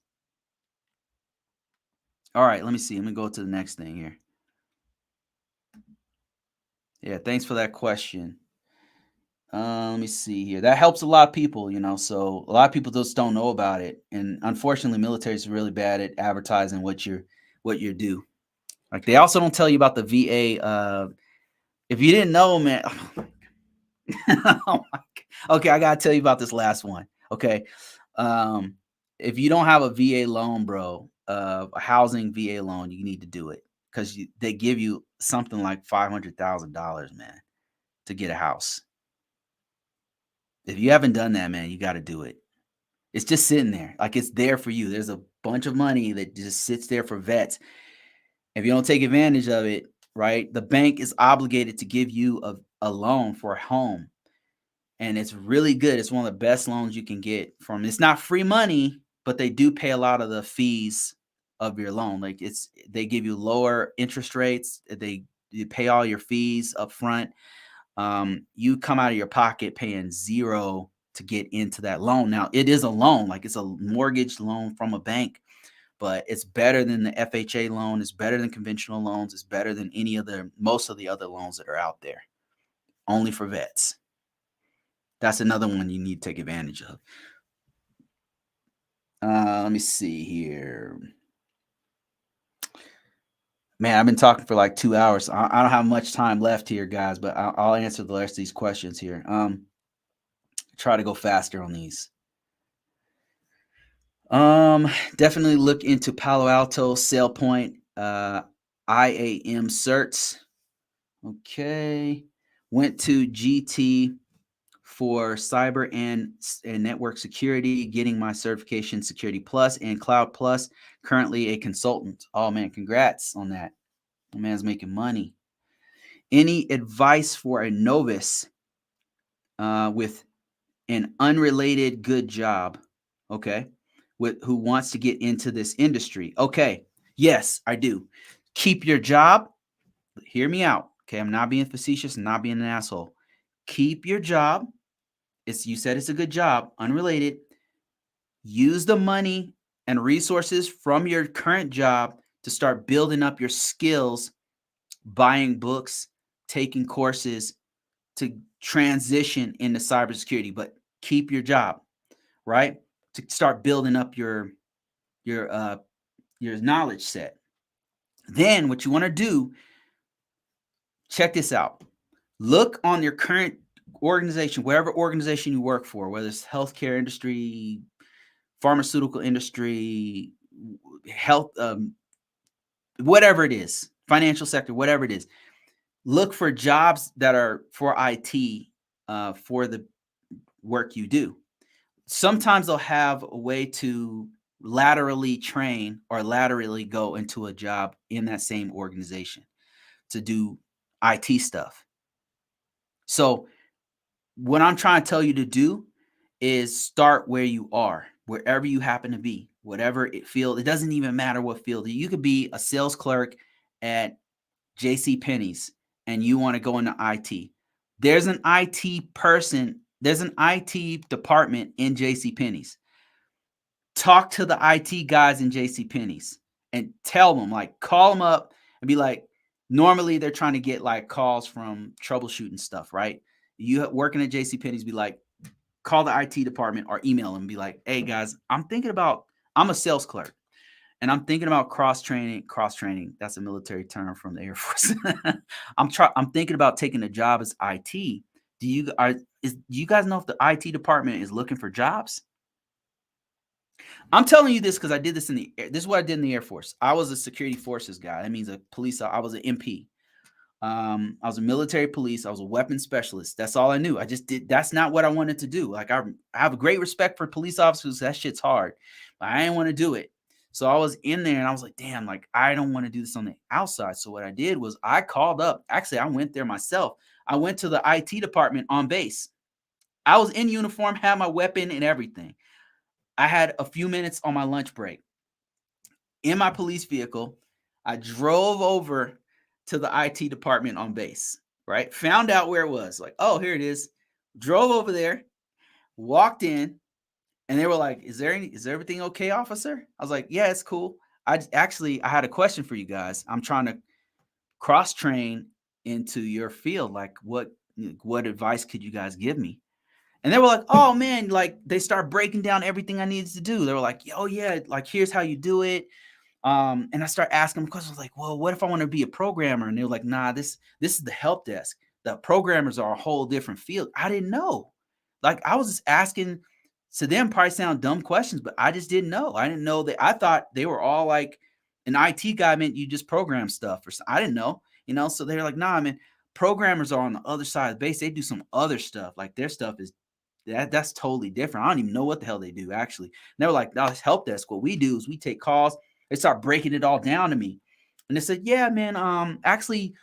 All right, let me see. Let me go to the next thing here. Yeah, thanks for that question. Let me see here. That helps a lot of people, so a lot of people just don't know about it. And unfortunately, military is really bad at advertising what you're due. Like, they also don't tell you about the VA. If you didn't know, man. Oh my God. Okay, I gotta tell you about this last one. Okay. If you don't have a VA loan, bro, a housing VA loan, you need to do it, because they give you something like $500,000, man, to get a house. If you haven't done that, man, you got to do it. It's just sitting there. Like, it's there for you. There's a bunch of money that just sits there for vets. If you don't take advantage of it, right, the bank is obligated to give you a loan for a home. And it's really good. It's one of the best loans you can get from. It's not free money, but they do pay a lot of the fees of your loan. Like, they give you lower interest rates. You pay all your fees up front. You come out of your pocket paying zero to get into that loan. Now, it is a loan, like it's a mortgage loan from a bank, but it's better than the FHA loan. It's better than conventional loans. It's better than most of the other loans that are out there, only for vets. That's another one you need to take advantage of. Let me see here. Man, I've been talking for like 2 hours. I don't have much time left here, guys, but I'll answer the rest of these questions here. Try to go faster on these. Definitely look into Palo Alto, SailPoint, IAM certs. Okay. Went to GT for cyber and network security, getting my certification Security Plus and Cloud Plus. Currently a consultant. Oh man, congrats on that. The man's making money. Any advice for a novice with an unrelated good job? Okay. Who wants to get into this industry? Okay. Yes, I do. Keep your job. Hear me out. Okay. I'm not being facetious and not being an asshole. Keep your job. You said it's a good job, unrelated. Use the money and resources from your current job to start building up your skills, buying books, taking courses to transition into cybersecurity, but keep your job, right? To start building up your knowledge set. Then what you want to do, check this out. Look on your current organization, whatever organization you work for, whether it's healthcare industry, pharmaceutical industry, health, whatever it is, financial sector, whatever it is. Look for jobs that are for IT, for the work you do. Sometimes they'll have a way to laterally train or laterally go into a job in that same organization to do IT stuff. So What I'm trying to tell you to do is start where you are, wherever you happen to be, whatever it field. It doesn't even matter what field. You could be a sales clerk at JC Penney's and you want to go into IT. There's an IT person, there's an IT department in JC Penney's. Talk to the IT guys in JC Penney's and tell them, like, call them up and be like, normally they're trying to get like calls from troubleshooting stuff, right? You working at JC Penney's, be like, call the IT department or email them and be like, hey guys, I'm a sales clerk and I'm thinking about cross training. That's a military term from the Air Force. I'm thinking about taking a job as IT. Do you guys know if the IT department is looking for jobs? I'm telling you this because I did this this is what I did in the Air Force. I was a security forces guy. That means a police. I was an MP. I was a military police. I was a weapons specialist. That's all I knew. I just did. That's not what I wanted to do. Like I have a great respect for police officers. That shit's hard, but I didn't want to do it. So I was in there and I was like, damn, like I don't want to do this on the outside. So what I did was I called up. Actually, I went there myself. I went to the IT department on base. I was in uniform, had my weapon and everything. I had a few minutes on my lunch break. In my police vehicle, I drove over to the IT department on base, right? Found out where it was. Like, oh, here it is. Drove over there, walked in, and they were like, is everything okay, officer? I was like, yeah, it's cool. I had a question for you guys. I'm trying to cross train into your field. Like, what advice could you guys give me? And they were like, oh man, like they start breaking down everything I needed to do. They were like, oh yeah, like here's how you do it. And I start asking them questions like, well, what if I want to be a programmer? And they were like, nah, this is the help desk. The programmers are a whole different field. I didn't know. Like I was just asking, to them probably sound dumb questions, but I just didn't know. I didn't know that. I thought they were all like an IT guy meant you just program stuff or something. I didn't know, so they're like, nah, man, programmers are on the other side of the base. They do some other stuff. Like their stuff is that's totally different. I don't even know what the hell they do actually. And they were like, no, it's help desk. What we do is we take calls. They start breaking it all down to me. And they said, yeah, man, actually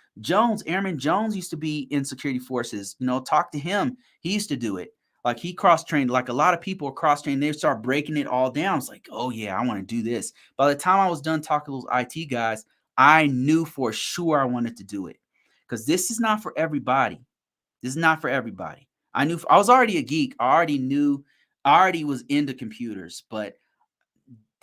Airman Jones used to be in security forces. Talk to him. He used to do it. Like he cross-trained, like a lot of people are cross-trained. They start breaking it all down. It's like, oh yeah, I want to do this. By the time I was done talking to those IT guys, I knew for sure I wanted to do it. Because this is not for everybody. This is not for everybody. I knew I was already a geek. I already was into computers, but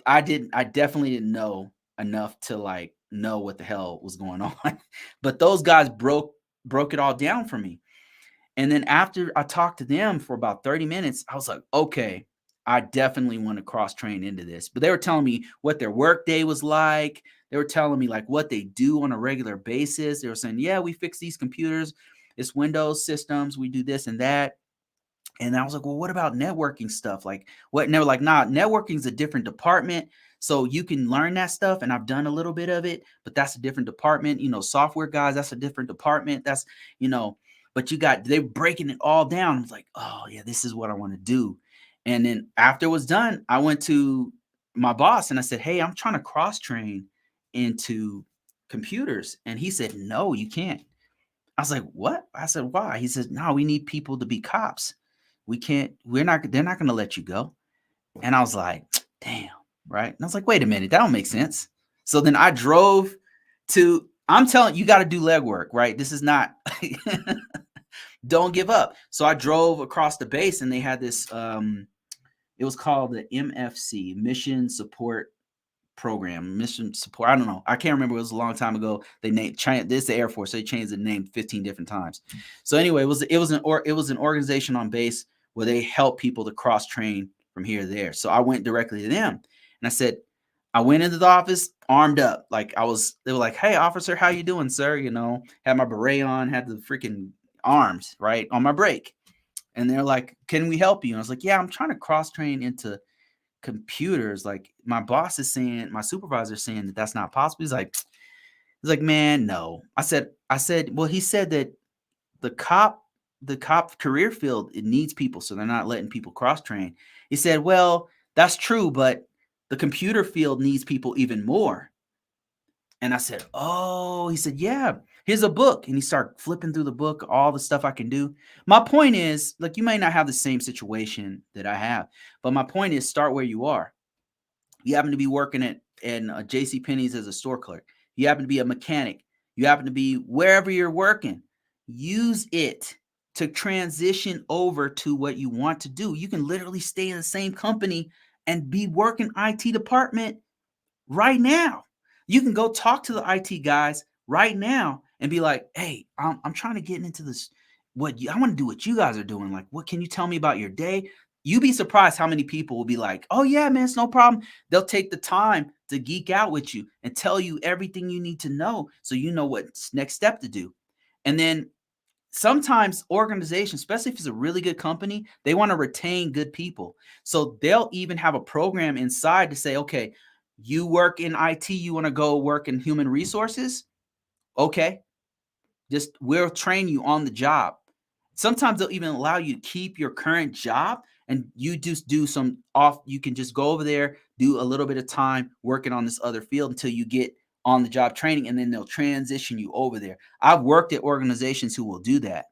I definitely didn't know enough to like know what the hell was going on. But those guys broke it all down for me. And then after I talked to them for about 30 minutes, I was like, okay, I definitely want to cross train into this. But they were telling me what their work day was like. They were telling me like what they do on a regular basis. They were saying, yeah, we fix these computers. It's Windows systems. We do this and that. And I was like, well, what about networking stuff? Like what? And they were like, nah, networking is a different department. So you can learn that stuff. And I've done a little bit of it, but that's a different department. Software guys, that's a different department. But they're breaking it all down. I was like, oh yeah, this is what I want to do. And then after it was done, I went to my boss and I said, hey, I'm trying to cross train into computers. And he said, no, you can't. I was like, what? I said, why? He says, no, we need people to be cops. They're not going to let you go. And I was like, damn. Right. And I was like, wait a minute, that don't make sense. So then I drove I'm telling you, got to do legwork, right? This is not, don't give up. So I drove across the base and they had this, it was called the MFC, Mission Support. I don't know. I can't remember. It was a long time ago. They named this the Air Force. So they changed the name 15 different times. So anyway, it was an organization on base where they help people to cross train from here to there. So I went directly to them and I said, I went into the office armed up. They were like, hey officer, how you doing, sir? Had my beret on, had the freaking arms right on my break. And they're like, can we help you? And I was like, yeah, I'm trying to cross train into computers. Like my supervisor is saying that that's not possible. He's like, man, no. I said, well, he said that the cop career field, it needs people, so they're not letting people cross train. He said, well, that's true, but the computer field needs people even more. And I said, oh, he said, yeah, Here's a book. And he started flipping through the book, all the stuff I can do. My point is, like, you may not have the same situation that I have, but my point is start where you are. You happen to be working at in J.C. Penney's as a store clerk. You happen to be a mechanic. You happen to be wherever you're working. Use it to transition over to what you want to do. You can literally stay in the same company and be working IT department right now. You can go talk to the IT guys right now and be like, "Hey, I'm trying to get into this. I want to do what you guys are doing. Like, what can you tell me about your day?" You'd be surprised how many people will be like, "Oh yeah, man, it's no problem." They'll take the time to geek out with you and tell you everything you need to know so you know what's next step to do. And then sometimes organizations, especially if it's a really good company, they want to retain good people. So they'll even have a program inside to say, okay, you work in IT, you want to go work in human resources? Okay, just we'll train you on the job. Sometimes they'll even allow you to keep your current job and you just do some off. You can just go over there, do a little bit of time working on this other field until you get on the job training, and then they'll transition you over there. I've worked at organizations who will do that,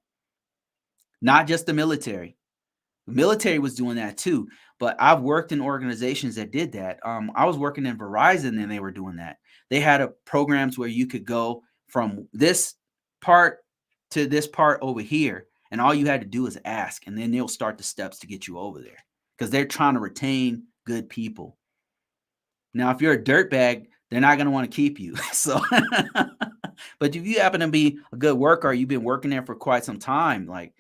not just the military. The military was doing that too, but I've worked in organizations that did that. I was working in Verizon and they were doing that. They had programs where you could go from this part to this part over here, and all you had to do is ask, and then they'll start the steps to get you over there because they're trying to retain good people. Now, if you're a dirtbag, they're not going to want to keep you. So, but if you happen to be a good worker, you've been working there for quite some time, like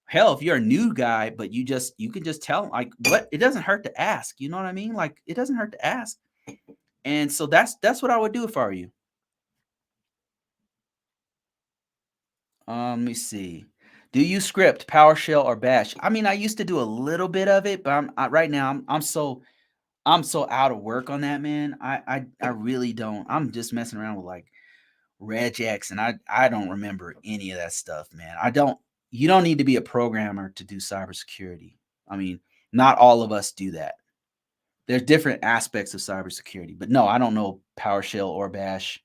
hell, if you're a new guy, but you can just tell like what it doesn't hurt to ask. You know what I mean? Like it doesn't hurt to ask. And so that's what I would do if I were you. Let me see. Do you script PowerShell or Bash? I mean, I used to do a little bit of it, but right now I'm so out of work on that, man. I really don't. I'm just messing around with like regex, and I don't remember any of that stuff, man. I don't. You don't need to be a programmer to do cybersecurity. I mean, not all of us do that. There's different aspects of cybersecurity, but no, I don't know PowerShell or Bash.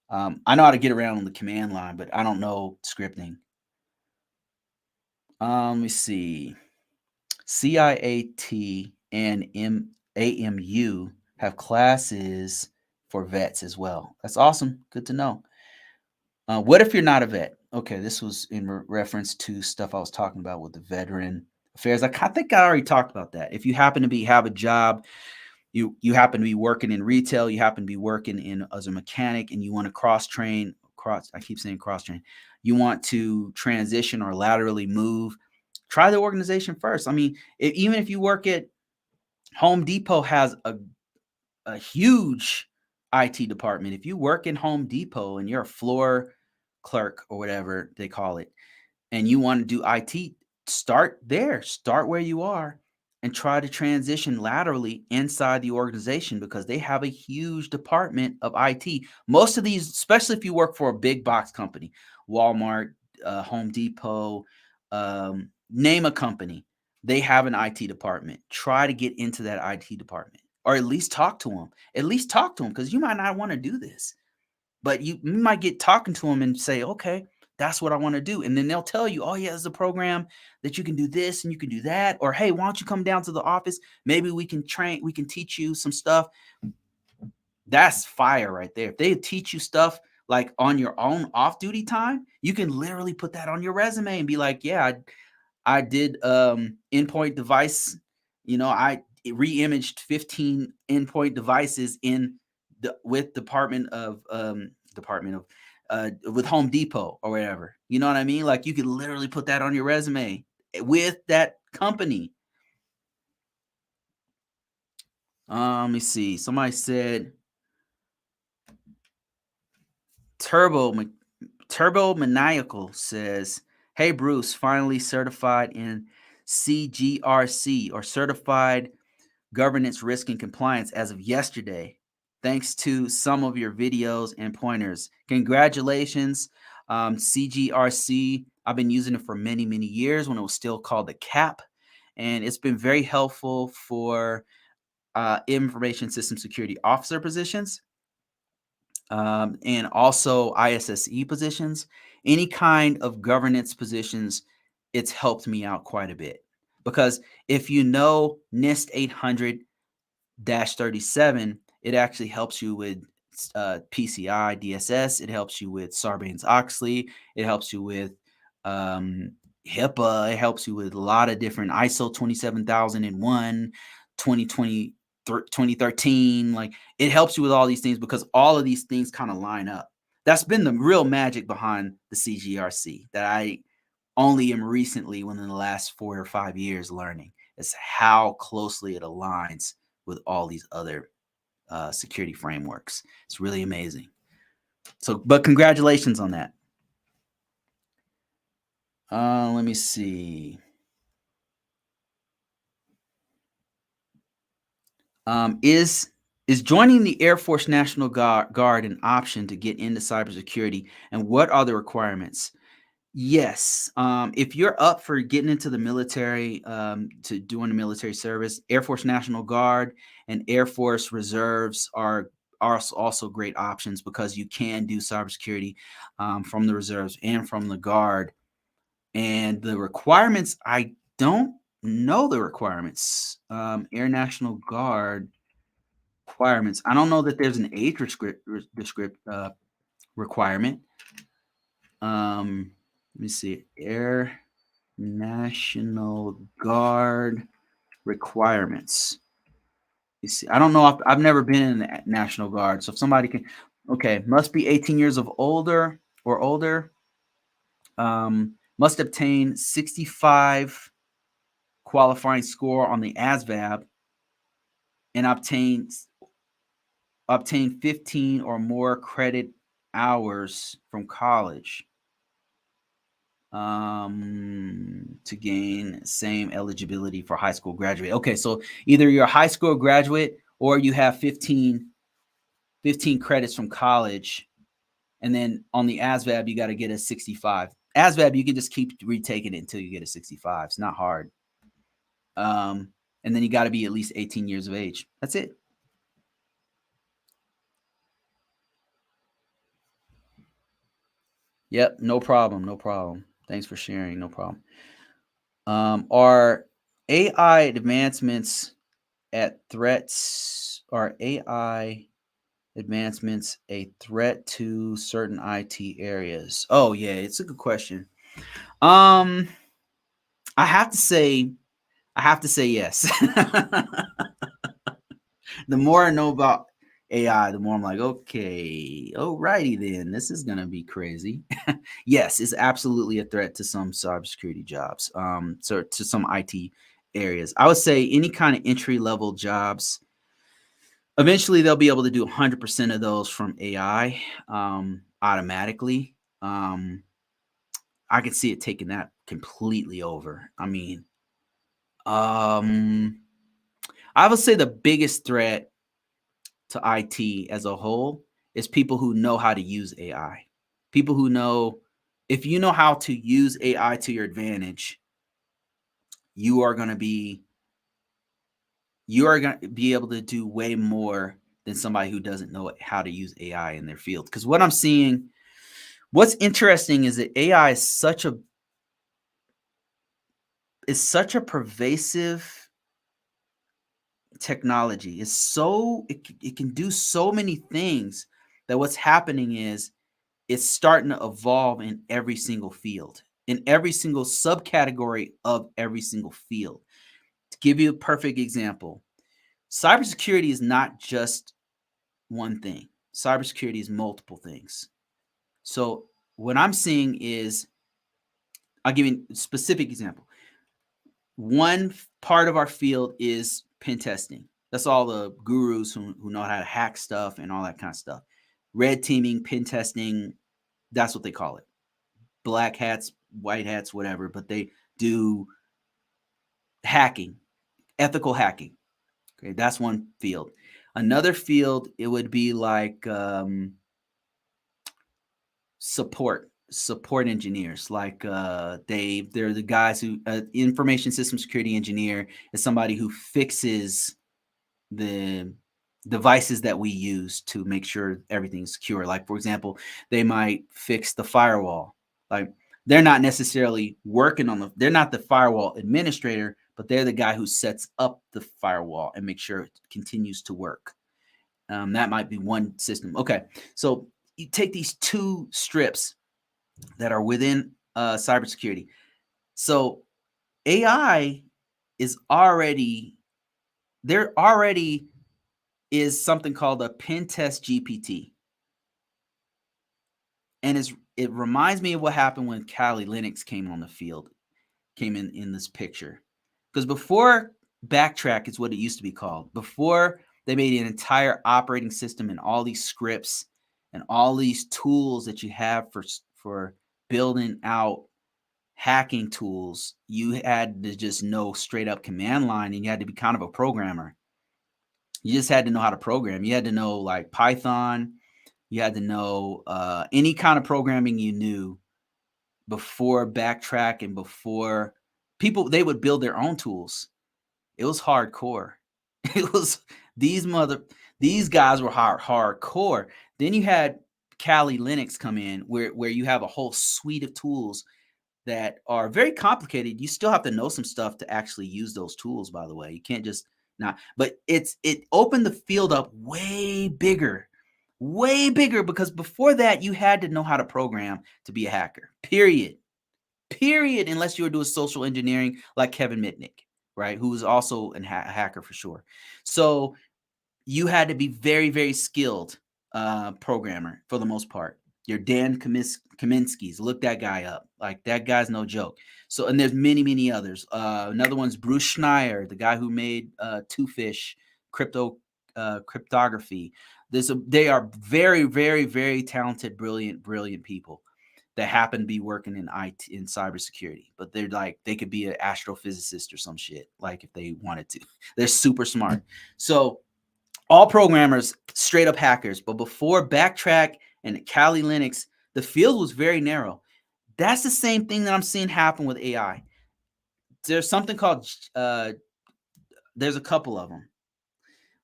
I know how to get around on the command line, but I don't know scripting. Let me see. CIAT and AMU have classes for vets as well. That's awesome. Good to know. What if you're not a vet? Okay, this was in reference to stuff I was talking about with the veteran affairs. I think I already talked about that. If you happen to have a job, you happen to be working in retail, you happen to be working in as a mechanic, and you want to I keep saying cross train. You want to transition or laterally move. Try the organization first. I mean, even if you work at Home Depot, has a huge IT department. If you work in Home Depot and you're a floor clerk or whatever they call it, and you want to do IT, start there, start where you are and try to transition laterally inside the organization because they have a huge department of IT. Most of these, especially if you work for a big box company, Walmart, Home Depot, name a company, they have an IT department. Try to get into that IT department or at least talk to them. At least talk to them because you might not want to do this, but you might get talking to them and say, okay, that's what I want to do. And then they'll tell you, oh, yeah, there's a program that you can do this and you can do that. Or, hey, why don't you come down to the office? Maybe we can teach you some stuff. That's fire right there. If they teach you stuff like on your own off duty time, you can literally put that on your resume and be like, yeah, I did endpoint device. I re-imaged 15 endpoint devices with with Home Depot or whatever. You know what I mean? Like you could literally put that on your resume with that company. Let me see. Somebody said Turbo Maniacal says, "Hey Bruce, finally certified in CGRC or certified governance, risk, and compliance as of yesterday, thanks to some of your videos and pointers. Congratulations, CGRC. I've been using it for many, many years when it was still called the CAP, and it's been very helpful for information system security officer positions. and also ISSE positions, any kind of governance positions, it's helped me out quite a bit. Because if you know NIST 800-37, it actually helps you with PCI DSS. It helps you with Sarbanes-Oxley. It helps you with HIPAA. It helps you with a lot of different ISO 27001, 2020, 2013. Like, it helps you with all these things because all of these things kind of line up. That's been the real magic behind the CGRC that I only am recently, within the last 4 or 5 years, learning is how closely it aligns with all these other security frameworks. It's really amazing. So, but congratulations on that. Let me see. Is joining the Air Force National Guard an option to get into cybersecurity, and what are the requirements? Yes. If you're up for getting into the military, to doing the military service, Air Force National Guard and Air Force Reserves are also great options because you can do cybersecurity from the reserves and from the Guard. And the requirements, I don't know the requirements. Air National Guard requirements. I don't know that there's an age requirement. Let me see. Air National Guard requirements. You see, I don't know if I've never been in the National Guard. So if somebody can, okay, must be 18 years of older or older. Must obtain 65 qualifying score on the ASVAB and obtain 15 or more credit hours from college to gain same eligibility for high school graduate. Okay, so either you're a high school graduate or you have 15 credits from college, and then on the ASVAB you got to get a 65. ASVAB you can just keep retaking it until you get a 65. It's not hard. And then you got to be at least 18 years of age. That's it. Yep, no problem, no problem. Thanks for sharing, no problem. Are AI advancements a threat to certain IT areas? Oh yeah, it's a good question. I have to say yes. The more I know about AI, the more I'm like, okay, alrighty then, this is gonna be crazy. Yes, it's absolutely a threat to some cybersecurity jobs, so to some IT areas. I would say any kind of entry level jobs, eventually they'll be able to do 100% of those from AI automatically. I can see it taking that completely over. I mean, I would say the biggest threat to IT as a whole is people who know how to use AI. People who know, if you know how to use AI to your advantage, you are going to be able to do way more than somebody who doesn't know how to use AI in their field. Because what I'm seeing, what's interesting is that AI is such a pervasive technology. It can do so many things that what's happening is it's starting to evolve in every single field, in every single subcategory of every single field. To give you a perfect example, cybersecurity is not just one thing. Cybersecurity is multiple things. So what I'm seeing is, I'll give you a specific example. One part of our field is pen testing. That's all the gurus who know how to hack stuff and all that kind of stuff. Red teaming, pen testing, that's what they call it. Black hats, white hats, whatever, but they do hacking, ethical hacking. Okay, that's one field. Another field, it would be like support engineers, like they're the guys who information system security engineer is somebody who fixes the devices that we use to make sure everything's secure. Like, for example, they might fix the firewall. Like, they're not necessarily working on they're not the firewall administrator, but they're the guy who sets up the firewall and makes sure it continues to work. That might be one system. Okay, so you take these two strips that are within cybersecurity. So AI is already, there already is something called a pen test GPT. And it reminds me of what happened when Kali Linux came on the field, came in this picture. Because before Backtrack is what it used to be called. Before they made an entire operating system and all these scripts and all these tools that you have for building out hacking tools, you had to just know straight up command line, and you had to be kind of a programmer. You just had to know how to program. You had to know like Python. You had to know any kind of programming you knew before Backtrack and before people, they would build their own tools. It was hardcore. It was these guys were hardcore. Then you had Kali Linux come in where you have a whole suite of tools that are very complicated. You still have to know some stuff to actually use those tools, by the way. You can't just not, but it opened the field up way bigger, because before that you had to know how to program to be a hacker. Period. Unless you were doing social engineering like Kevin Mitnick, right? Who was also a hacker for sure. So you had to be very, very skilled programmer for the most part. Your Dan Kaminsky's, look that guy up. Like, that guy's no joke. So, and there's many, many others. Another one's Bruce Schneier, the guy who made Two-Fish cryptography. They are very, very, very talented, brilliant people that happen to be working in IT, in cybersecurity. But they're like, they could be an astrophysicist or some shit, like if they wanted to. They're super smart. So all programmers, straight up hackers. But before Backtrack and Kali Linux, the field was very narrow. That's the same thing that I'm seeing happen with AI. There's something called, there's a couple of them.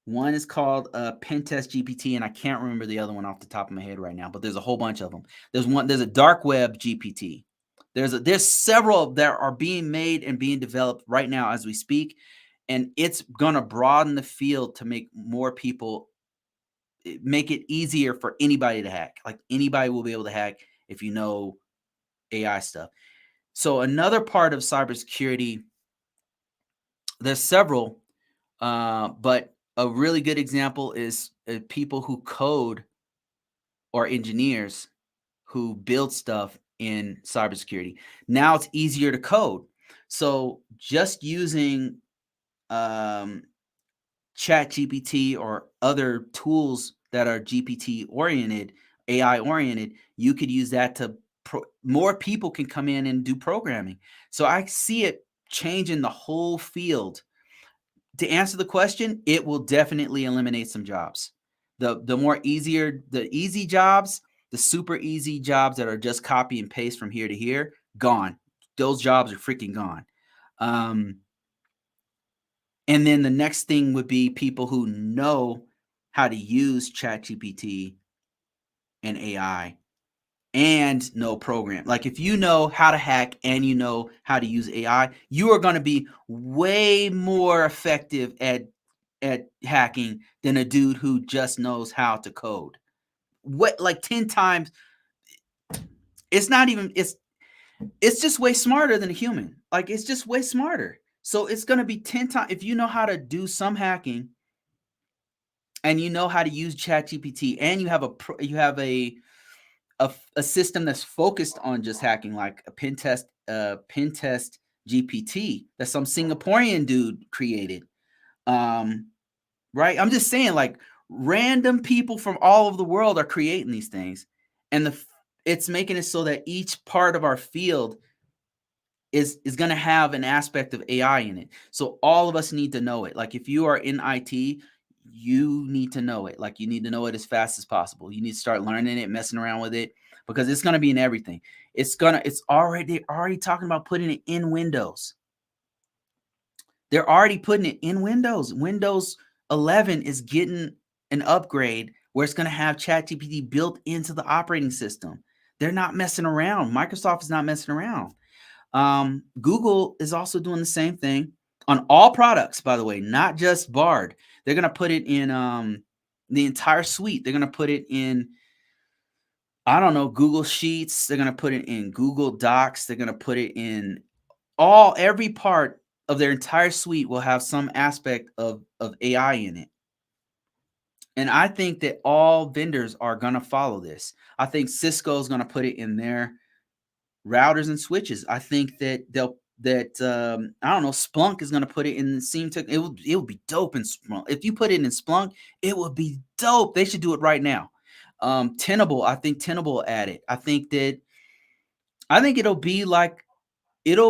One is called Pentest GPT, and I can't remember the other one off the top of my head right now, but there's a whole bunch of them. There's a dark web GPT. There's several that are being made and being developed right now as we speak, and it's gonna broaden the field to make more people, make it easier for anybody to hack. Like, anybody will be able to hack if you know AI stuff. So another part of cybersecurity, there's several, but a really good example is people who code or engineers who build stuff in cybersecurity. Now it's easier to code. So just using ChatGPT or other tools that are GPT oriented, AI oriented, you could use that to more people can come in and do programming. So I see it changing the whole field. To answer the question, it will definitely eliminate some jobs. The easy jobs, the super easy jobs that are just copy and paste from here to here, gone. Those jobs are freaking gone. And then the next thing would be people who know how to use ChatGPT and AI and know program. Like, if you know how to hack and you know how to use AI, you are going to be way more effective at hacking than a dude who just knows how to code. What, like 10 times? It's not even, it's just way smarter than a human. Like, it's just way smarter. So it's going to be 10 times. If you know how to do some hacking and you know how to use ChatGPT and you have a system that's focused on just hacking, like a pen test GPT that some Singaporean dude created. Right? I'm just saying, like, random people from all over the world are creating these things, and it's making it so that each part of our field is going to have an aspect of AI in it. So all of us need to know it. Like, if you are in IT, you need to know it. Like, you need to know it as fast as possible. You need to start learning it, messing around with it, because it's going to be in everything. They're already talking about putting it in Windows. They're already putting it in Windows. Windows 11 is getting an upgrade where it's going to have ChatGPT built into the operating system. They're not messing around. Microsoft is not messing around. Google is also doing the same thing on all products, by the way, not just Bard. They're going to put it in the entire suite. They're going to put it in, I don't know, Google Sheets. They're going to put it in Google Docs. They're going to put it in every part of their entire suite will have some aspect of AI in it. And I think that all vendors are going to follow this. I think Cisco is going to put it in their routers and switches. I think that I don't know, Splunk is going to put it in it would be dope in Splunk. If you put it in Splunk, it would be dope. They should do it right now. Tenable, I think Tenable will add it. I think it'll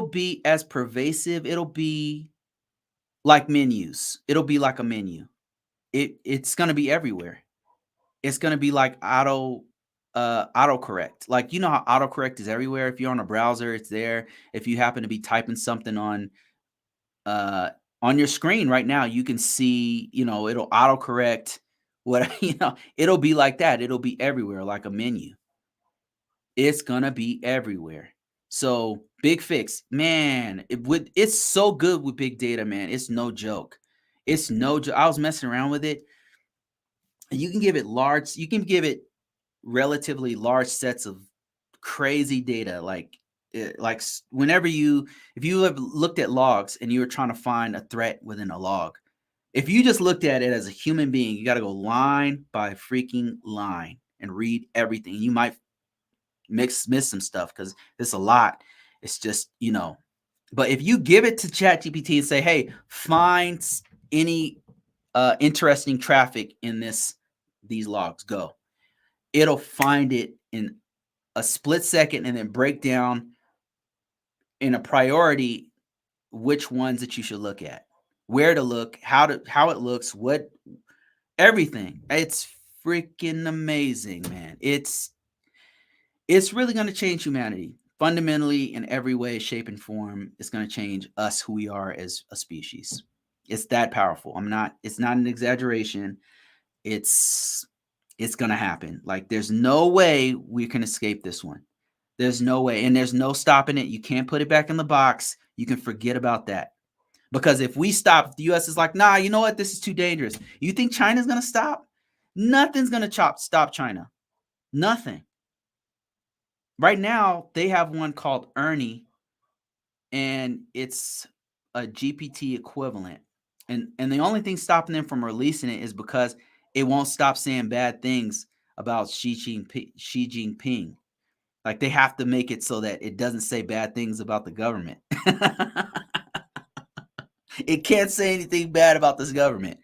be as pervasive. It'll be like menus. It'll be like a menu. It's going to be everywhere. It's going to be like autocorrect. Like, you know how autocorrect is everywhere. If you're on a browser, it's there. If you happen to be typing something on your screen right now, you can see, it'll autocorrect what, it'll be like that. It'll be everywhere, like a menu. It's going to be everywhere. So Big Fix, man, it's so good with big data, man. It's no joke. It's no joke. I was messing around with it. You can give it relatively large sets of crazy data. Like if you have looked at logs and you were trying to find a threat within a log, if you just looked at it as a human being, you got to go line by freaking line and read everything. You might miss some stuff because there's a lot. It's just, but if you give it to ChatGPT and say, hey, find any interesting traffic in these logs, go. It'll find it in a split second and then break down in a priority which ones that you should look at, where to look, how it looks, everything. It's freaking amazing, man. It's really going to change humanity fundamentally in every way, shape, and form. It's going to change us, who we are as a species. It's that powerful. It's not an exaggeration. It's going to happen. Like, there's no way we can escape this one. There's no way. And there's no stopping it. You can't put it back in the box. You can forget about that. Because if we stop, the U.S. is like, nah, you know what? This is too dangerous. You think China's going to stop? Nothing's going to stop China. Nothing. Right now, they have one called Ernie, and it's a GPT equivalent. And the only thing stopping them from releasing it is because it won't stop saying bad things about Xi Jinping. Like, they have to make it so that it doesn't say bad things about the government. It can't say anything bad about this government.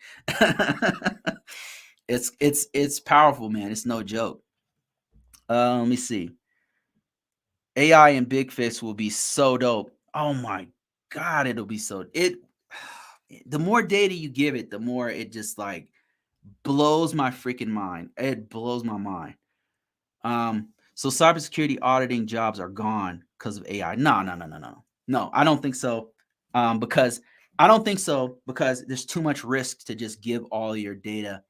It's powerful, man. It's no joke. Let me see. AI and Big Fish will be so dope. Oh my God, it'll be the more data you give it, the more it just like blows my freaking mind. It blows my mind. So cybersecurity auditing jobs are gone because of AI. No, I don't think so. Because there's too much risk to just give all your data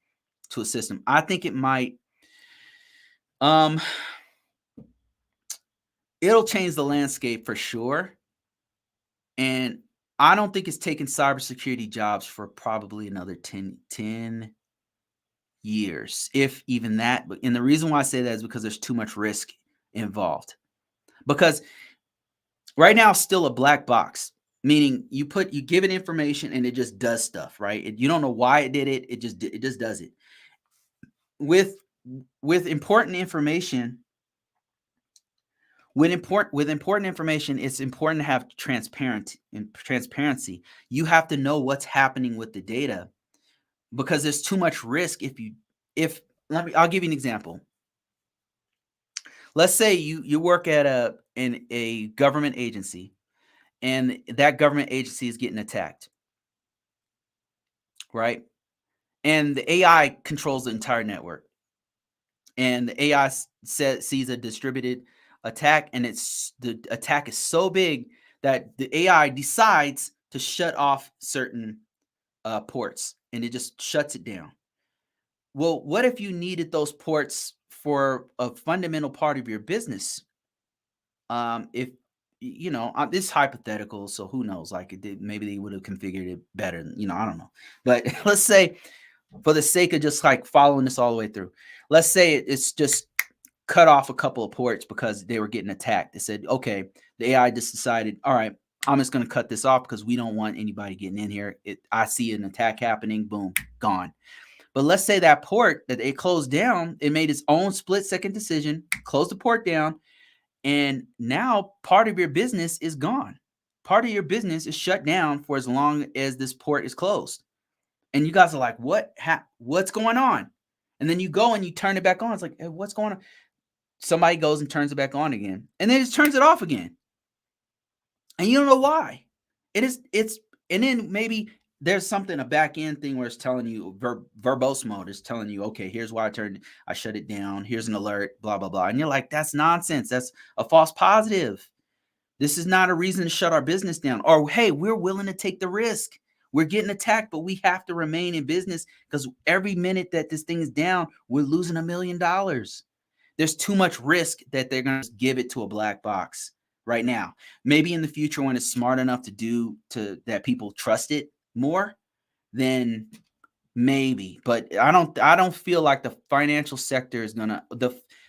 to a system. I think it might, it'll change the landscape for sure. And I don't think it's taking cybersecurity jobs for probably another 10 years, if even that. And the reason why I say that is because there's too much risk involved. Because right now, it's still a black box, meaning you give it information and it just does stuff, right? You don't know why it did it. It just does it. With important information, with important information, it's important to have transparency. You have to know what's happening with the data, because there's too much risk. I'll give you an example. Let's say you work at in a government agency, and that government agency is getting attacked, right? And the AI controls the entire network, and the AI sees a distributed attack, and the attack is so big that the AI decides to shut off certain ports, and it just shuts it down. Well, what if you needed those ports for a fundamental part of your business? If this is hypothetical, so who knows? Like, maybe they would have configured it better. I don't know. But let's say, for the sake of just like following this all the way through, let's say it's just cut off a couple of ports because they were getting attacked. They said, okay, the AI just decided, all right, I'm just going to cut this off because we don't want anybody getting in here. I see an attack happening. Boom, gone. But let's say that port that it closed down, it made its own split-second decision, closed the port down, and now part of your business is gone. Part of your business is shut down for as long as this port is closed. And you guys are like, what's going on? And then you go and you turn it back on. It's like, hey, what's going on? Somebody goes and turns it back on again, and then it just turns it off again. And you don't know why. And then maybe there's something, a back end thing where it's telling you, verbose mode is telling you, okay, here's why I shut it down. Here's an alert, blah, blah, blah. And you're like, that's nonsense. That's a false positive. This is not a reason to shut our business down. Or, hey, we're willing to take the risk. We're getting attacked, but we have to remain in business because every minute that this thing is down, we're losing $1 million. There's too much risk that they're going to give it to a black box right now. Maybe in the future, when it's smart enough that people trust it more, then maybe. But I don't feel like the financial sector is gonna.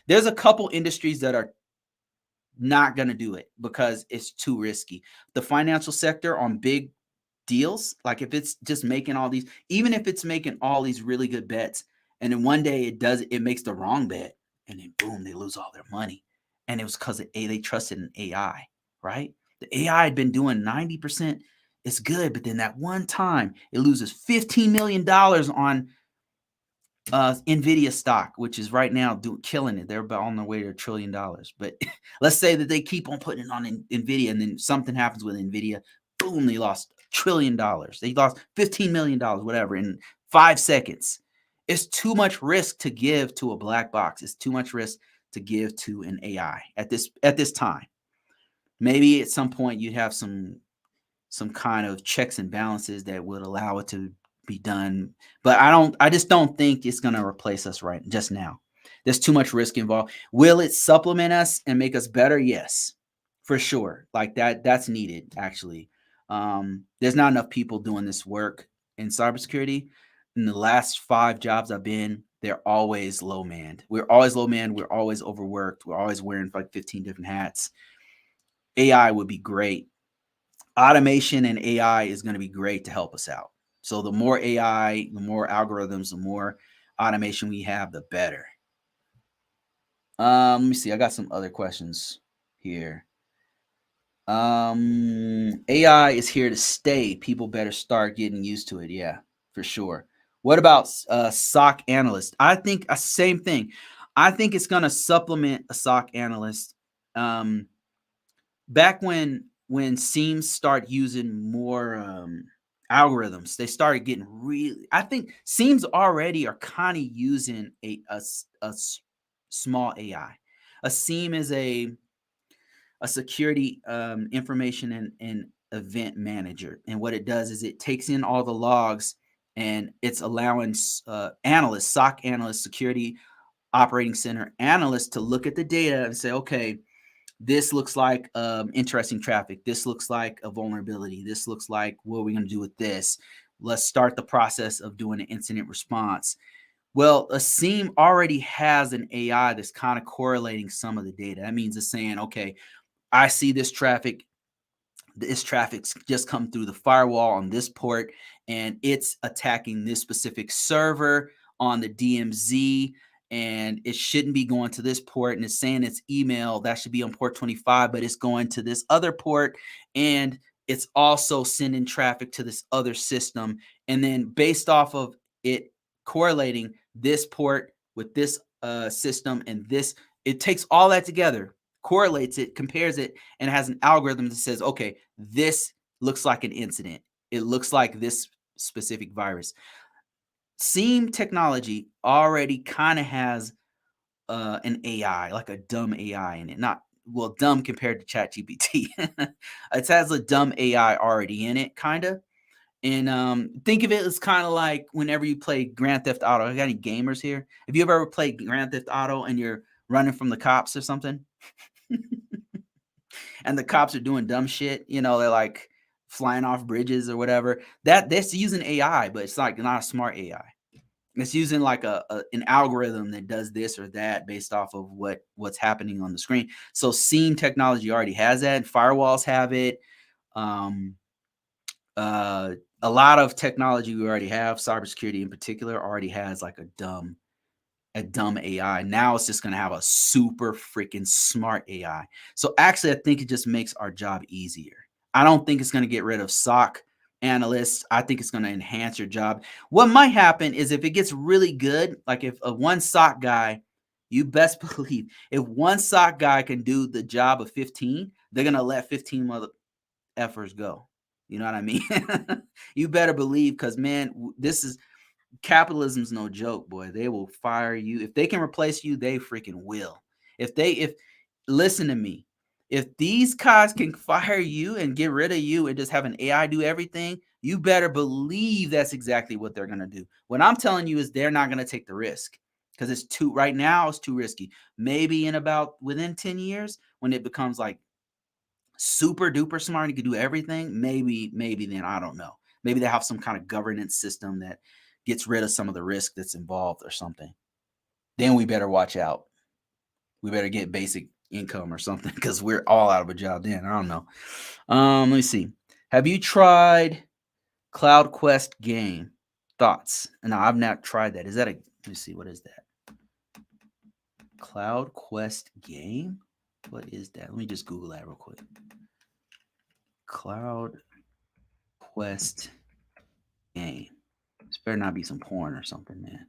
There's a couple industries that are not gonna do it because it's too risky. The financial sector on big deals, like if it's just making all these, even if it's making all these really good bets, and then one day it makes the wrong bet, and then boom, they lose all their money. And it was because they trusted in AI, right? The AI had been doing 90%. It's good, but then that one time it loses $15 million on Nvidia stock, which is right now killing it. They're about on their way to $1 trillion. But let's say that they keep on putting it on Nvidia, and then something happens with Nvidia. Boom, they lost $1 trillion. They lost $15 million, whatever, in 5 seconds. It's too much risk to give to a black box. It's too much risk to give to an AI at this time. Maybe at some point you'd have some kind of checks and balances that would allow it to be done. But I just don't think it's going to replace us right just now. There's too much risk involved. Will it supplement us and make us better? Yes, for sure. Like that's needed, actually. There's not enough people doing this work in cybersecurity. In the last 5 jobs I've been, they're always low manned. We're always low manned. We're always overworked. We're always wearing like 15 different hats. AI would be great. Automation and AI is going to be great to help us out. So the more AI, the more algorithms, the more automation we have, the better. Let me see. I got some other questions here. AI is here to stay. People better start getting used to it. Yeah, for sure. What about SOC analyst? I think same thing. I think it's going to supplement a SOC analyst. Back when SIEMs start using more algorithms, they started getting really. I think SIEMs already are kind of using a small AI. A SIEM is a security information and event manager, and what it does is it takes in all the logs, and it's allowing analysts, SOC analysts, security operating center analysts to look at the data and say, okay, this looks like interesting traffic. This looks like a vulnerability. This looks like what are we going to do with this? Let's start the process of doing an incident response. Well, a SIEM already has an AI that's kind of correlating some of the data. That means it's saying, okay, I see this traffic. This traffic's just come through the firewall on this port, and it's attacking this specific server on the DMZ, and it shouldn't be going to this port, and it's saying it's email that should be on port 25, but it's going to this other port, and it's also sending traffic to this other system. And then based off of it correlating this port with this system and this, it takes all that together, correlates it, compares it, and has an algorithm that says, okay, this looks like an incident. It looks like this specific virus. SIEM technology already kind of has an AI, like a dumb AI in it. Not, well, dumb compared to ChatGPT. It has a dumb AI already in it, kind of. And think of it as kind of like whenever you play Grand Theft Auto. I got any gamers here? Have you ever played Grand Theft Auto and you're running from the cops or something? And the cops are doing dumb shit. They're like flying off bridges or whatever. That's using AI, but it's like not a smart AI. It's using like an algorithm that does this or that based off of what's happening on the screen. So Scene technology already has that. Firewalls have it. Um, a lot of technology we already have, cybersecurity in particular, already has like a dumb AI. Now it's just going to have a super freaking smart AI. So actually, I think it just makes our job easier. I don't think it's going to get rid of SOC analysts. I think it's going to enhance your job. What might happen is if it gets really good, like if a one SOC guy, you best believe if one SOC guy can do the job of 15, they're going to let 15 mother effers go. You know what I mean? You better believe, because man, this is capitalism's no joke, boy. They will fire you. If they can replace you, they freaking will. If listen to me, if these guys can fire you and get rid of you and just have an AI do everything, you better believe that's exactly what they're gonna do. What I'm telling you is they're not gonna take the risk, because right now it's too risky. Maybe within 10 years, when it becomes like super duper smart, you can do everything. Maybe then, I don't know. Maybe they have some kind of governance system that gets rid of some of the risk that's involved or something. Then we better watch out. We better get basic income or something, because we're all out of a job then. I don't know. Let me see. Have you tried Cloud Quest game? Thoughts? No, I've not tried that. Let me see. What is that? Cloud Quest game? What is that? Let me just Google that real quick. Cloud Quest game. This better not be some porn or something, man.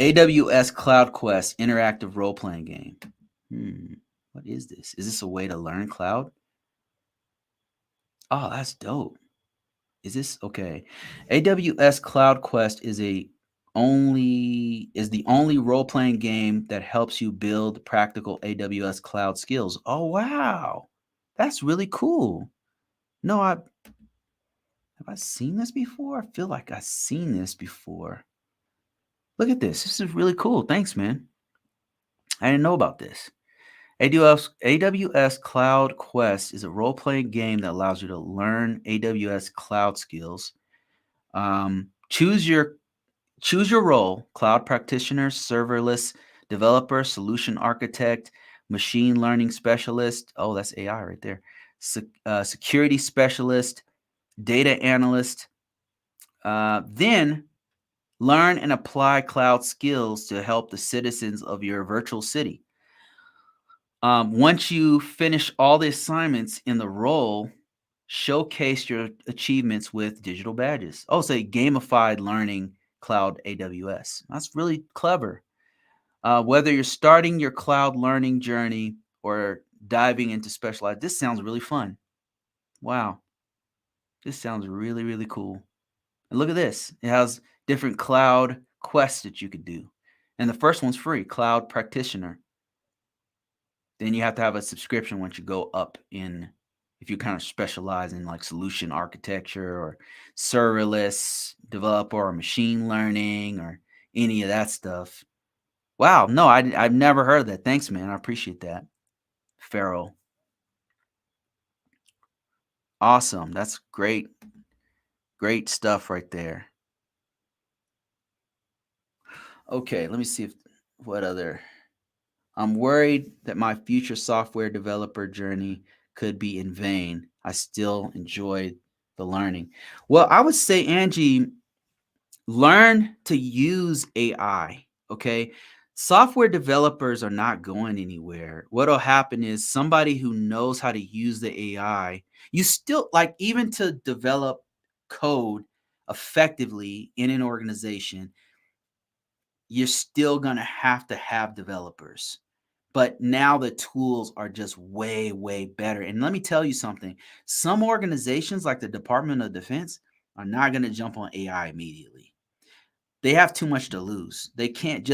AWS Cloud Quest interactive role-playing game. What is this? Is this a way to learn cloud? Oh, that's dope. Is this okay? AWS Cloud Quest is the only role-playing game that helps you build practical AWS cloud skills. Oh wow. That's really cool. No, have I seen this before? I feel like I've seen this before. Look at this. This is really cool. Thanks, man. I didn't know about this. AWS Cloud Quest is a role-playing game that allows you to learn AWS cloud skills. Choose your role: cloud practitioner, serverless developer, solution architect, machine learning specialist. Oh, that's AI right there. Security specialist, data analyst. Then learn and apply cloud skills to help the citizens of your virtual city. Once you finish all the assignments in the role, showcase your achievements with digital badges. Oh, so gamified learning cloud AWS. That's really clever. Whether you're starting your cloud learning journey or diving into specialized, this sounds really fun. Wow. This sounds really, really cool. And look at this. It has different cloud quests that you could do. And the first one's free, Cloud Practitioner. Then you have to have a subscription once you go up if you kind of specialize in like solution architecture or serverless developer or machine learning or any of that stuff. Wow. No, I've never heard of that. Thanks, man. I appreciate that. Farrell. Awesome. That's great. Great stuff right there. Okay, let me see what other. I'm worried that my future software developer journey could be in vain. I still enjoy the learning. Well, I would say, Angie, learn to use AI. Okay. Software developers are not going anywhere. What'll happen is somebody who knows how to use the AI, you still like, even to develop code effectively in an organization, you're still going to have developers. But now the tools are just way, way better. And let me tell you something. Some organizations like the Department of Defense are not going to jump on AI immediately. They have too much to lose. They can't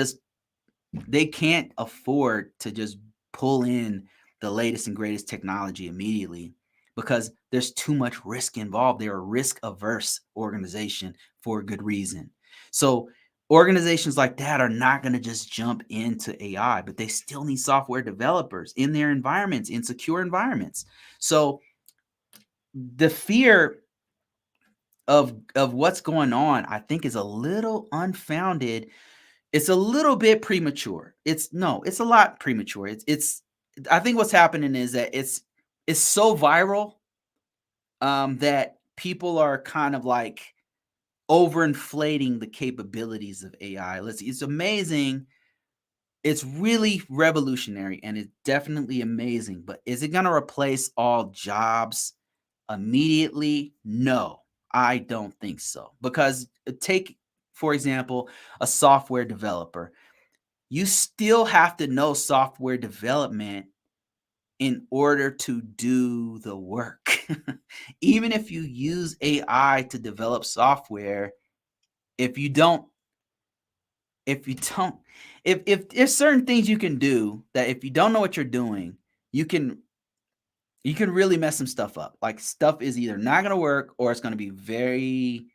afford to just pull in the latest and greatest technology immediately, because there's too much risk involved. They're a risk averse organization for a good reason. So organizations like that are not going to just jump into AI, but they still need software developers in their environments, in secure environments. So the fear of what's going on, I think, is a little unfounded. It's a little bit premature. It's a lot premature. It's I think what's happening is that it's so viral that people are kind of like overinflating the capabilities of AI. It's amazing. It's really revolutionary and it's definitely amazing. But is it going to replace all jobs immediately? No, I don't think so. Because take, for example, a software developer. You still have to know software development in order to do the work. Even if you use AI to develop software, if you don't, if you don't, if there's certain things you can do that if you don't know what you're doing, you can really mess some stuff up. Like stuff is either not going to work or it's going to be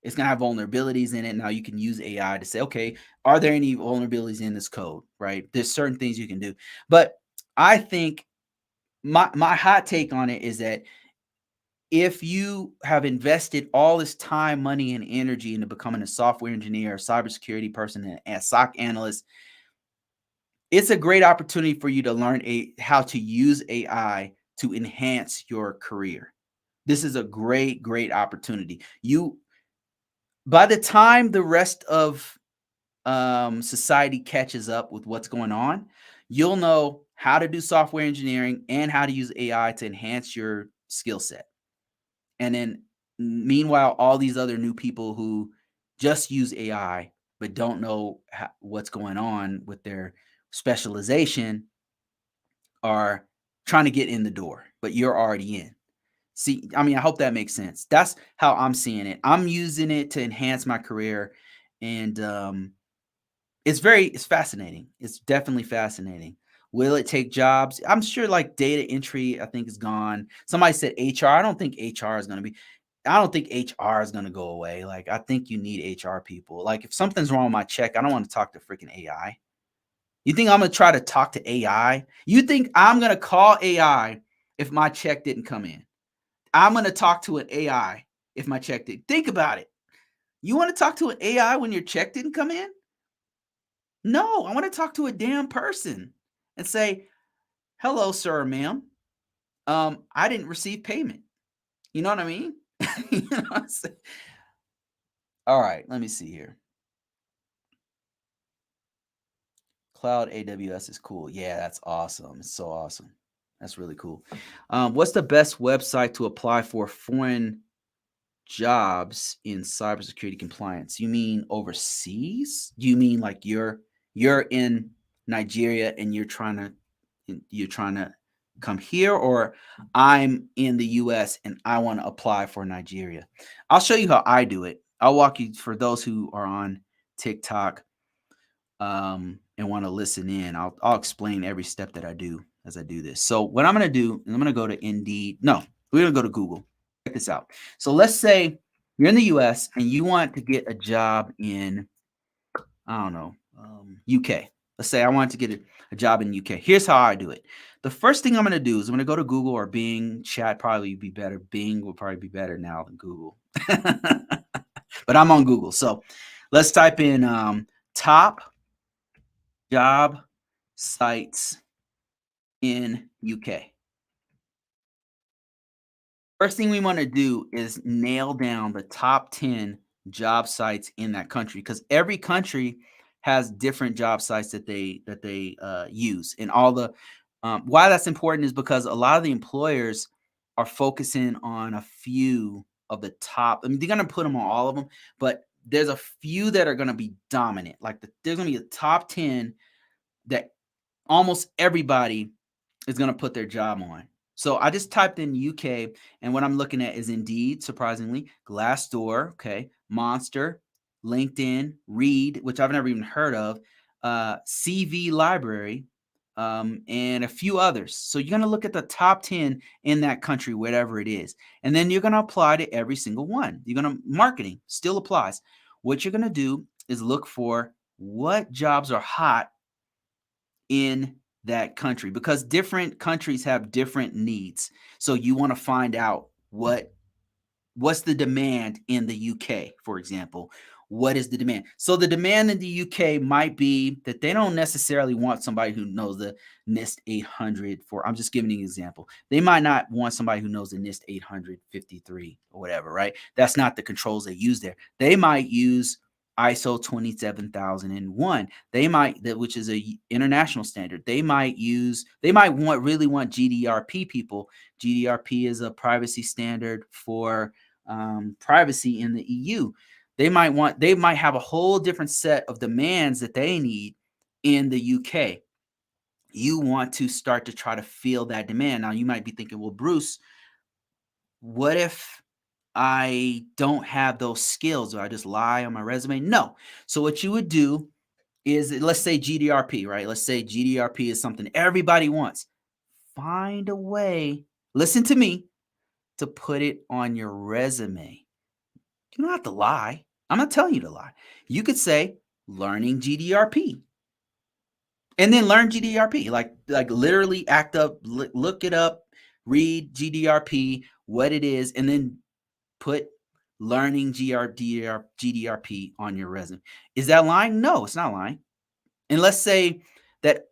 it's going to have vulnerabilities in it. Now you can use AI to say, okay, are there any vulnerabilities in this code, right? There's certain things you can do. But I think my hot take on it is that if you have invested all this time, money, and energy into becoming a software engineer, a cybersecurity person, and a SOC analyst, it's a great opportunity for you to learn how to use AI to enhance your career. This is a great, great opportunity. By the time the rest of society catches up with what's going on, you'll know how to do software engineering and how to use AI to enhance your skill set. And then meanwhile, all these other new people who just use AI but don't know what's going on with their specialization are trying to get in the door, but you're already in. See, I mean, I hope that makes sense. That's how I'm seeing it. I'm using it to enhance my career, and it's fascinating. It's definitely fascinating. Will it take jobs? I'm sure like data entry, I think, is gone. Somebody said HR. I don't think HR is going to be. I don't think HR is going to go away. Like, I think you need HR people. Like, if something's wrong with my check, I don't want to talk to freaking AI. You think I'm going to try to talk to AI? You think I'm going to call AI if my check didn't come in? I'm going to talk to an AI if my check did. Think about it. You want to talk to an AI when your check didn't come in? No, I want to talk to a damn person and say, "Hello, sir or ma'am. I didn't receive payment." You know what I mean? You know what I'm saying? All right, let me see here. Cloud AWS is cool. Yeah, that's awesome. It's so awesome. That's really cool. What's the best website to apply for foreign jobs in cybersecurity compliance? You mean overseas? Do you mean like you're in Nigeria and you're trying to come here, or I'm in the US and I want to apply for Nigeria? I'll show you how I do it. I'll walk you for those who are on TikTok and want to listen in. I'll explain every step that I do as I do this. So what I'm going to do is I'm going to go to Indeed. No, we're going to go to Google. Check this out. So let's say you're in the US and you want to get a job in, I don't know, UK. Let's say I want to get a job in UK. Here's how I do it. The first thing I'm going to do is I'm going to go to Google or Bing. Chat probably be better. Bing will probably be better now than Google. But I'm on Google. So let's type in top job sites in UK. First thing we want to do is nail down the top 10 job sites in that country, because every country has different job sites that they use. And all the why that's important is because a lot of the employers are focusing on a few of the top. I mean, they're going to put them on all of them, but there's a few that are going to be dominant. Like there's going to be a top 10 that almost everybody is going to put their job on. So I just typed in UK, and what I'm looking at is Indeed, surprisingly, Glassdoor, okay, Monster, LinkedIn, Reed, which I've never even heard of, CV Library, and a few others. So you're going to look at the top 10 in that country, whatever it is. And then you're going to apply to every single one. You're going to, marketing still applies. What you're going to do is look for what jobs are hot in that country, because different countries have different needs. So you want to find out what's the demand in the UK, for example. What is the demand? So the demand in the UK might be that they don't necessarily want somebody who knows the NIST 800 for, I'm just giving you an example. They might not want somebody who knows the NIST 853 or whatever, right? That's not the controls they use there. They might use ISO 27001. They might, which is a international standard. They might really want GDRP people. GDRP is a privacy standard for privacy in the EU. They might have a whole different set of demands that they need in the UK. You want to start to try to fill that demand. Now you might be thinking, well, Bruce, what if I don't have those skills? Do I just lie on my resume? No. So what you would do is, let's say GDRP, right? Let's say GDRP is something everybody wants. Find a way, listen to me, to put it on your resume. You don't have to lie. I'm not telling you to lie. You could say learning GDRP and then learn GDRP, like literally act up, look it up, read GDRP, what it is, and then put learning GDRP on your resume. Is that lying? No, it's not lying. And let's say that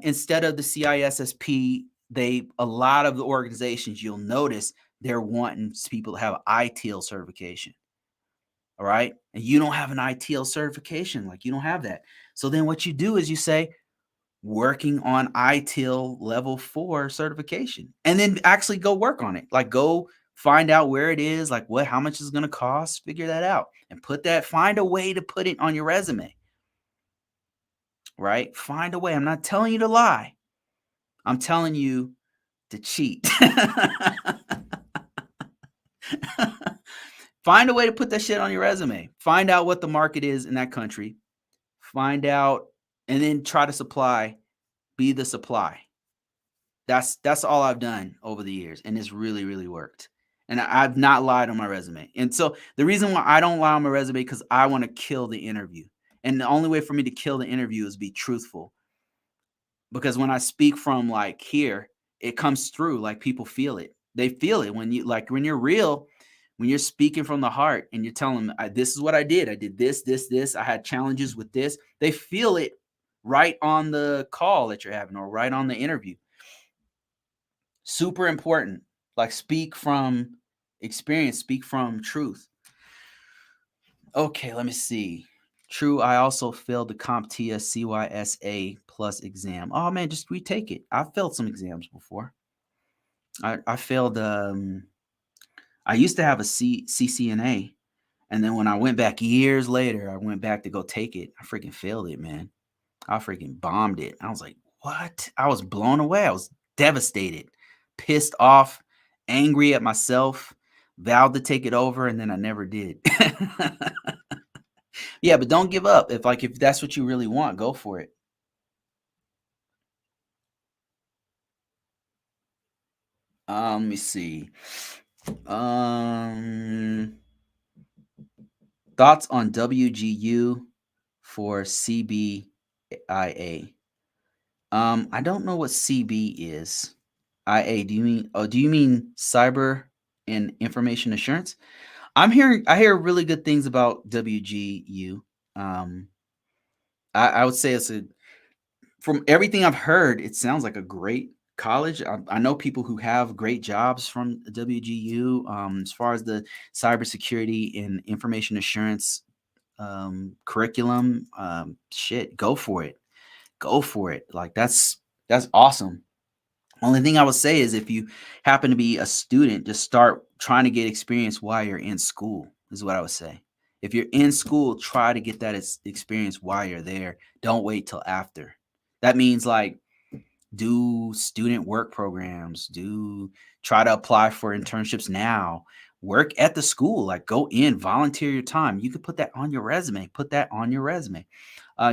instead of the CISSP, a lot of the organizations, you'll notice they're wanting people to have ITIL certification. All right. And you don't have an ITL certification. Like, you don't have that. So then what you do is you say, working on ITIL level 4 certification, and then actually go work on it. Like, go find out where it is, like how much is going to cost, figure that out, and find a way to put it on your resume. Right? Find a way. I'm not telling you to lie. I'm telling you to cheat. Find a way to put that shit on your resume. Find out what the market is in that country. Find out, and then try to be the supply. That's all I've done over the years, and it's really, really worked. And I've not lied on my resume. And so the reason why I don't lie on my resume, because I want to kill the interview. And the only way for me to kill the interview is be truthful. Because when I speak from like here, it comes through, like people feel it. They feel it when you're real, when you're speaking from the heart and you're telling them, this is what I did. I did this, this. I had challenges with this. They feel it right on the call that you're having, or right on the interview. Super important. Like, speak from experience, speak from truth. Okay, let me see. True, I also failed the CompTIA CYSA plus exam. Oh man, just retake it. I've failed some exams before. I failed. I used to have a CCNA, and then when I went back years later, I went back to go take it. I freaking failed it, man. I freaking bombed it. I was like, what? I was blown away. I was devastated, pissed off, angry at myself, vowed to take it over, and then I never did. Yeah, but don't give up. If that's what you really want, go for it. Let me see. Thoughts on WGU for CBIA. I don't know what CB is. IA. Do you mean cyber and information assurance? I hear really good things about WGU. I would say from everything I've heard, it sounds like a great college. I know people who have great jobs from WGU. As far as the cybersecurity and information assurance curriculum, shit, go for it. Go for it. Like, that's awesome. Only thing I would say is, if you happen to be a student, just start trying to get experience while you're in school, is what I would say. If you're in school, try to get that experience while you're there. Don't wait till after. That means, like, do student work programs, try to apply for internships now. work at the school, like go in, volunteer your time. You could put that on your resume. Put that on your resume.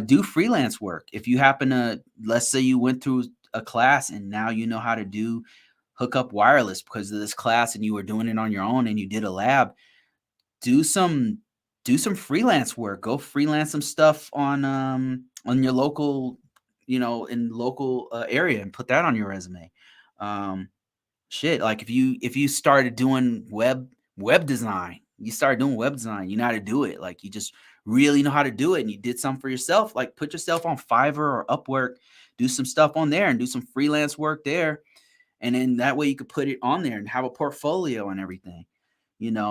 Do freelance work. If you happen to, let's say you went through a class and now you know how to hook up wireless because of this class and you were doing it on your own and you did a lab, do some freelance work. Go freelance some stuff on your local, in local area and put that on your resume. Shit, like if you started doing web design, you started doing web design, you know how to do it. Like you just really know how to do it and you did something for yourself, like put yourself on Fiverr or Upwork, do some stuff on there and do some freelance work there. And then that way you could put it on there and have a portfolio and everything.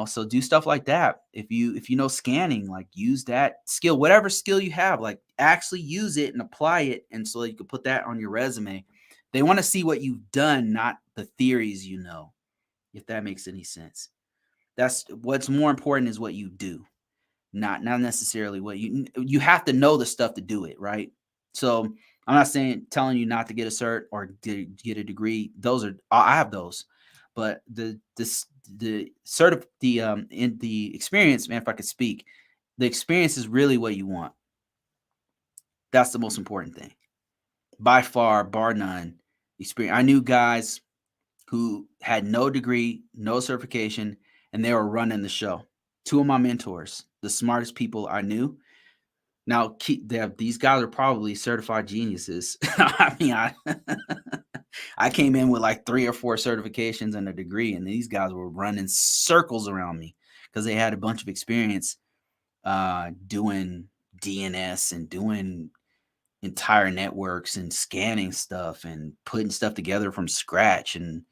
So do stuff like that. If you know scanning, like use that skill, whatever skill you have, like actually use it and apply it, and so that you can put that on your resume. They want to see what you've done, not the theories, if that makes any sense. That's what's more important is what you do, not necessarily what you have to know the stuff to do it, right? So I'm not telling you not to get a cert or get a degree. Those are, I have those, but the in the experience, man, if I could speak, the experience is really what you want. That's the most important thing by far, bar none. Experience. I knew guys who had no degree, no certification, and they were running the show. Two of my mentors, the smartest people I knew. Now, these guys are probably certified geniuses. I mean, I came in with like 3 or 4 certifications and a degree, and these guys were running circles around me because they had a bunch of experience doing DNS and doing entire networks and scanning stuff and putting stuff together from scratch. And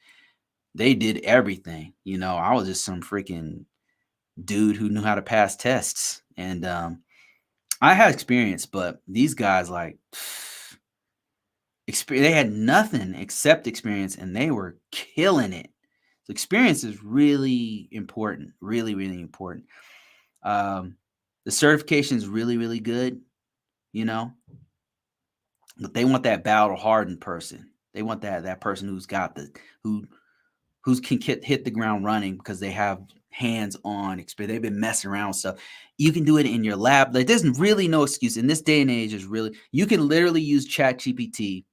they did everything. I was just some freaking dude who knew how to pass tests. And I had experience, but these guys, like, they had nothing except experience, and they were killing it. So experience is really important, really, really important. The certification is really, really good, but they want that battle hardened person. They want that person who's got who can hit the ground running because they have hands-on experience. They've been messing around with stuff. You can do it in your lab. Like, there's really no excuse in this day and age. You can literally use ChatGPT.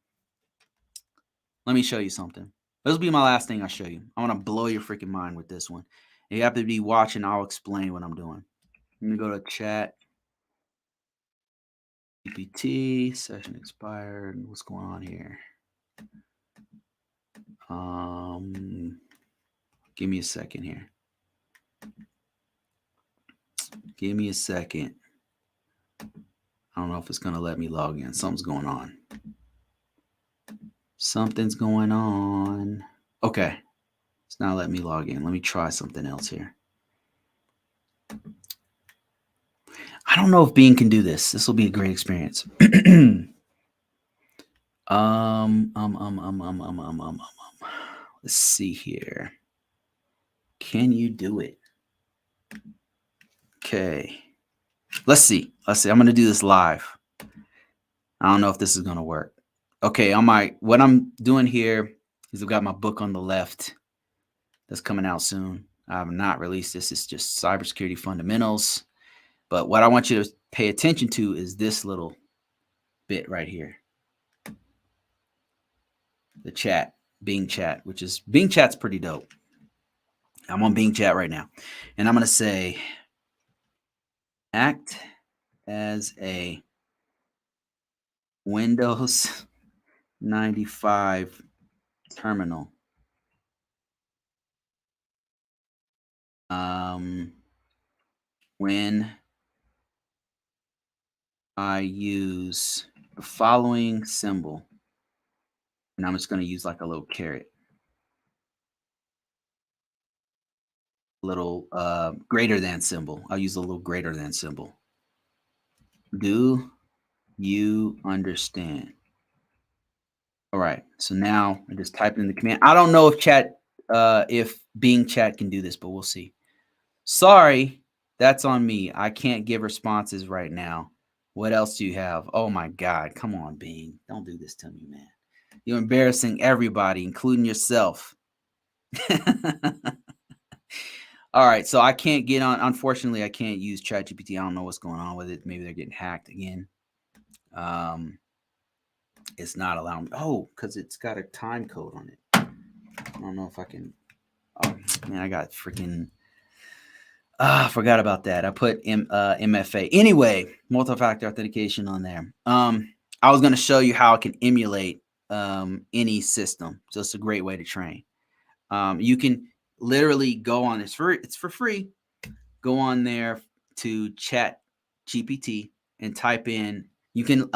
Let me show you something. This will be my last thing I show you. I want to blow your freaking mind with this one. You have to be watching. I'll explain what I'm doing. Let me go to Chat GPT. Session expired. What's going on here? Give me a second here. Give me a second. I don't know if it's going to let me log in. Something's going on. Something's going on. Okay. It's not letting me log in. Let me try something else here. I don't know if Bing can do this. This will be a great experience. Let's see here. Can you do it? Okay. Let's see. I'm going to do this live. I don't know if this is going to work. Okay, what I'm doing here is I've got my book on the left that's coming out soon. I have not released this. It's just cybersecurity fundamentals. But what I want you to pay attention to is this little bit right here. The chat, Bing chat, Bing chat's pretty dope. I'm on Bing chat right now. And I'm going to say, act as a Windows 95 terminal. When I use the following symbol, and I'm just going to use like a little caret, little greater than symbol. I'll use a little greater than symbol. Do you understand? All right. So now I just type in the command. I don't know if Bing chat can do this, but we'll see. Sorry, that's on me. I can't give responses right now. What else do you have? Oh my God. Come on, Bing. Don't do this to me, man. You're embarrassing everybody, including yourself. All right, so I can't get on. Unfortunately, I can't use ChatGPT. I don't know what's going on with it. Maybe they're getting hacked again. It's not allowing me. Oh, because it's got a time code on it. I don't know if I can. Oh man, I got freaking. I forgot about that. I put MFA. Anyway, multi-factor authentication on there. I was going to show you how I can emulate any system. So it's a great way to train. You can literally go on. It's for free. Go on there to Chat GPT and type in. You can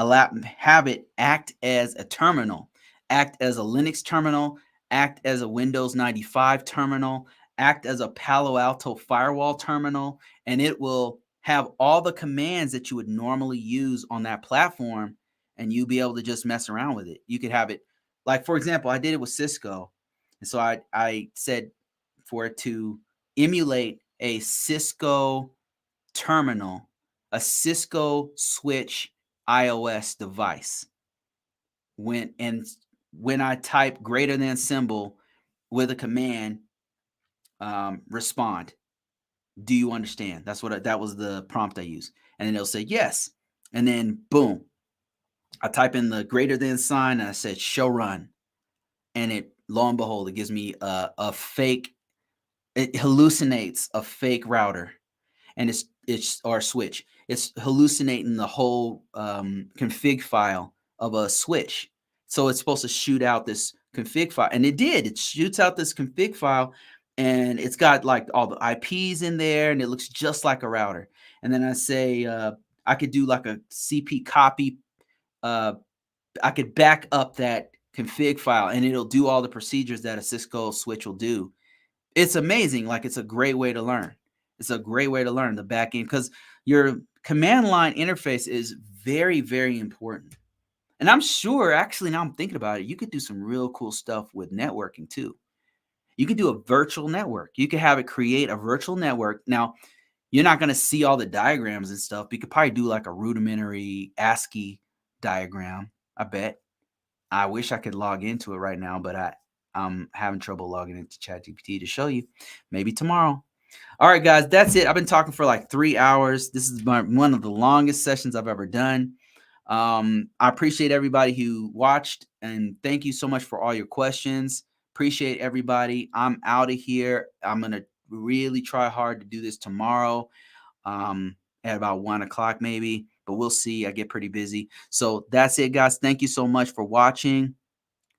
have it act as a terminal, act as a Linux terminal, act as a Windows 95 terminal, act as a Palo Alto firewall terminal, and it will have all the commands that you would normally use on that platform, and you'll be able to just mess around with it. You could have it, like for example, I did it with Cisco, and so I said for it to emulate a Cisco terminal, a Cisco switch iOS device. When I type greater than symbol with a command, respond. Do you understand? That was the prompt I used. And then it'll say yes. And then boom, I type in the greater than sign and I said show run. And it, lo and behold, it gives me a fake, it hallucinates a fake router, and it's or switch. It's hallucinating the whole config file of a switch. So it's supposed to shoot out this config file, and it did. It shoots out this config file, and it's got like all the IPs in there, and it looks just like a router. And then I say I could do like a CP copy. I could back up that config file, and it'll do all the procedures that a Cisco switch will do. It's amazing. Like, it's a great way to learn. It's a great way to learn the back end, because your command line interface is very, very important. And I'm sure, actually, now I'm thinking about it, you could do some real cool stuff with networking too. You could do a virtual network. You could have it create a virtual network. Now, you're not going to see all the diagrams and stuff. But you could probably do like a rudimentary ASCII diagram, I bet. I wish I could log into it right now, but I'm having trouble logging into ChatGPT to show you. Maybe tomorrow. All right, guys, that's it. I've been talking for like 3 hours. This is one of the longest sessions I've ever done. I appreciate everybody who watched, and thank you so much for all your questions. Appreciate everybody. I'm out of here. I'm going to really try hard to do this tomorrow at about 1 o'clock maybe, but we'll see. I get pretty busy. So that's it, guys. Thank you so much for watching.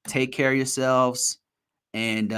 Take care of yourselves, and